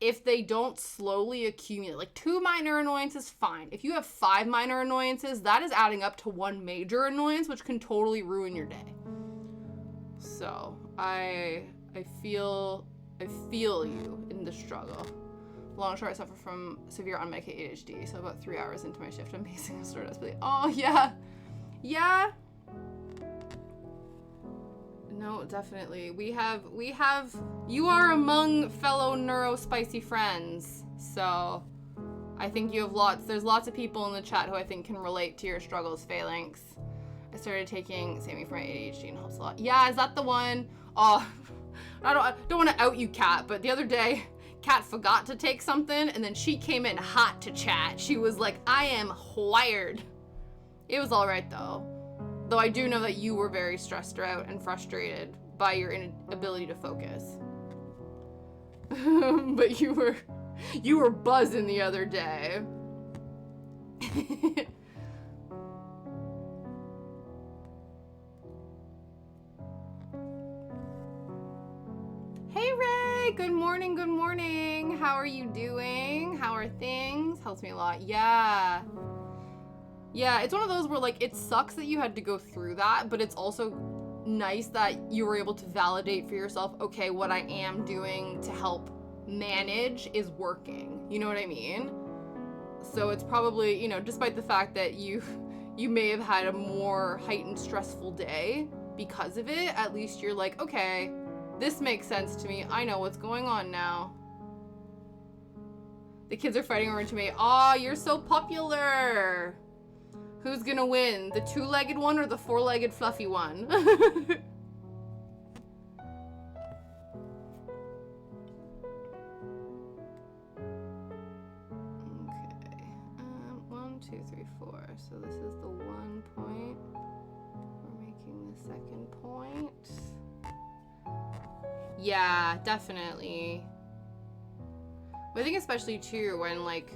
if they don't slowly accumulate. Like 2 minor annoyances, fine. If you have 5 minor annoyances, that is adding up to 1 major annoyance, which can totally ruin your day. So I feel you in the struggle. Long short, I suffer from severe unmedicated ADHD, so about 3 hours into my shift, I'm basically started to oh yeah. Yeah. No, definitely. We have, you are among fellow neurospicy friends. So I think you have there's lots of people in the chat who I think can relate to your struggles, Phalanx. I started taking Sammy for my ADHD and helps a lot. Yeah, is that the one? Oh, I don't want to out you, Kat, but the other day, Kat forgot to take something and then she came in hot to chat. She was like, I am wired. It was all right though. Though I do know that you were very stressed out and frustrated by your inability to focus. But you were buzzing the other day. Hey Ray, good morning, good morning. How are you doing? How are things? Helps me a lot. Yeah. Yeah, it's one of those where like it sucks that you had to go through that, but it's also nice that you were able to validate for yourself, okay, what I am doing to help manage is working. You know what I mean? So it's probably, you know, despite the fact that you may have had a more heightened stressful day because of it, at least you're like, okay, this makes sense to me. I know what's going on now. The kids are fighting over to me. Aw, you're so popular. Who's gonna win? The 2-legged one or the 4-legged fluffy one? Okay. 1, 2, 3, 4. So this is the 1 point. We're making the 2nd point. Yeah, definitely. But I think especially too when like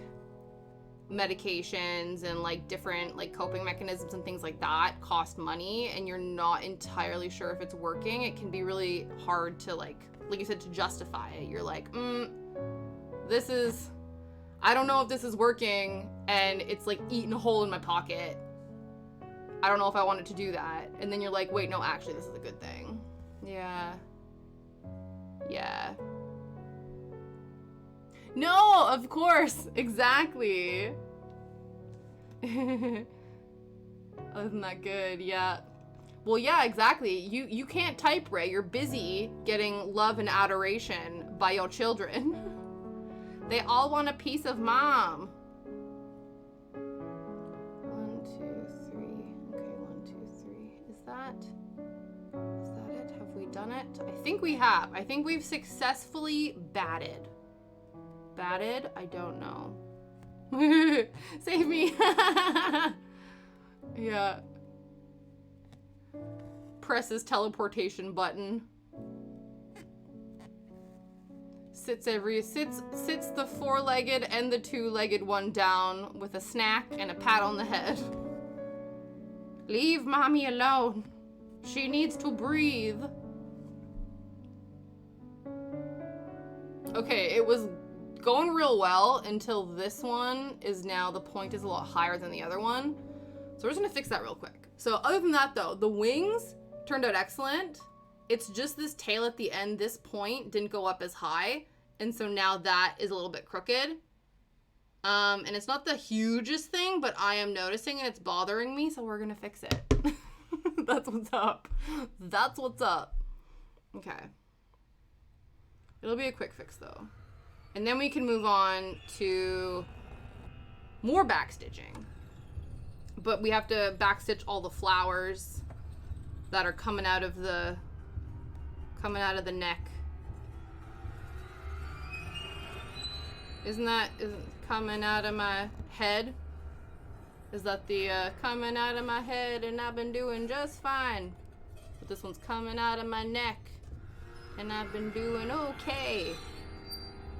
medications and like different like coping mechanisms and things like that cost money and you're not entirely sure if it's working, it can be really hard to like you said, to justify it. You're like, this is, I don't know if this is working and it's like eating a hole in my pocket. I don't know if I want it to do that. And then you're like, wait, no, actually this is a good thing. Yeah. Yeah. No, of course, exactly. Isn't that good? Yeah. Well, yeah, exactly. You can't type, Ray. You're busy getting love and adoration by your children. They all want a piece of mom. 1, 2, 3. Okay, 1, 2, 3. Is that it? Have we done it? I think we have. I think we've successfully batted. Batted? I don't know. Save me. Yeah. Press his teleportation button. Sits the 4-legged and the 2-legged one down with a snack and a pat on the head. Leave mommy alone. She needs to breathe. Okay, it was going real well until this one is now, the point is a lot higher than the other one. So we're just gonna fix that real quick. So other than that though, the wings turned out excellent. It's just this tail at the end, this point didn't go up as high. And so now that is a little bit crooked. And it's not the hugest thing, but I am noticing and it's bothering me. So we're gonna fix it. That's what's up. That's what's up. Okay. It'll be a quick fix though. And then we can move on to more backstitching. But we have to backstitch all the flowers that are coming out of the neck. Isn't coming out of my head? Is that the coming out of my head and I've been doing just fine. But this one's coming out of my neck and I've been doing okay.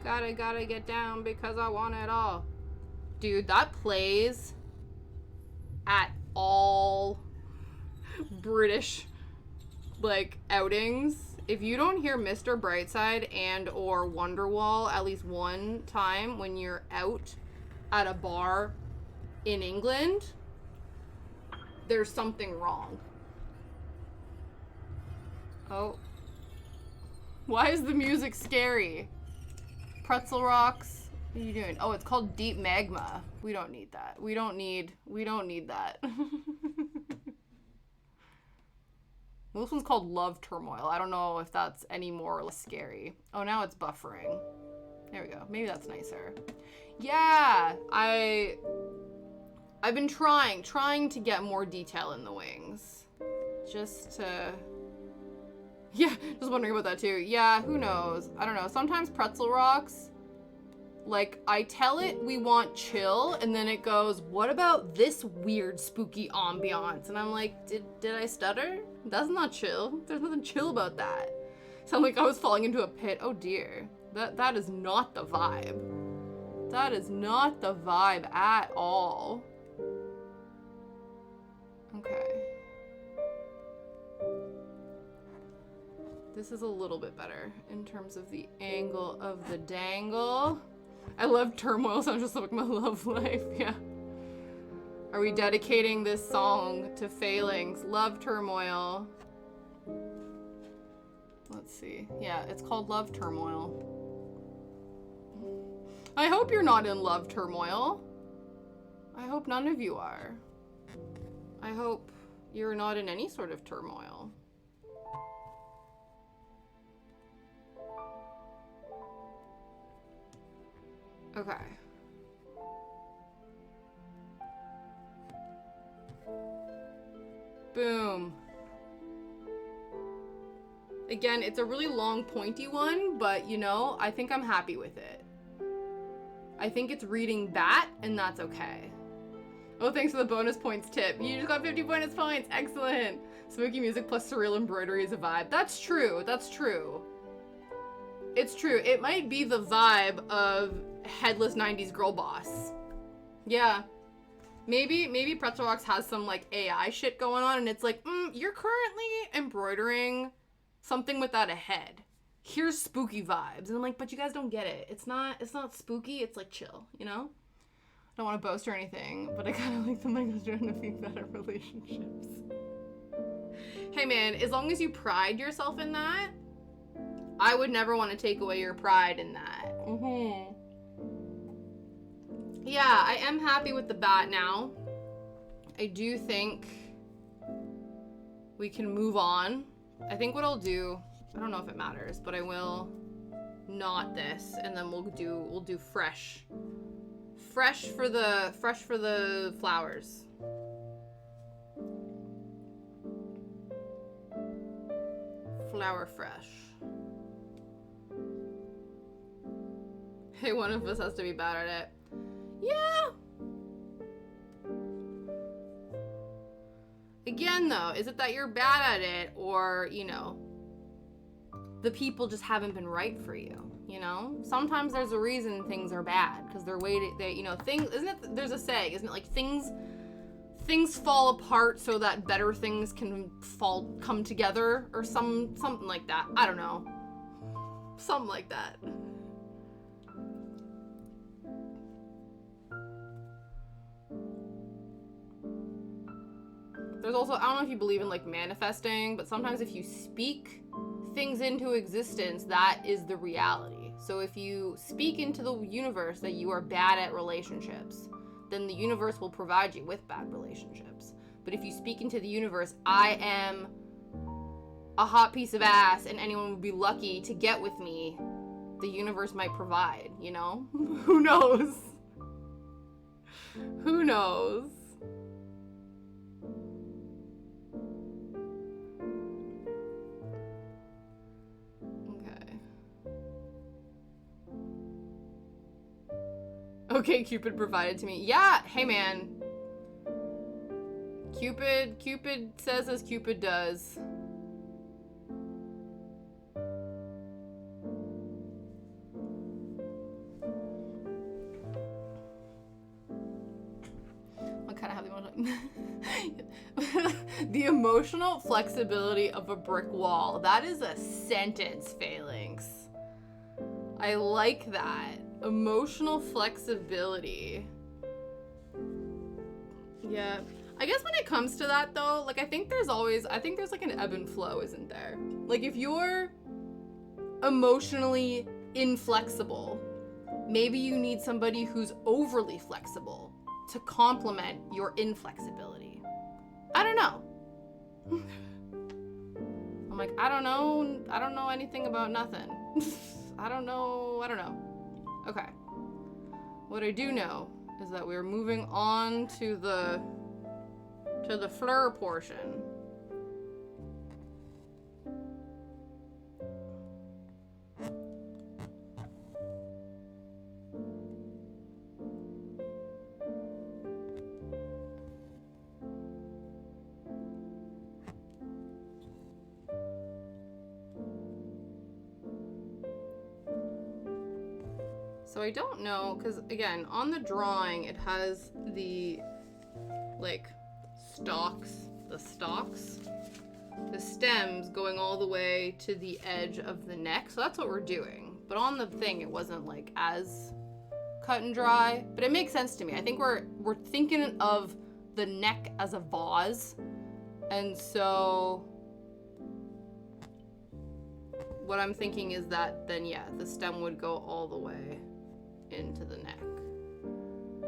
Gotta get down because I want it all. Dude, that plays at all British like outings. If you don't hear Mr. Brightside and or Wonderwall at least one time when you're out at a bar in England, there's something wrong. Oh. Why is the music scary? Pretzel rocks. What are you doing? Oh, it's called Deep Magma. We don't need that. We don't need that. This one's called Love Turmoil. I don't know if that's any more or less scary. Oh, now it's buffering. There we go. Maybe that's nicer. Yeah, I've been trying to get more detail in the wings. Just wondering about that too. Yeah, who knows? I don't know. Sometimes Pretzel Rocks, like, I tell it we want chill, and then it goes, what about this weird spooky ambiance? And I'm like, did I stutter? That's not chill. There's nothing chill about that. Sound like I was falling into a pit. Oh dear. That is not the vibe. That is not the vibe at all. Okay. This is a little bit better in terms of the angle of the dangle. I love Turmoil, so I'm just like my love life, yeah. Are we dedicating this song to failings? Love Turmoil. Let's see. Yeah, it's called Love Turmoil. I hope you're not in love turmoil. I hope none of you are. I hope you're not in any sort of turmoil. Okay. Boom. Again, it's a really long pointy one, but you know, I think I'm happy with it. I think it's reading bat, and that's okay. Oh, thanks for the bonus points tip. You just got 50 bonus points. Excellent. Spooky music plus surreal embroidery is a vibe. That's true. That's true. It's true. It might be the vibe of headless 90s girl boss. Yeah. Maybe Pretzel Rocks has some like AI shit going on, and it's like, you're currently embroidering something without a head. Here's spooky vibes. And I'm like, but you guys don't get it. It's not spooky, it's like chill, you know? I don't want to boast or anything, but I kind of like the Michael's trying to be better relationships. Hey man, as long as you pride yourself in that, I would never want to take away your pride in that. Yeah, I am happy with the bat now. I do think we can move on. I think what I'll do, I don't know if it matters, but I will knot this, and then we'll do fresh for the flowers. Flower fresh. Hey, one of us has to be bad at it. Yeah. Again, though, is it that you're bad at it, or, you know, the people just haven't been right for you, you know? Sometimes there's a reason things are bad, because they're waiting, you know, things, isn't it, there's a saying, isn't it, like, things fall apart so that better things can come together, or something like that. I don't know. Something like that. There's also, I don't know if you believe in like manifesting, but sometimes if you speak things into existence, that is the reality. So if you speak into the universe that you are bad at relationships, then the universe will provide you with bad relationships. But if you speak into the universe, I am a hot piece of ass and anyone would be lucky to get with me, the universe might provide, you know? Who knows? Who knows? Okay, Cupid provided to me. Yeah, hey man. Cupid says as Cupid does. I kind of have the emotional... The emotional flexibility of a brick wall. That is a sentence, Phalanx. I like that. Emotional flexibility. Yeah. I guess when it comes to that though, like I think there's like an ebb and flow, isn't there? Like if you're emotionally inflexible, maybe you need somebody who's overly flexible to complement your inflexibility. I don't know. I'm like, I don't know anything about nothing. I don't know. Okay. What I do know is that we're moving on to the fleur portion. So I don't know, because again, on the drawing, it has the, like, the stems going all the way to the edge of the neck. So that's what we're doing. But on the thing, it wasn't, like, as cut and dry. But it makes sense to me. I think we're thinking of the neck as a vase. And so what I'm thinking is that then, yeah, the stem would go all the way into the neck.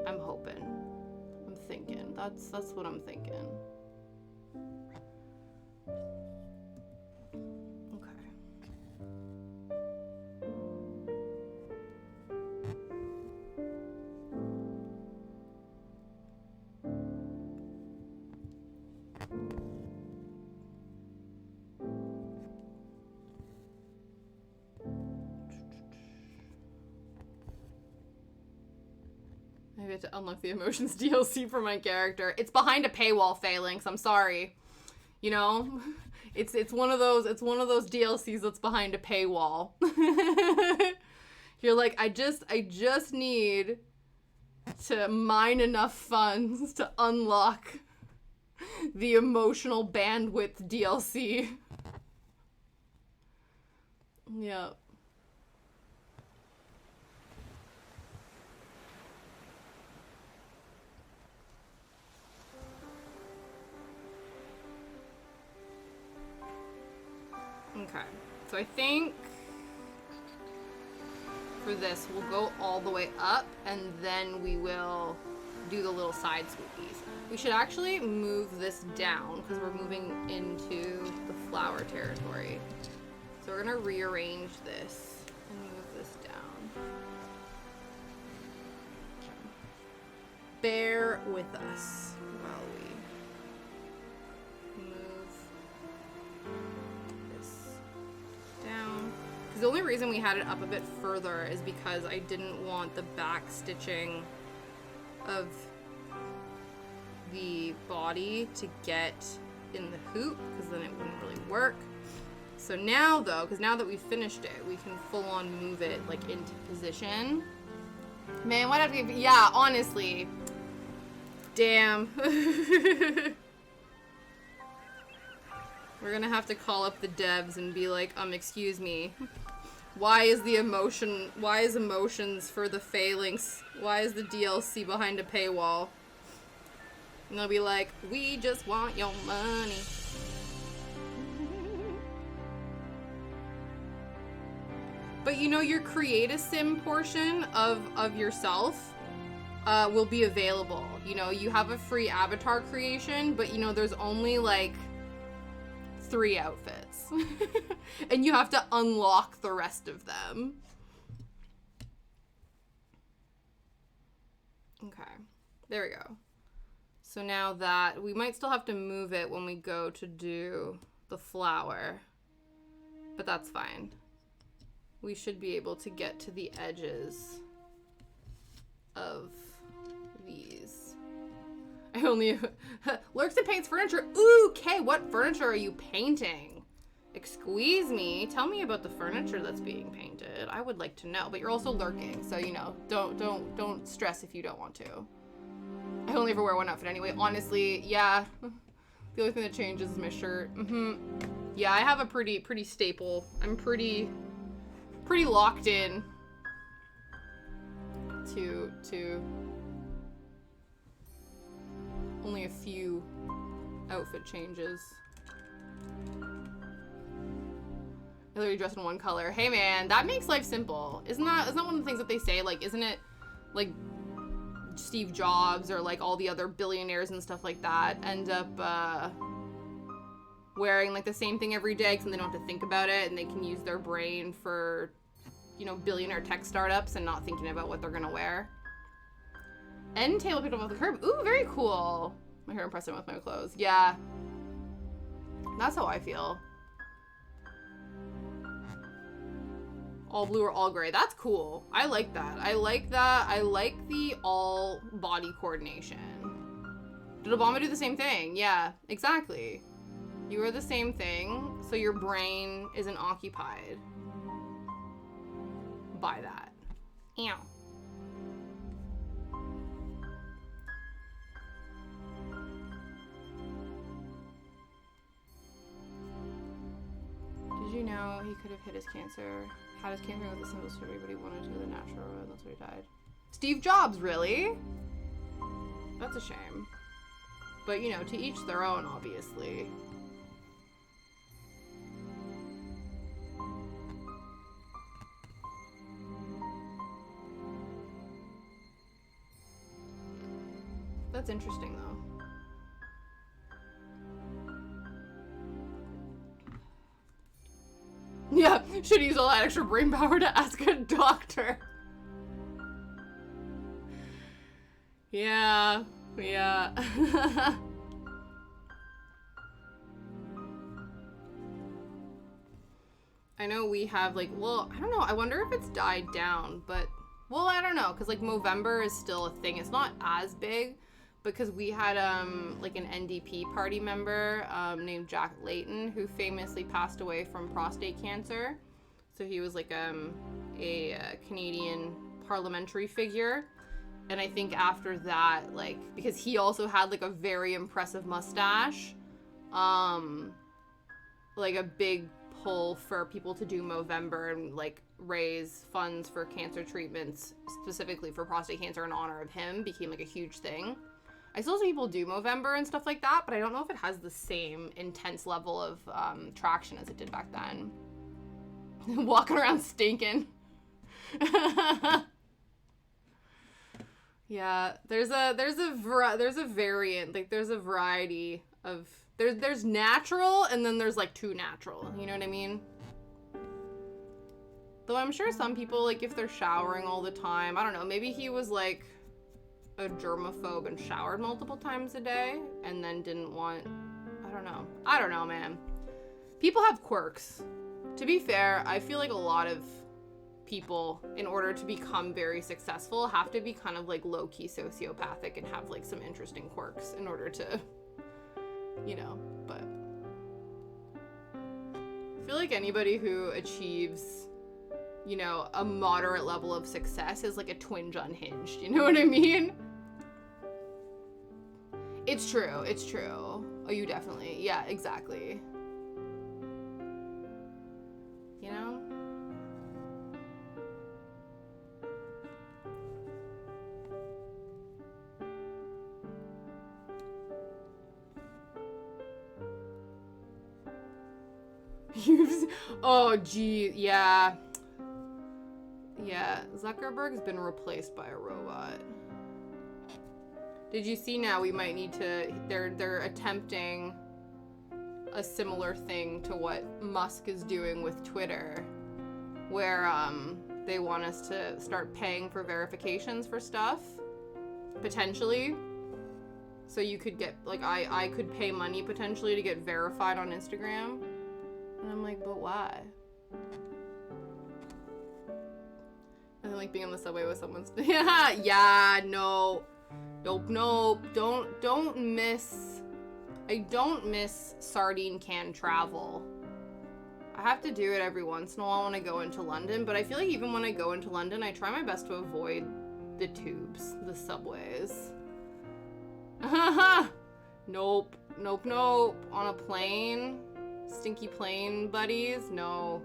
I'm hoping. I'm thinking. That's what I'm thinking. Okay. Maybe I have to unlock the emotions DLC for my character. It's behind a paywall, Phalanx. I'm sorry. You know, it's one of those DLCs that's behind a paywall. You're like, I just need to mine enough funds to unlock the emotional bandwidth DLC. Yeah. Okay, so I think for this, we'll go all the way up, and then we will do the little side swoopies. We should actually move this down because we're moving into the flower territory. So we're gonna rearrange this and move this down. Bear with us while we move this down. Because the only reason we had it up a bit further is because I didn't want the back stitching of the body to get in the hoop, because then it wouldn't really work. So now though, because now that we've finished it, we can full on move it like into position. Man, why'd I have to give, yeah, honestly. Damn. We're gonna have to call up the devs and be like, excuse me. Why is emotions for the phalanx? Why is the DLC behind a paywall? And they'll be like, we just want your money. But you know, your create a sim portion of yourself will be available. You know, you have a free avatar creation, but you know, there's only like 3 outfits. And you have to unlock the rest of them. Okay, there we go. So now that, we might still have to move it when we go to do the flower, but that's fine. We should be able to get to the edges of these. I only, Lurks and paints furniture. Ooh, Kay, what furniture are you painting? Excuse me, tell me about the furniture that's being painted. I would like to know, but you're also lurking, so you know, don't stress if you don't want to. I only ever wear one outfit anyway. Honestly, yeah. The only thing that changes is my shirt. Yeah, I have a pretty staple. I'm pretty locked in to only a few outfit changes. I literally dress in one color. Hey man, that makes life simple. Isn't that one of the things that they say? Like, isn't it like Steve Jobs or like all the other billionaires and stuff like that end up wearing like the same thing every day because then they don't have to think about it and they can use their brain for, you know, billionaire tech startups and not thinking about what they're gonna wear. End table picked up off the curb. Ooh, very cool. My hair impressed him with my clothes. Yeah. That's how I feel. All blue or all gray. That's cool. I like that. I like that. I like the all body coordination. Did Obama do the same thing? Yeah, exactly. You are the same thing, so your brain isn't occupied by that. Ew. Did you know he could have hit his cancer? Had his cancer with a simple surgery, but he wanted to go the natural road, and that's why he died. Steve Jobs, really? That's a shame. But, you know, to each their own, obviously. That's interesting, though. Yeah, should use all that extra brain power to ask a doctor. Yeah. I know we have like, well, I don't know. I wonder if it's died down, but, well, I don't know. Because like Movember is still a thing. It's not as big because we had like an NDP party member named Jack Layton who famously passed away from prostate cancer. So he was like a Canadian parliamentary figure. And I think after that, like, because he also had like a very impressive mustache, like a big pull for people to do Movember and like raise funds for cancer treatments, specifically for prostate cancer in honor of him, became like a huge thing. I still see people do Movember and stuff like that, but I don't know if it has the same intense level of traction as it did back then. Walking around stinking. Yeah, there's a variant, like there's a variety of there's natural and then there's like too natural, you know what I mean? Though I'm sure some people, like if they're showering all the time, I don't know, maybe he was like a germaphobe and showered multiple times a day and then didn't want, I don't know, man. People have quirks. To be fair, I feel like a lot of people, in order to become very successful, have to be kind of like low-key sociopathic and have like some interesting quirks in order to, but I feel like anybody who achieves, a moderate level of success is like a twinge unhinged, you know what I mean? It's true. Oh, you definitely, yeah, exactly. You know? Oh, gee, yeah. Yeah, Zuckerberg's been replaced by a robot. Did you see now we might need to, they're attempting a similar thing to what Musk is doing with Twitter, where they want us to start paying for verifications for stuff, potentially. So you could get, like, I could pay money potentially to get verified on Instagram. And I'm like, but why? I like being on the subway with someone's, yeah, no. Nope. Don't miss. I don't miss sardine can travel. I have to do it every once in a while when I go into London, but I feel like even when I go into London, I try my best to avoid the tubes, the subways. Nope. On a plane? Stinky plane buddies? No.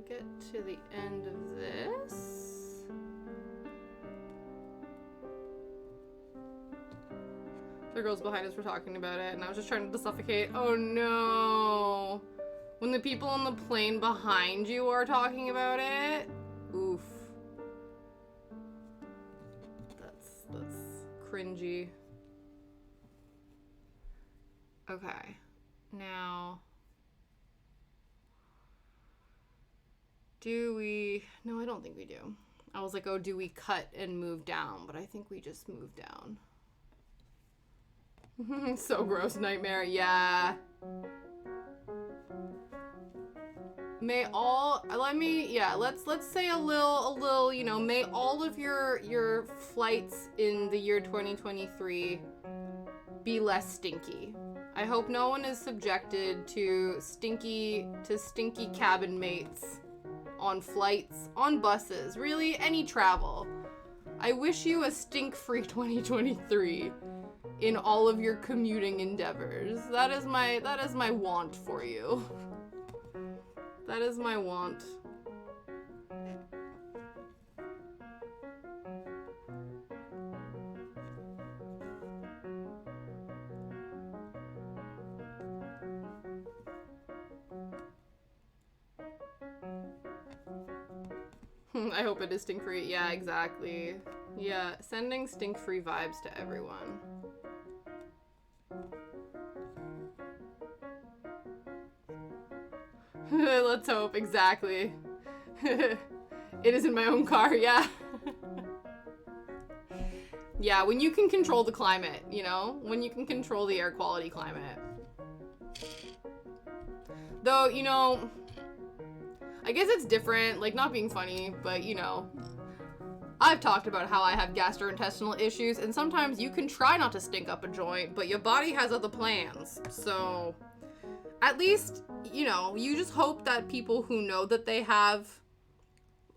Get to the end of this. The girls behind us were talking about it, and I was just trying to suffocate. Oh no! When the people on the plane behind you are talking about it, oof. That's cringy. Okay, now. Do we... No, I don't think we do. I was like, oh, do we cut and move down? But I think we just move down. So gross, nightmare. Yeah. Let's say a little, may all of your flights in the year 2023 be less stinky. I hope no one is subjected to stinky cabin mates on flights, on buses, really any travel. I wish you a stink-free 2023 in all of your commuting endeavors. That is my want for you. That is my want. I hope it is stink-free. Yeah, exactly. Yeah, sending stink-free vibes to everyone. Let's hope, exactly. It is in my own car, yeah. Yeah, when you can control the climate, when you can control the air quality climate. Though, I guess it's different, like, not being funny, but, I've talked about how I have gastrointestinal issues, and sometimes you can try not to stink up a joint, but your body has other plans. So, at least, you just hope that people who know that they have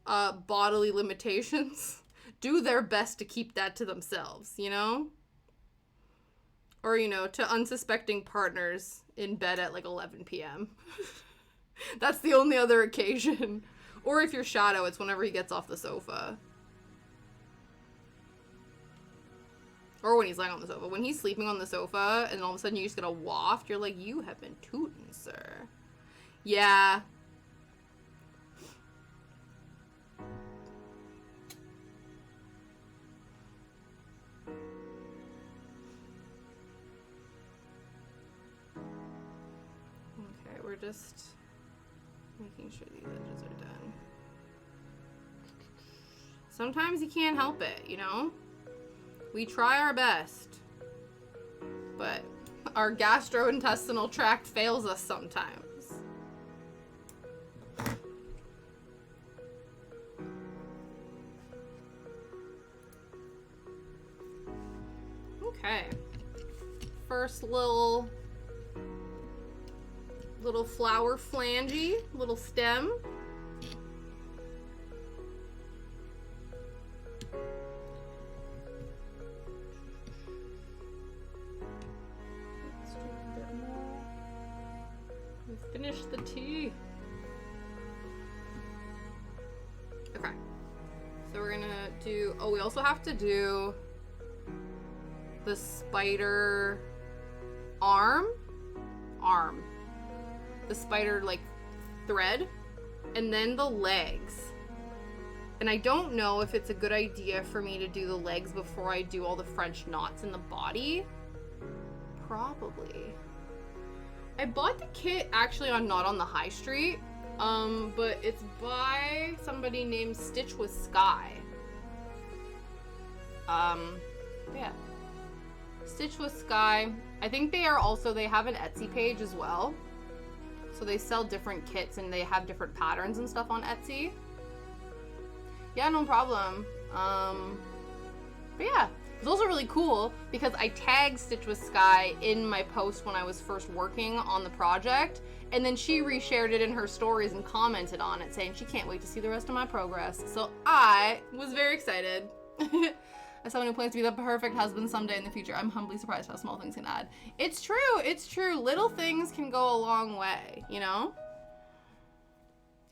bodily limitations do their best to keep that to themselves, Or, to unsuspecting partners in bed at, like, 11 p.m. That's the only other occasion. Or if you're Shadow, it's whenever he gets off the sofa. Or when he's lying on the sofa. When he's sleeping on the sofa and all of a sudden you just get a waft, you're like, you have been tootin', sir. Yeah. Okay, we're just making sure these edges are done. Sometimes you can't help it, you know? We try our best, but our gastrointestinal tract fails us sometimes. Okay. First little flower flangey, little stem. Finish the tea. Okay. So we're gonna do, oh, we also have to do the spider arm. The spider, like, thread. And then the legs. And I don't know if it's a good idea for me to do the legs before I do all the French knots in the body. Probably. I bought the kit actually not on the high street, but it's by somebody named Stitch with Skye. Yeah. Stitch with Skye. I think they have an Etsy page as well. So they sell different kits and they have different patterns and stuff on Etsy. Yeah, no problem. But yeah. It's also really cool because I tagged Stitch with Skye in my post when I was first working on the project, and then she reshared it in her stories and commented on it saying she can't wait to see the rest of my progress. So I was very excited. As someone who plans to be the perfect husband someday in the future, I'm humbly surprised how small things can add. It's true. Little things can go a long way, you know?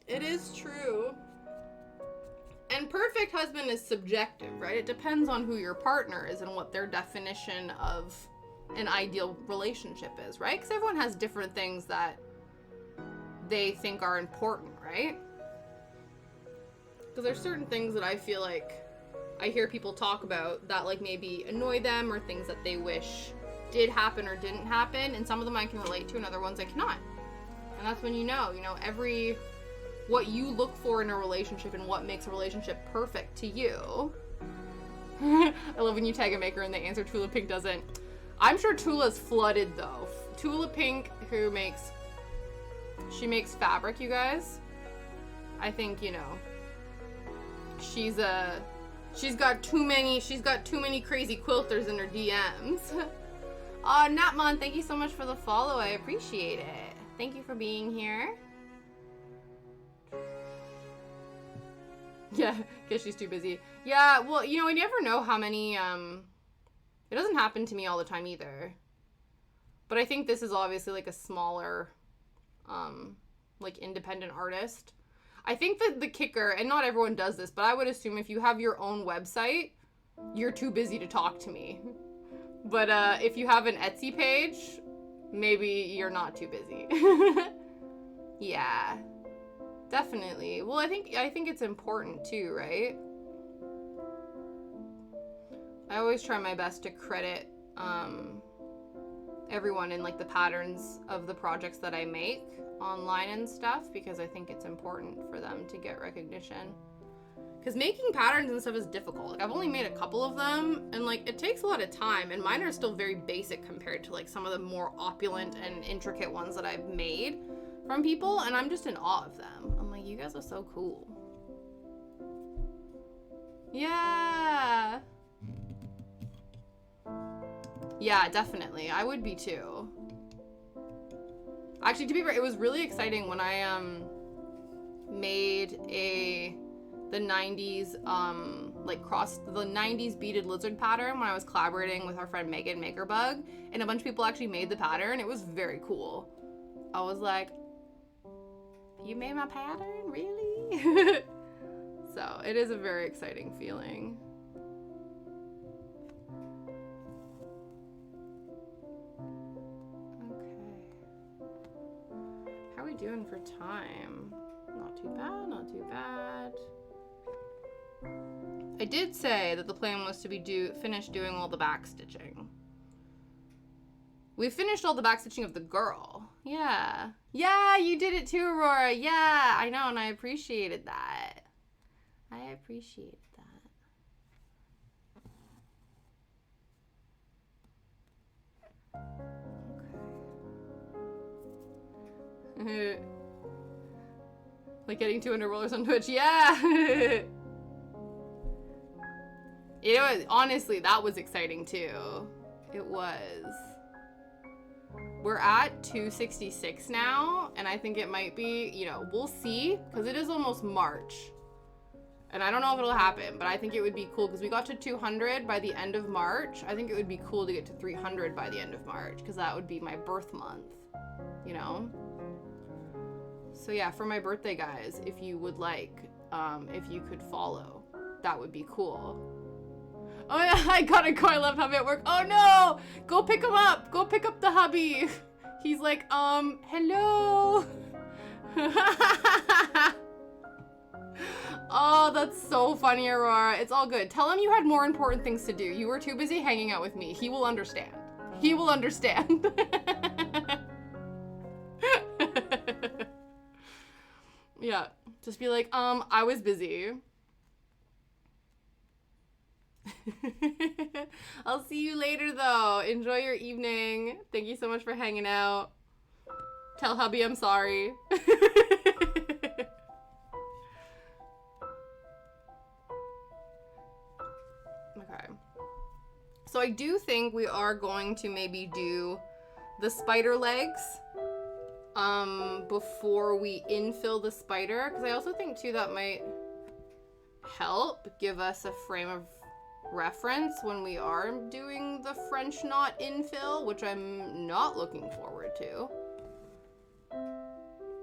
It is true. And perfect husband is subjective, right? It depends on who your partner is and what their definition of an ideal relationship is, right? Because everyone has different things that they think are important, right? Because there's certain things that I feel like I hear people talk about that like maybe annoy them or things that they wish did happen or didn't happen. And some of them I can relate to and other ones I cannot. And that's when you know, what you look for in a relationship and what makes a relationship perfect to you. I love when you tag a maker and they answer Tula Pink doesn't. I'm sure Tula's flooded though. Tula Pink, she makes fabric, you guys. I think, she's got too many crazy quilters in her DMs. Oh, Natmon, thank you so much for the follow. I appreciate it. Thank you for being here. Yeah, guess she's too busy. Yeah, well, I never know how many, it doesn't happen to me all the time either. But I think this is obviously, like, a smaller, independent artist. I think that the kicker, and not everyone does this, but I would assume if you have your own website, you're too busy to talk to me. But, if you have an Etsy page, maybe you're not too busy. Yeah. Definitely. Well, I think it's important too, right? I always try my best to credit everyone in like the patterns of the projects that I make online and stuff because I think it's important for them to get recognition. Because making patterns and stuff is difficult. Like I've only made a couple of them and like it takes a lot of time and mine are still very basic compared to like some of the more opulent and intricate ones that I've made from people, and I'm just in awe of them. I'm like, you guys are so cool. Yeah. Yeah, definitely. I would be too. Actually, to be fair, it was really exciting when I made the 90s the 90s beaded lizard pattern when I was collaborating with our friend Megan Makerbug, and a bunch of people actually made the pattern. It was very cool. I was like, you made my pattern? Really? So it is a very exciting feeling. doing for time? Not too bad, not too bad. I did say that the plan was to be finish doing all the back stitching. We finished all the back stitching of the girl. Yeah. Yeah, you did it too, Aurora. Yeah, I know, and I appreciated that. I appreciated that. Okay. Like getting 200 rollers on Twitch. Yeah. You know what? Honestly, that was exciting too. It was. We're at 266 now, and I think it might be, you know, we'll see, because it is almost March. And I don't know if it'll happen, but I think it would be cool, because we got to 200 by the end of March. I think it would be cool to get to 300 by the end of March, because that would be my birth month, you know? So yeah, for my birthday, guys, if you would like, if you could follow, that would be cool. Oh yeah, I gotta go. I left hubby at work. Oh no! Go pick him up. Go pick up the hubby. He's like, hello. Oh, that's so funny, Aurora. It's all good. Tell him you had more important things to do. You were too busy hanging out with me. He will understand. He will understand. Yeah, just be like, I was busy. I'll see you later though. Enjoy your evening. Thank you so much for hanging out. Tell hubby I'm sorry. Okay. So I do think we are going to maybe do the spider legs before we infill the spider, because I also think too that might help give us a frame of reference when we are doing the French knot infill, which I'm not looking forward to.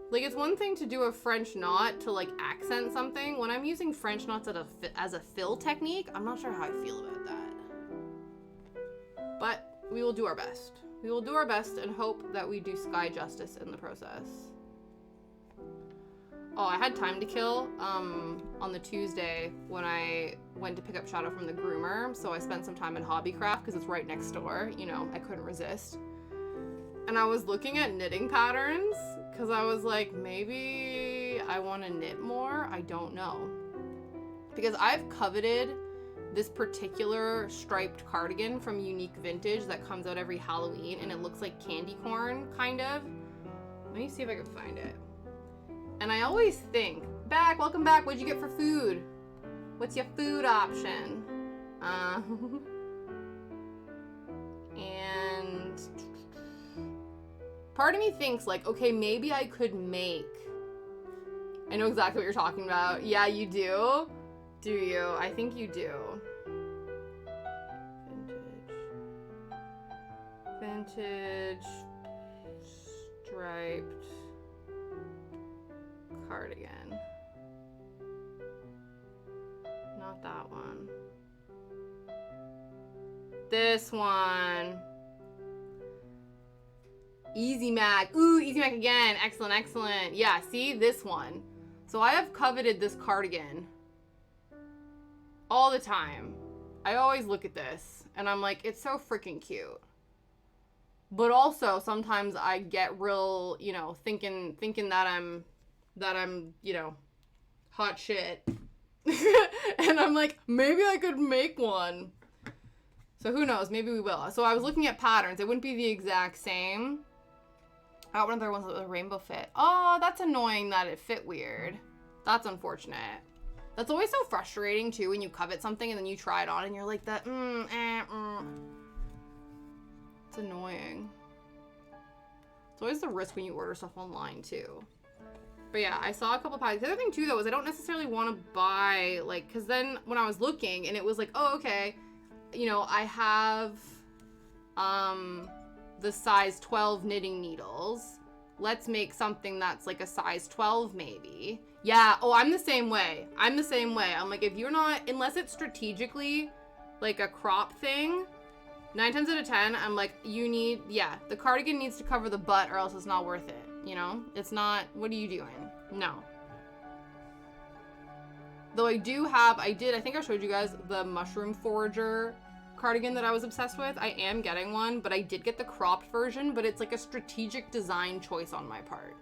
Like, it's one thing to do a French knot to like accent something. When I'm using French knots as a fill technique, I'm not sure how I feel about that. But we will do our best. We will do our best and hope that we do Skye justice in the process. Oh, I had time to kill on the Tuesday when I went to pick up Shadow from the groomer, so I spent some time in Hobbycraft because it's right next door. You know, I couldn't resist. And I was looking at knitting patterns because I was like, maybe I want to knit more. I don't know. Because I've coveted this particular striped cardigan from Unique Vintage that comes out every Halloween, and it looks like candy corn, kind of. Let me see if I can find it. And I always think, welcome back, what'd you get for food? What's your food option? And part of me thinks like, okay, maybe I could make, I know exactly what you're talking about. Yeah, you do? Do you? I think you do. Vintage striped cardigan. Not that one. This one. Easy Mac. Ooh, Easy Mac again. Excellent, excellent. Yeah, see? This one. So I have coveted this cardigan all the time. I always look at this and I'm like, it's so freaking cute. But also sometimes I get real, you know, thinking that I'm, you know, hot shit. And I'm like, maybe I could make one. So who knows? Maybe we will. So I was looking at patterns. It wouldn't be the exact same. I got one of their ones that was a rainbow fit. Oh, that's annoying that it fit weird. That's unfortunate. That's always so frustrating too when you covet something and then you try it on and you're like that, It's annoying. It's always the risk when you order stuff online too. But yeah, I saw a couple patterns. The other thing too though is I don't necessarily want to buy, like, cause then when I was looking and it was like, oh, okay, you know, I have the size 12 knitting needles. Let's make something that's like a size 12 maybe. Yeah, oh, I'm the same way. I'm like, if you're not, unless it's strategically like a crop thing, 9 times out of 10, I'm like, you need, yeah, the cardigan needs to cover the butt or else it's not worth it. you know? It's not, what are you doing? No. Though I think I showed you guys the mushroom forager cardigan that I was obsessed with. I am getting one, but I did get the cropped version, but it's like a strategic design choice on my part.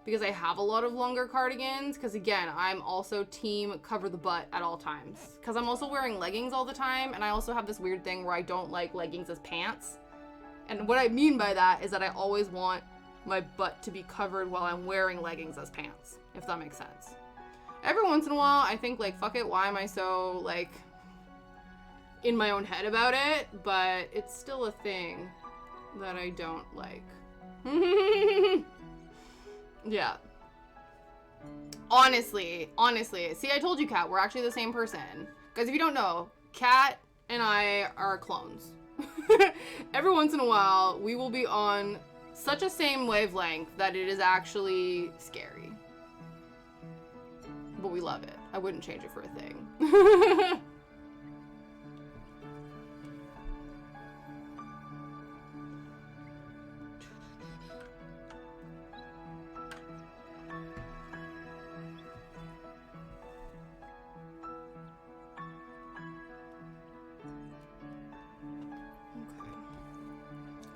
Because I have a lot of longer cardigans, because again, I'm also team cover the butt at all times. Because I'm also wearing leggings all the time, and I also have this weird thing where I don't like leggings as pants. And what I mean by that is that I always want my butt to be covered while I'm wearing leggings as pants, if that makes sense. Every once in a while, I think, like, fuck it, why am I so, like, in my own head about it? But it's still a thing that I don't like. Yeah. Honestly. See, I told you, Kat, we're actually the same person. Guys, if you don't know, Kat and I are clones. Every once in a while, we will be on such a same wavelength that it is actually scary. But we love it. I wouldn't change it for a thing.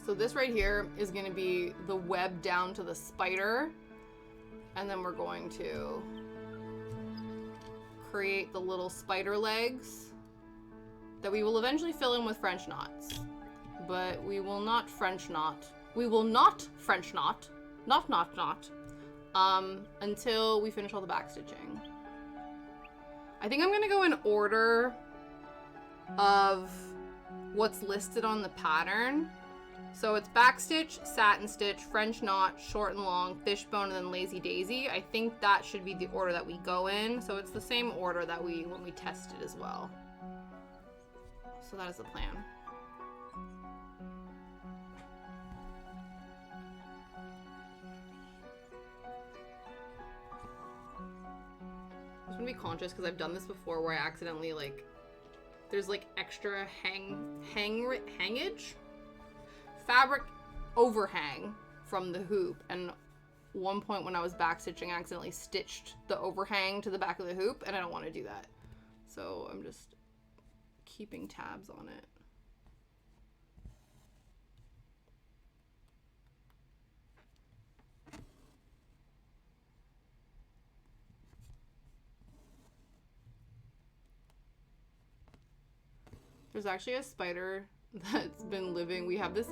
So this right here is going to be the web down to the spider. And then we're going to create the little spider legs that we will eventually fill in with French knots. But we will not French knot. We will not French knot. Knot. Until we finish all the back stitching. I think I'm going to go in order of what's listed on the pattern. So it's backstitch, satin stitch, French knot, short and long, fishbone, and then lazy daisy. I think that should be the order that we go in. So it's the same order that when we tested as well. So that is the plan. I'm just gonna be conscious because I've done this before where I accidentally there's extra hangage? Fabric overhang from the hoop, and one point when I was backstitching I accidentally stitched the overhang to the back of the hoop, and I don't want to do that, so I'm just keeping tabs on it. There's actually a spider that's been living. We have this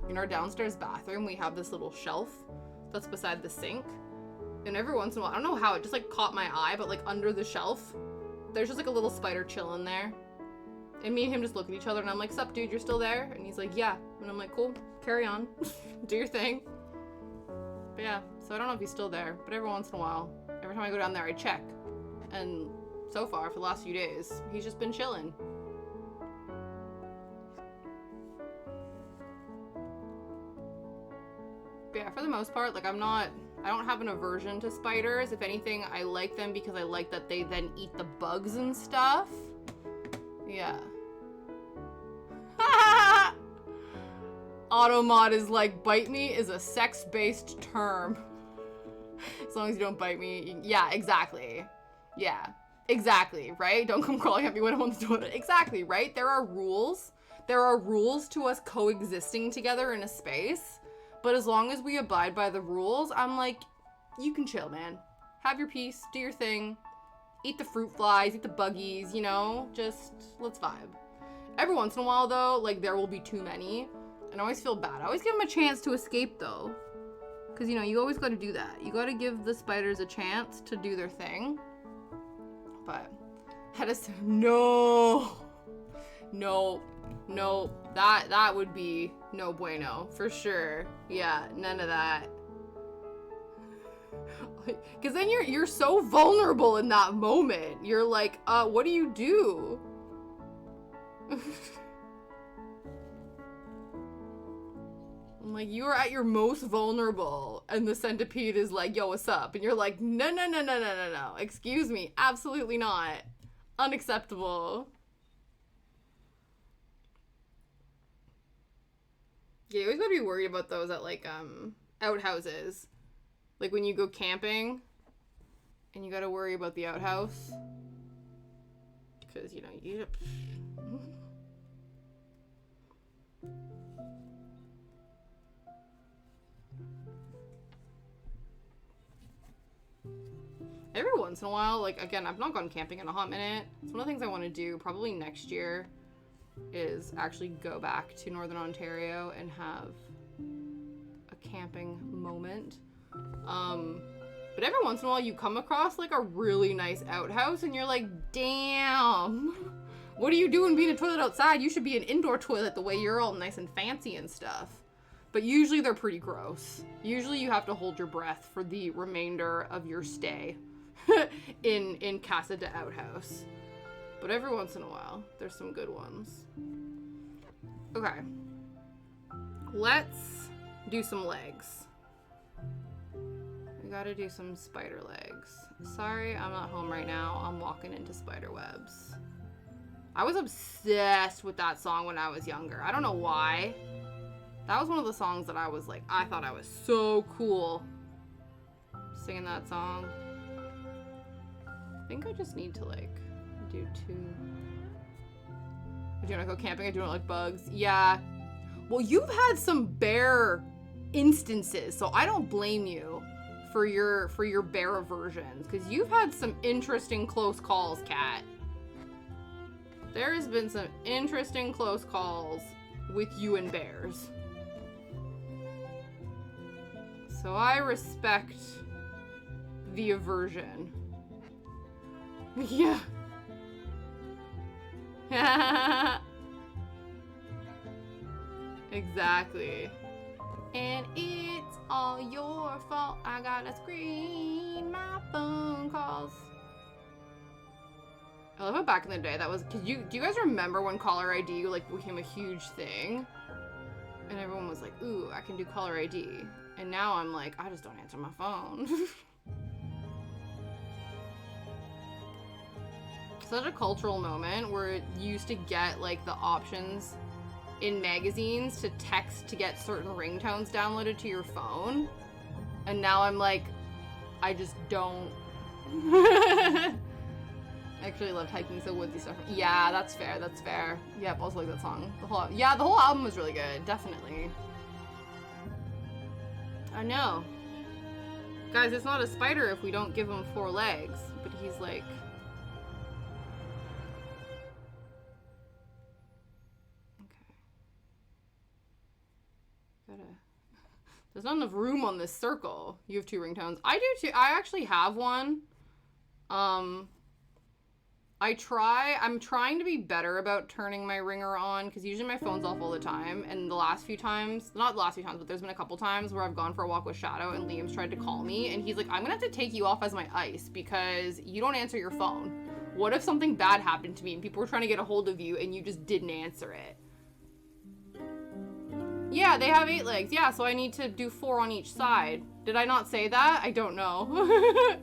in our downstairs bathroom, we have this little shelf that's beside the sink, and every once in a while, I don't know how, it just caught my eye, but under the shelf there's just a little spider chilling there, and me and him just look at each other, and I'm like, sup dude, you're still there? And he's like, yeah. And I'm like, cool, carry on. Do your thing. But yeah, so I don't know if he's still there, but every once in a while, every time I go down there I check, and so far for the last few days he's just been chilling. But yeah, for the most part, I don't have an aversion to spiders. If anything, I like them because I like that they then eat the bugs and stuff. Yeah. Automod is like, bite me is a sex-based term. As long as you don't bite me. Yeah, exactly. Yeah, exactly, right? Don't come crawling at me when I'm on the toilet. Exactly, right? There are rules. There are rules to us coexisting together in a space. But as long as we abide by the rules, I'm like, you can chill, man. Have your peace, do your thing, eat the fruit flies, eat the buggies, just let's vibe. Every once in a while, though, there will be too many, and I always feel bad. I always give them a chance to escape, though, because, you always got to do that. You got to give the spiders a chance to do their thing, but no, that would be no bueno, for sure. Yeah, none of that. Because then you're so vulnerable in that moment. You're like, what do you do? I'm like, you are at your most vulnerable, and the centipede is like, yo, what's up? And you're like, no. Excuse me, absolutely not. Unacceptable. Yeah, you always gotta be worried about those at outhouses. Like when you go camping and you gotta worry about the outhouse. Because, you know, you... Every once in a while, like, again, I've not gone camping in a hot minute. It's one of the things I want to do probably next year is actually go back to Northern Ontario and have a camping moment. But every once in a while you come across like a really nice outhouse and you're like, damn, what are you doing being a toilet outside? You should be an indoor toilet the way you're all nice and fancy and stuff. But usually they're pretty gross. Usually you have to hold your breath for the remainder of your stay in Casa de Outhouse. But every once in a while, there's some good ones. Okay. Let's do some legs. We gotta do some spider legs. Sorry, I'm not home right now. I'm walking into spider webs. I was obsessed with that song when I was younger. I don't know why. That was one of the songs that I was like, I thought I was so cool singing that song. I think I just need to like do two. I do not go camping. I do not like bugs. Yeah. Well, you've had some bear instances, so I don't blame you for your bear aversions, because you've had some interesting close calls, Kat. There has been some interesting close calls with you and bears. So I respect the aversion. Yeah. Exactly. And it's all your fault. I gotta screen my phone calls. I love how back in the day that was, do you guys remember when caller ID like became a huge thing? And everyone was like, ooh, I can do caller ID. And now I'm like, I just don't answer my phone. Such a cultural moment where it used to get like the options in magazines to text to get certain ringtones downloaded to your phone. And now I'm like, I just don't. I actually loved Hiking So Woodsy stuff. Yeah, that's fair, that's fair. Yep, also like that song. The whole album was really good, definitely. I know. Guys, it's not a spider if we don't give him 4 legs. But he's like... Okay. There's not enough room on this circle. You have 2 ringtones. I do too. I actually have one. I'm trying to be better about turning my ringer on, because usually my phone's off all the time, and the last few times, not the last few times, but there's been a couple times where I've gone for a walk with Shadow and Liam's tried to call me, and he's like, I'm gonna have to take you off as my ice because you don't answer your phone. What if something bad happened to me and people were trying to get a hold of you and you just didn't answer it? Yeah, they have 8 legs. Yeah, so I need to do 4 on each side. Did I not say that? I don't know.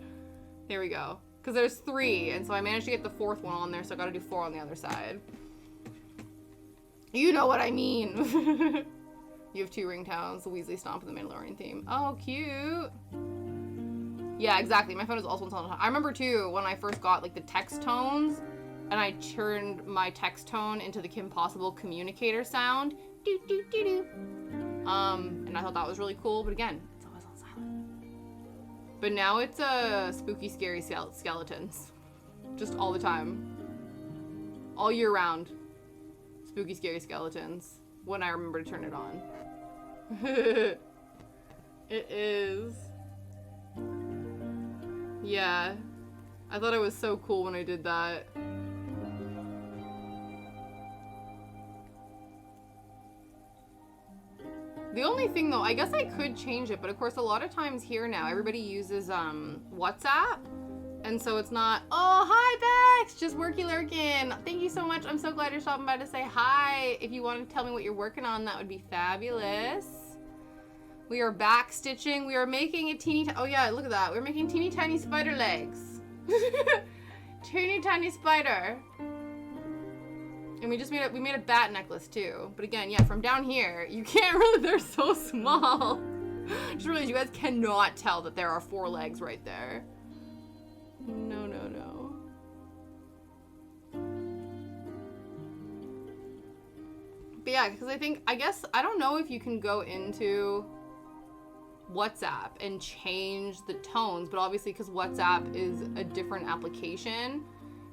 Here we go. Because there's 3, and so I managed to get the 4th one on there, so I gotta do 4 on the other side. You know what I mean. You have 2 ringtones, the Weasley Stomp and the Mandalorian theme. Oh, cute. Yeah, exactly. My phone is also on silent. I remember, too, when I first got, like, the text tones, and I turned my text tone into the Kim Possible communicator sound. Doo, doo, doo, doo. And I thought that was really cool, but again, it's always on silent. But now it's spooky, scary skeletons. Just all the time. All year round. Spooky, scary skeletons. When I remember to turn it on. It is. Yeah. I thought it was so cool when I did that. The only thing though, I guess I could change it, but of course a lot of times here now, everybody uses WhatsApp. And so it's not, oh, hi Bex, just worky lurking. Thank you so much. I'm so glad you're stopping by to say hi. If you want to tell me what you're working on, that would be fabulous. We are back stitching. We are making a oh yeah, look at that. We're making teeny tiny spider legs. Teeny tiny spider. And we just we made a bat necklace too. But again, yeah, from down here, you can't really, they're so small. Just realized you guys cannot tell that there are 4 legs right there. No, no, no. But yeah, because I guess, I don't know if you can go into WhatsApp and change the tones, but obviously because WhatsApp is a different application,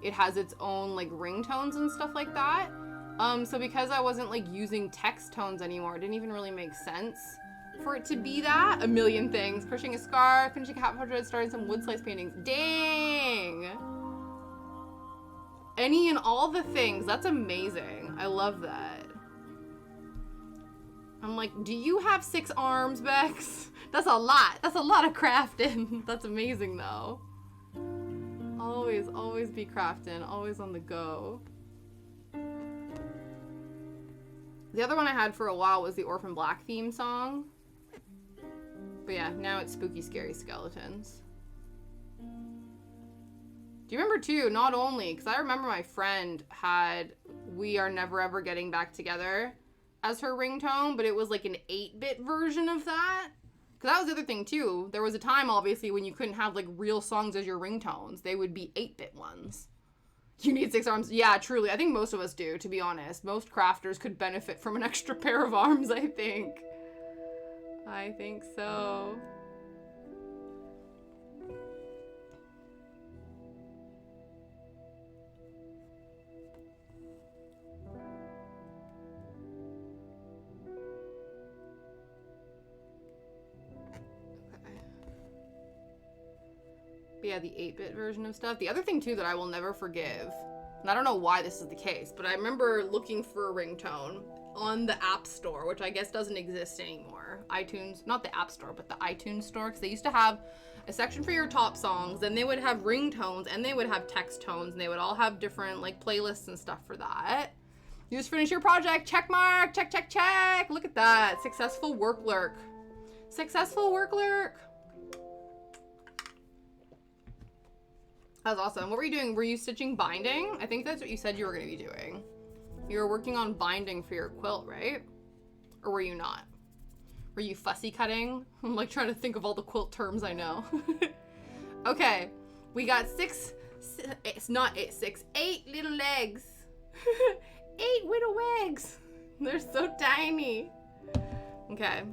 it has its own like ringtones and stuff like that. So because I wasn't like using text tones anymore, it didn't even really make sense for it to be that. A million things. Crocheting a scarf, finishing a hat portrait, starting some wood slice paintings. Dang! Any and all the things. That's amazing. I love that. I'm like, do you have 6 arms, Bex? That's a lot. That's a lot of crafting. That's amazing though. Always be crafting. Always on the go. The other one I had for a while was the Orphan Black theme song. But yeah, now it's spooky, scary skeletons. Do you remember too, not only, because I remember my friend had We Are Never Ever Getting Back Together as her ringtone, but it was like an 8-bit version of that. Because that was the other thing too. There was a time, obviously, when you couldn't have like real songs as your ringtones. They would be 8-bit ones. You need 6 arms. Yeah, truly. I think most of us do, to be honest. Most crafters could benefit from an extra pair of arms, I think. I think so. Yeah, the 8-bit version of stuff. The other thing too that I will never forgive, and I don't know why this is the case, but I remember looking for a ringtone on the App Store, which I guess doesn't exist anymore. iTunes, not the App Store, but the iTunes Store, because they used to have a section for your top songs, then they would have ringtones, and they would have text tones, and they would all have different like playlists and stuff for that. You just finished your project, check mark, check, check, check. Look at that, successful work lurk. Successful work lurk. That was awesome. What were you doing? Were you stitching binding? I think that's what you said you were going to be doing. You were working on binding for your quilt, right? Or were you not? Were you fussy cutting? I'm like trying to think of all the quilt terms I know. Okay, we got 6, it's not 8, 6, 8 little legs. 8 little legs. They're so tiny. Okay.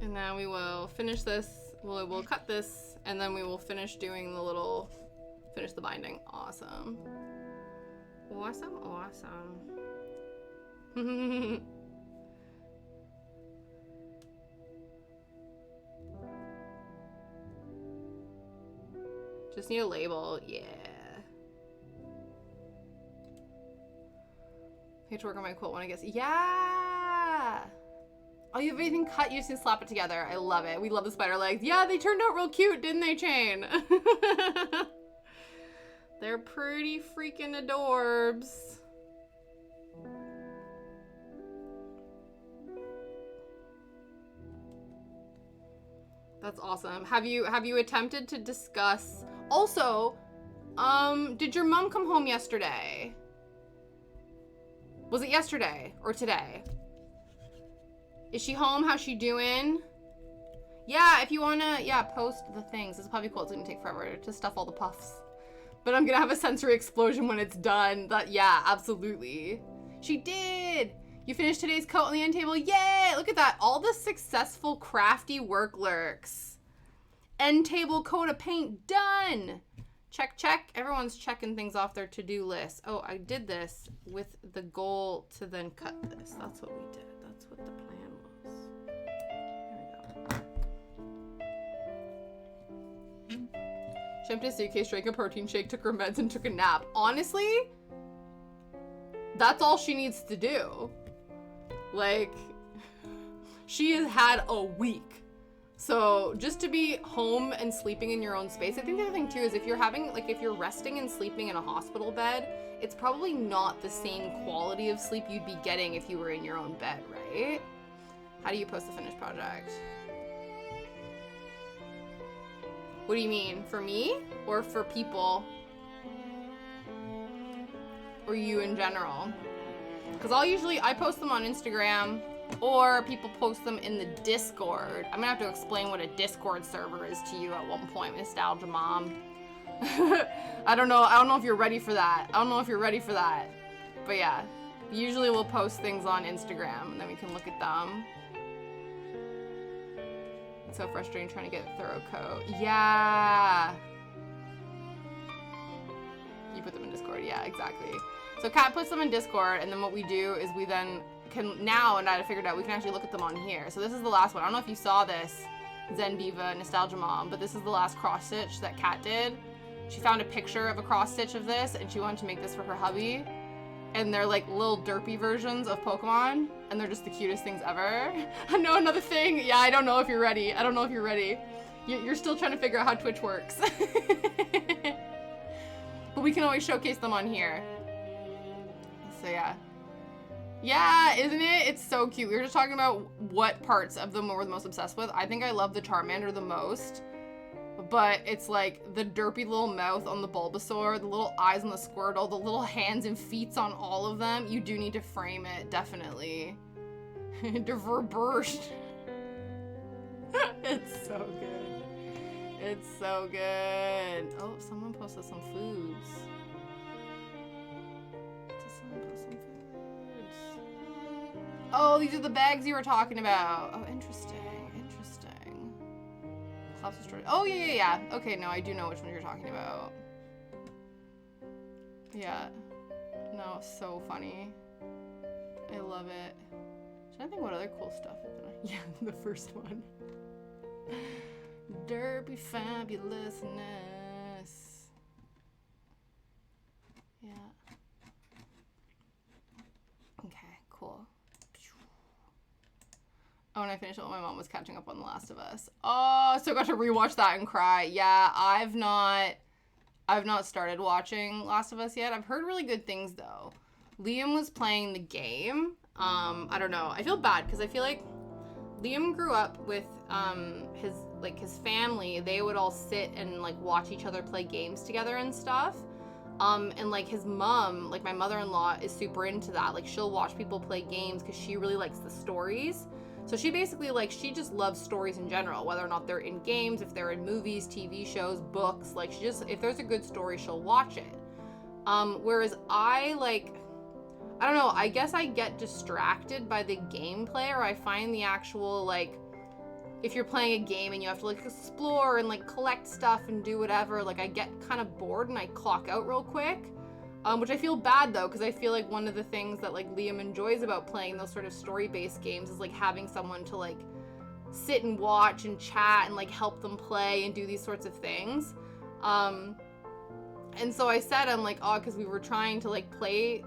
And now we will finish this. We'll cut this. And then we will finish doing the little, finish the binding. Awesome. Awesome, awesome. Just need a label, yeah. I have to work on my quilt when I guess, yeah! Oh, you have anything cut, you just need to slap it together. I love it. We love the spider legs. Yeah, they turned out real cute, didn't they, Chain? They're pretty freaking adorbs. That's awesome. Have you attempted to discuss... Also, did your mom come home yesterday? Was it yesterday or today? Is she home? How's she doing? Yeah, if you wanna, post the things. This is probably cool. It's gonna take forever to stuff all the puffs. But I'm gonna have a sensory explosion when it's done. Yeah, absolutely. She did! You finished today's coat on the end table. Yay! Look at that. All the successful crafty work lurks. End table coat of paint done! Check, check. Everyone's checking things off their to-do list. Oh, I did this with the goal to then cut this. That's what we did. That's what the plan was. There we go. She emptied a suitcase, drank a protein shake, took her meds, and took a nap. Honestly, that's all she needs to do. Like, she has had a week. So just to be home and sleeping in your own space. I think the other thing too is if you're resting and sleeping in a hospital bed, it's probably not the same quality of sleep you'd be getting if you were in your own bed, right? How do you post the finished project? What do you mean? For me or for people? Or you in general? Because I post them on Instagram or people post them in the Discord. I'm gonna have to explain what a Discord server is to you at one point, Nostalgia Mom. I don't know if you're ready for that. But yeah, usually we'll post things on Instagram and then we can look at them. It's so frustrating trying to get a thorough coat. Yeah. You put them in Discord. Yeah, exactly. So Kat puts them in Discord, and then what we do is we then can now, and I figured out, we can actually look at them on here. So this is the last one. I don't know if you saw this, Zen Diva, Nostalgia Mom, but this is the last cross stitch that Kat did. She found a picture of a cross stitch of this, and she wanted to make this for her hubby. And they're like little derpy versions of Pokemon, and they're just the cutest things ever. I know, another thing. Yeah, I don't know if you're ready. You're still trying to figure out how Twitch works. But we can always showcase them on here. So yeah. Yeah, isn't it? It's so cute. We were just talking about what parts of them we're the most obsessed with. I think I love the Charmander the most. But it's like the derpy little mouth on the Bulbasaur, the little eyes on the Squirtle, the little hands and feet on all of them. You do need to frame it, definitely. Diverburst. It's so good. It's so good. Oh, someone posted some foods. Did someone post some foods? Oh, these are the bags you were talking about. Oh, interesting. Oh, yeah. Okay, no, I do know which one you're talking about. Yeah. No, so funny. I love it. I think what other cool stuff is there? Yeah, the first one. Derpy fabulousness. Yeah. Okay, cool. Oh, and I finished it when my mom was catching up on The Last of Us. Oh, so I got to rewatch that and cry. Yeah, I've not started watching Last of Us yet. I've heard really good things though. Liam was playing the game. I don't know. I feel bad because I feel like Liam grew up with his family. They would all sit and like watch each other play games together and stuff. And like his mom, like my mother-in-law, is super into that. Like she'll watch people play games because she really likes the stories. So she basically, like, she just loves stories in general, whether or not they're in games, if they're in movies, TV shows, books. Like, she just, if there's a good story, she'll watch it. Whereas I don't know, I guess I get distracted by the gameplay, or I find the actual, like, if you're playing a game and you have to, like, explore and, like, collect stuff and do whatever, like, I get kind of bored and I clock out real quick. Which I feel bad though, because I feel like one of the things that like Liam enjoys about playing those sort of story-based games is like having someone to like sit and watch and chat and like help them play and do these sorts of things. And so I said, I'm like, oh, because we were trying to like play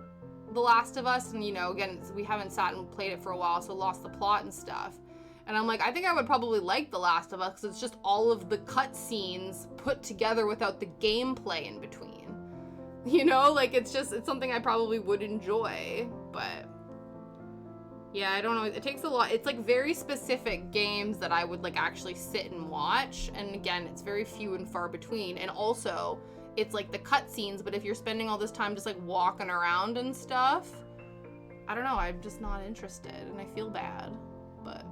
The Last of Us, and you know, again, we haven't sat and played it for a while, so lost the plot and stuff. And I'm like, I think I would probably like The Last of Us because it's just all of the cutscenes put together without the gameplay in between. You know, like, it's something I probably would enjoy, but yeah, I don't know. It takes a lot. It's like very specific games that I would like actually sit and watch. And again, it's very few and far between. And also it's like the cutscenes, but if you're spending all this time just like walking around and stuff, I don't know. I'm just not interested and I feel bad, but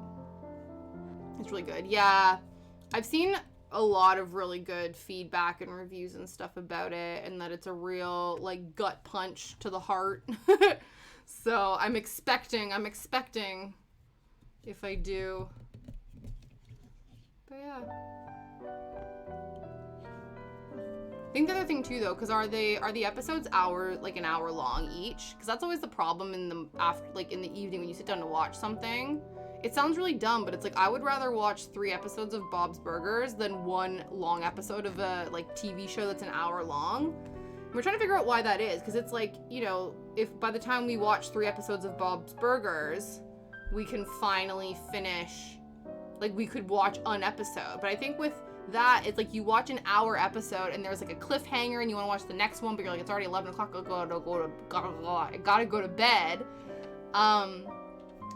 it's really good. Yeah. I've seen a lot of really good feedback and reviews and stuff about it, and that it's a real like gut punch to the heart. So I'm expecting if I do. But yeah. I think the other thing too though, because are the episodes an hour long each? Because that's always the problem in the in the evening when you sit down to watch something. It sounds really dumb, but it's like I would rather watch 3 episodes of Bob's Burgers than one long episode of a like TV show that's an hour long. And we're trying to figure out why that is, because it's like, you know, if by the time we watch 3 episodes of Bob's Burgers, we can finally finish, like we could watch an episode. But I think with that, it's like you watch an hour episode and there's like a cliffhanger and you want to watch the next one, but you're like, it's already 11 o'clock, I gotta go to bed.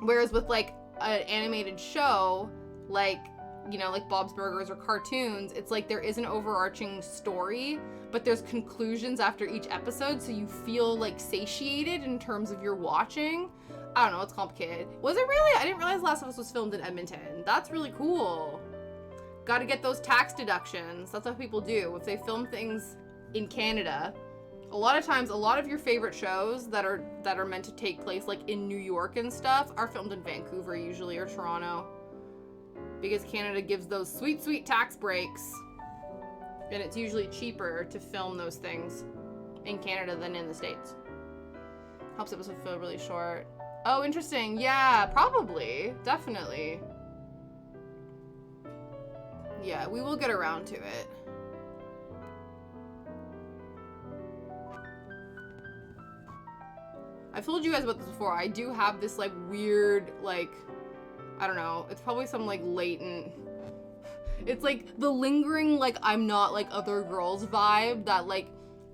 Whereas with like an animated show, like, you know, like Bob's Burgers or cartoons, it's like there is an overarching story, but there's conclusions after each episode, so you feel like satiated in terms of your watching. I don't know, it's complicated. Was it really? I didn't realize Last of Us was filmed in Edmonton. That's really cool. Gotta get those tax deductions. That's what people do. If they film things in Canada, a lot of times, a lot of your favorite shows that are meant to take place like in New York and stuff are filmed in Vancouver usually, or Toronto. Because Canada gives those sweet, sweet tax breaks. And it's usually cheaper to film those things in Canada than in the States. Helps episode feel really short. Oh, interesting. Yeah, probably. Definitely. Yeah, we will get around to it. I've told you guys about this before. I do have this like weird, like, I don't know. It's probably some like latent, it's like the lingering like I'm not like other girls vibe that like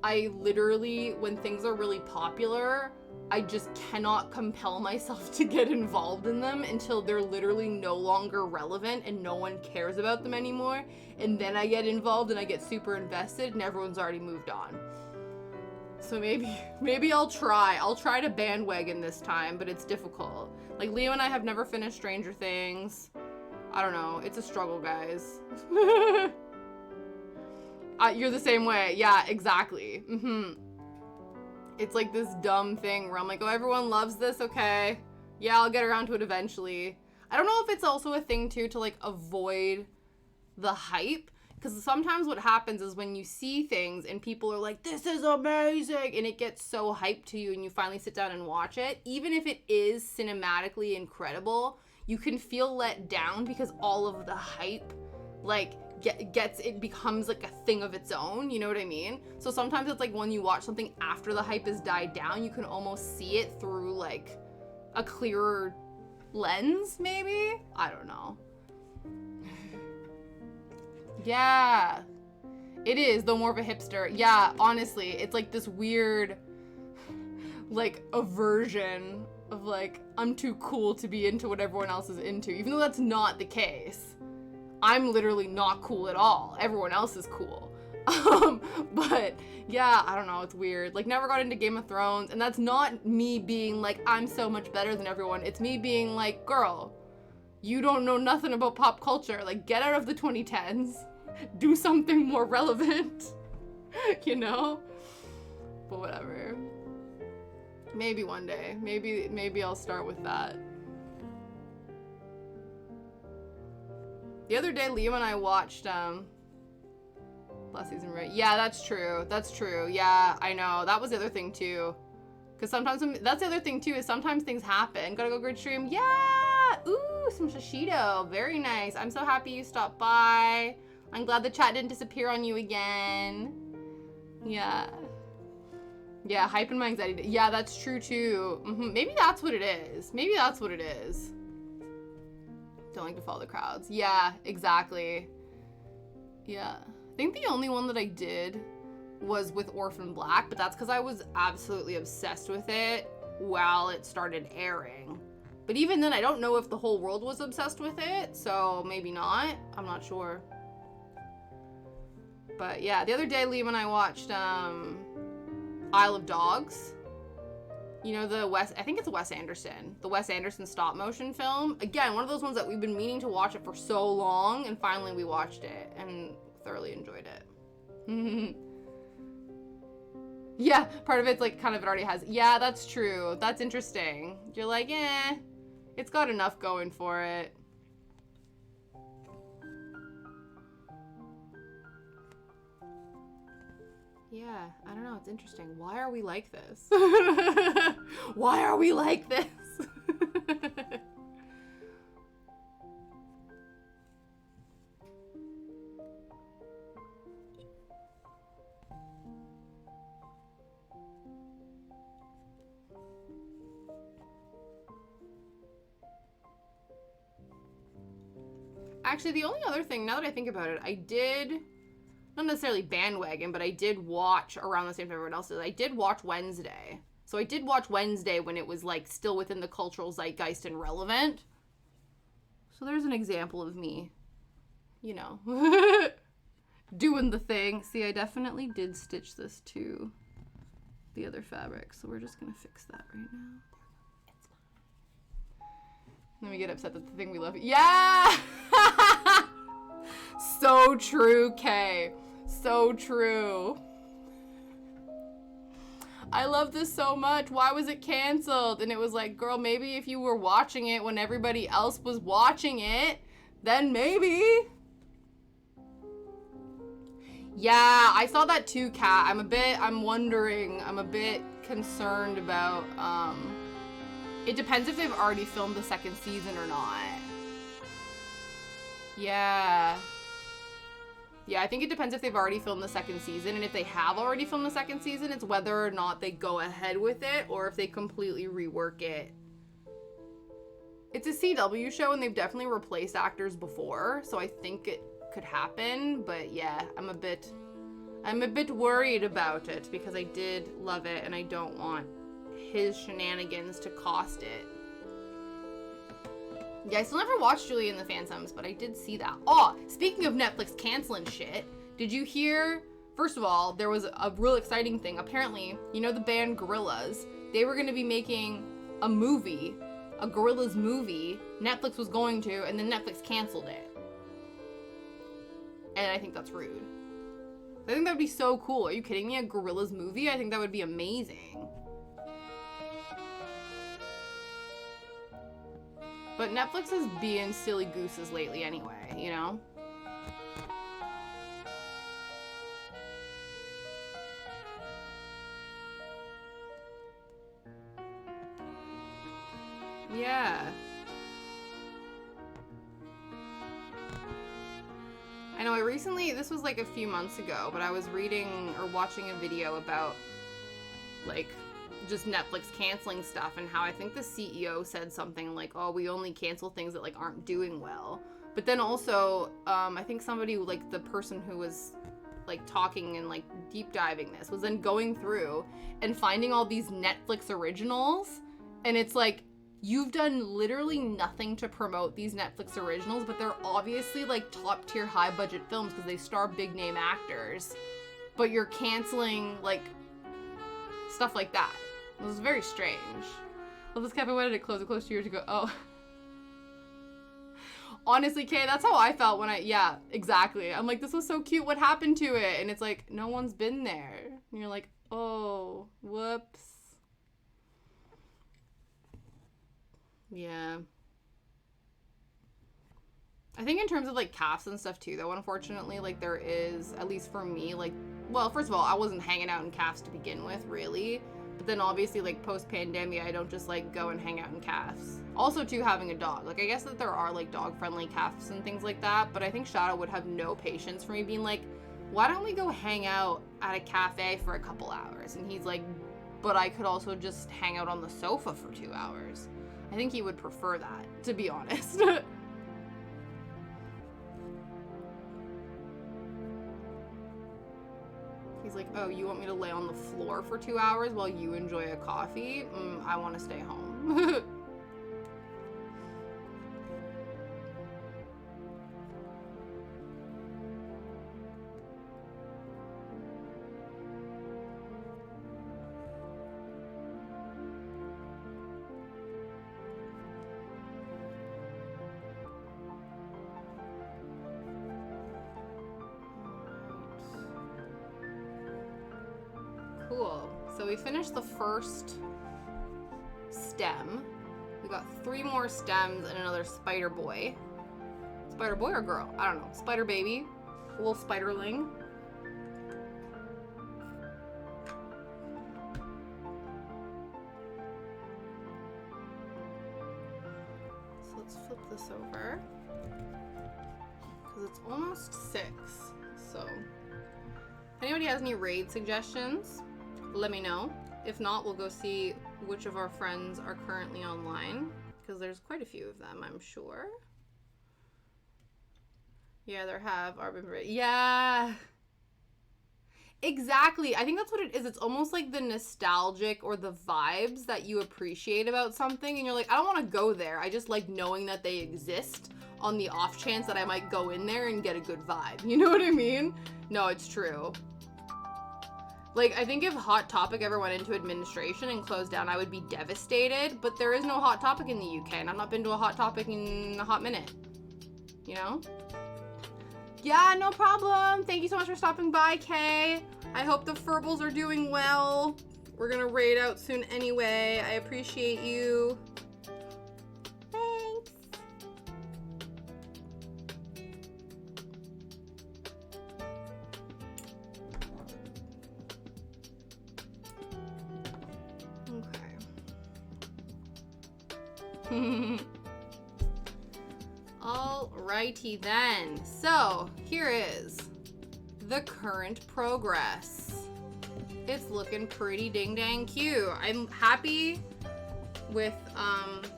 I literally, when things are really popular, I just cannot compel myself to get involved in them until they're literally no longer relevant and no one cares about them anymore. And then I get involved and I get super invested and everyone's already moved on. So maybe I'll try. I'll try to bandwagon this time, but it's difficult. Like Leo and I have never finished Stranger Things. I don't know. It's a struggle, guys. You're the same way. Yeah, exactly. It's like this dumb thing where I'm like, oh, everyone loves this, okay. Yeah, I'll get around to it eventually. I don't know if it's also a thing, too, to, like, avoid the hype. Because sometimes what happens is when you see things and people are like, this is amazing, and it gets so hyped to you and you finally sit down and watch it, even if it is cinematically incredible, you can feel let down because all of the hype, like, it becomes like a thing of its own, you know what I mean? So sometimes it's like when you watch something after the hype has died down, you can almost see it through like a clearer lens, maybe? I don't know. Yeah, it is, though more of a hipster. Yeah, honestly, it's like this weird like aversion of like, I'm too cool to be into what everyone else is into, even though that's not the case. I'm literally not cool at all. Everyone else is cool. But yeah, I don't know, it's weird. Like, never got into Game of Thrones, and that's not me being like, I'm so much better than everyone. It's me being like, girl, you don't know nothing about pop culture. Like, get out of the 2010s. Do something more relevant. You know? But whatever. Maybe one day. Maybe I'll start with that. The other day, Leo and I watched, last season, right? Yeah, that's true. That's true. Yeah, I know. That was the other thing, too. Because sometimes, that's the other thing, too, is sometimes things happen. Gotta go grid stream. Yeah! Ooh, some shishito. Very nice. I'm so happy you stopped by. I'm glad the chat didn't disappear on you again. Yeah. Yeah, hype and my anxiety. Yeah, that's true, too. Maybe that's what it is. Maybe that's what it is. Don't like to follow the crowds. Yeah, exactly. Yeah. I think the only one that I did was with Orphan Black, but that's because I was absolutely obsessed with it while it started airing. But even then, I don't know if the whole world was obsessed with it, so maybe not. I'm not sure. But yeah, the other day, Liam and I watched Isle of Dogs. You know, I think it's Wes Anderson. The Wes Anderson stop motion film. Again, one of those ones that we've been meaning to watch it for so long, and finally we watched it and thoroughly enjoyed it. Yeah, part of it's like kind of it already has. Yeah, that's true. That's interesting. You're like, it's got enough going for it. Yeah, I don't know. It's interesting. Why are we like this? Why are we like this? Actually, the only other thing, now that I think about it, I did, not necessarily bandwagon, but I did watch around the same time everyone else did. I did watch Wednesday. So I did watch Wednesday when it was like still within the cultural zeitgeist and relevant. So there's an example of me, you know, doing the thing. See, I definitely did stitch this to the other fabric. So we're just going to fix that right now. It's fine. Then we get upset that the thing we love. Yeah! So true, Kay. So true. I love this so much. Why was it canceled? And it was like, girl, maybe if you were watching it when everybody else was watching it, then maybe. Yeah, I saw that too, Kat. I'm a bit concerned about, it depends if they've already filmed the second season or not. Yeah. Yeah, I think it depends if they've already filmed the second season, and if they have already filmed the second season, it's whether or not they go ahead with it, or if they completely rework it. It's a CW show, and they've definitely replaced actors before, so I think it could happen, but yeah, I'm a bit worried about it, because I did love it, and I don't want his shenanigans to cost it. Yeah, I still never watched Julie and the Phantoms, but I did see that. Oh, speaking of Netflix canceling shit, did you hear? First of all, there was a real exciting thing. Apparently, you know the band Gorillaz? They were going to be making a movie, a Gorillaz movie. Netflix was going to, and then Netflix canceled it. And I think that's rude. I think that would be so cool. Are you kidding me? A Gorillaz movie? I think that would be amazing. But Netflix is being silly gooses lately anyway, you know? Yeah. I know, this was like a few months ago, but I was reading or watching a video about, like, just Netflix canceling stuff, and how I think the CEO said something like, oh, we only cancel things that like aren't doing well. But then also, I think somebody, like the person who was like talking and like deep diving this was then going through and finding all these Netflix originals, and it's like, you've done literally nothing to promote these Netflix originals, but they're obviously like top tier high budget films because they star big name actors, but you're canceling like stuff like that. It was very strange. Well, this Kevin, why did it close? It closed 2 years ago. Oh. Honestly, Kay, that's how I felt when yeah, exactly. I'm like, this was so cute. What happened to it? And it's like, no one's been there. And you're like, oh, whoops. Yeah. I think in terms of like casts and stuff too, though, unfortunately, like there is, at least for me, like, well, first of all, I wasn't hanging out in casts to begin with, really. But then obviously, like, post-pandemic, I don't just, like, go and hang out in cafes. Also, too, having a dog. Like, I guess that there are, like, dog-friendly cafes and things like that, but I think Shadow would have no patience for me being like, why don't we go hang out at a cafe for a couple hours? And he's like, but I could also just hang out on the sofa for 2 hours. I think he would prefer that, to be honest. He's like, oh, you want me to lay on the floor for 2 hours while you enjoy a coffee? I want to stay home. Cool. So we finished the first stem. We got 3 more stems and another spider boy. Spider boy or girl? I don't know. Spider baby. A little spiderling. So let's flip this over. Because it's almost 6. So if anybody has any raid suggestions, let me know. If not, we'll go see which of our friends are currently online, because there's quite a few of them, I'm sure. Yeah, there have been raid. Yeah. Exactly. I think that's what it is. It's almost like the nostalgic or the vibes that you appreciate about something, and you're like, I don't want to go there. I just like knowing that they exist on the off chance that I might go in there and get a good vibe. You know what I mean? No, it's true. Like, I think if Hot Topic ever went into administration and closed down, I would be devastated. But there is no Hot Topic in the UK, and I've not been to a Hot Topic in a hot minute. You know? Yeah, no problem. Thank you so much for stopping by, Kay. I hope the Furbles are doing well. We're gonna raid out soon anyway. I appreciate you. Thanks. Okay. Alrighty then. So, here is the current progress. It's looking pretty ding dang cute. I'm happy with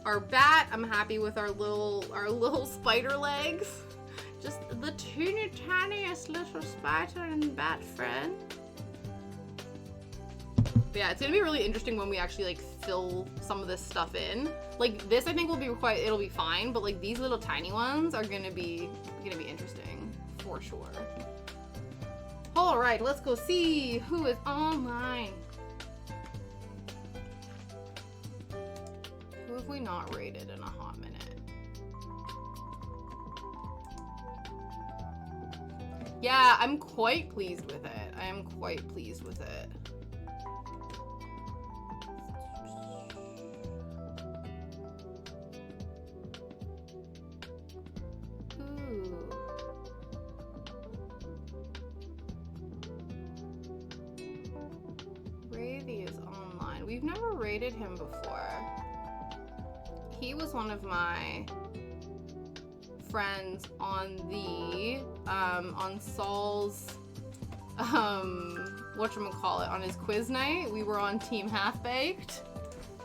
our bat. I'm happy with our little spider legs. Just the teeny tiniest little spider and bat friend. But yeah, it's gonna be really interesting when we actually like fill some of this stuff in. Like this, I think will be it'll be fine. But like these little tiny ones are gonna be interesting for sure. All right, let's go see who is online. Who have we not rated in a hot minute? Yeah, I'm quite pleased with it. I am quite pleased with it. We've never rated him before. He was one of my friends on the on Saul's whatchamacallit, on his quiz night. We were on Team Half Baked.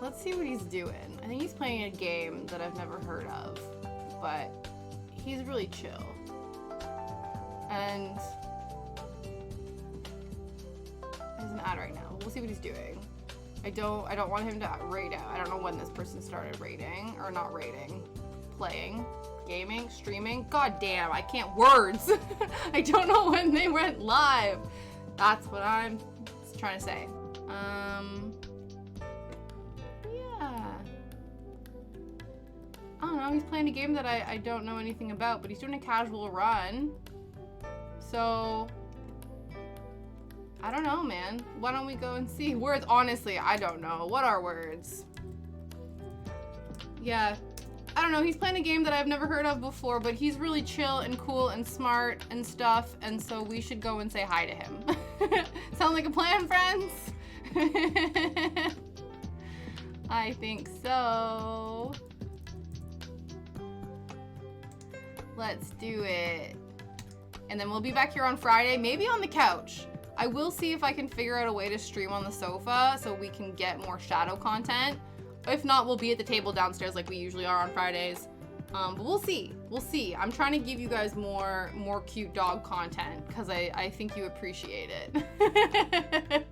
Let's see what he's doing. I think he's playing a game that I've never heard of, but he's really chill. And it doesn't matter right now. We'll see what he's doing. I don't want him to raid out. I don't know when this person started raiding, or not raiding, playing, gaming, streaming. God damn, I can't words. I don't know when they went live. That's what I'm trying to say. Yeah. I don't know, he's playing a game that I don't know anything about, but he's doing a casual run. So I don't know, man. Why don't we go and see? Words, honestly, I don't know. What are words? Yeah, I don't know. He's playing a game that I've never heard of before, but he's really chill and cool and smart and stuff, and so we should go and say hi to him. Sound like a plan, friends? I think so. Let's do it. And then we'll be back here on Friday, maybe on the couch. I will see if I can figure out a way to stream on the sofa so we can get more shadow content. If not, we'll be at the table downstairs like we usually are on Fridays. But we'll see. We'll see. I'm trying to give you guys more cute dog content because I think you appreciate it.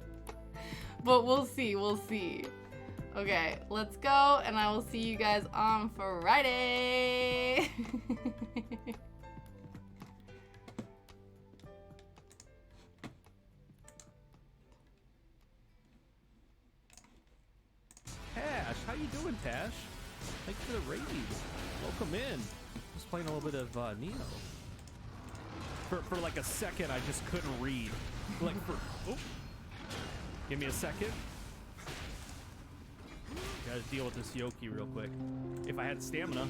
But we'll see. We'll see. Okay, let's go, and I will see you guys on Friday. Tash, how you doing, Tash? Thanks for the raid. Welcome in. Just playing a little bit of Neo. For like a second, I just couldn't read. Give me a second. Gotta deal with this Yoki real quick. If I had stamina.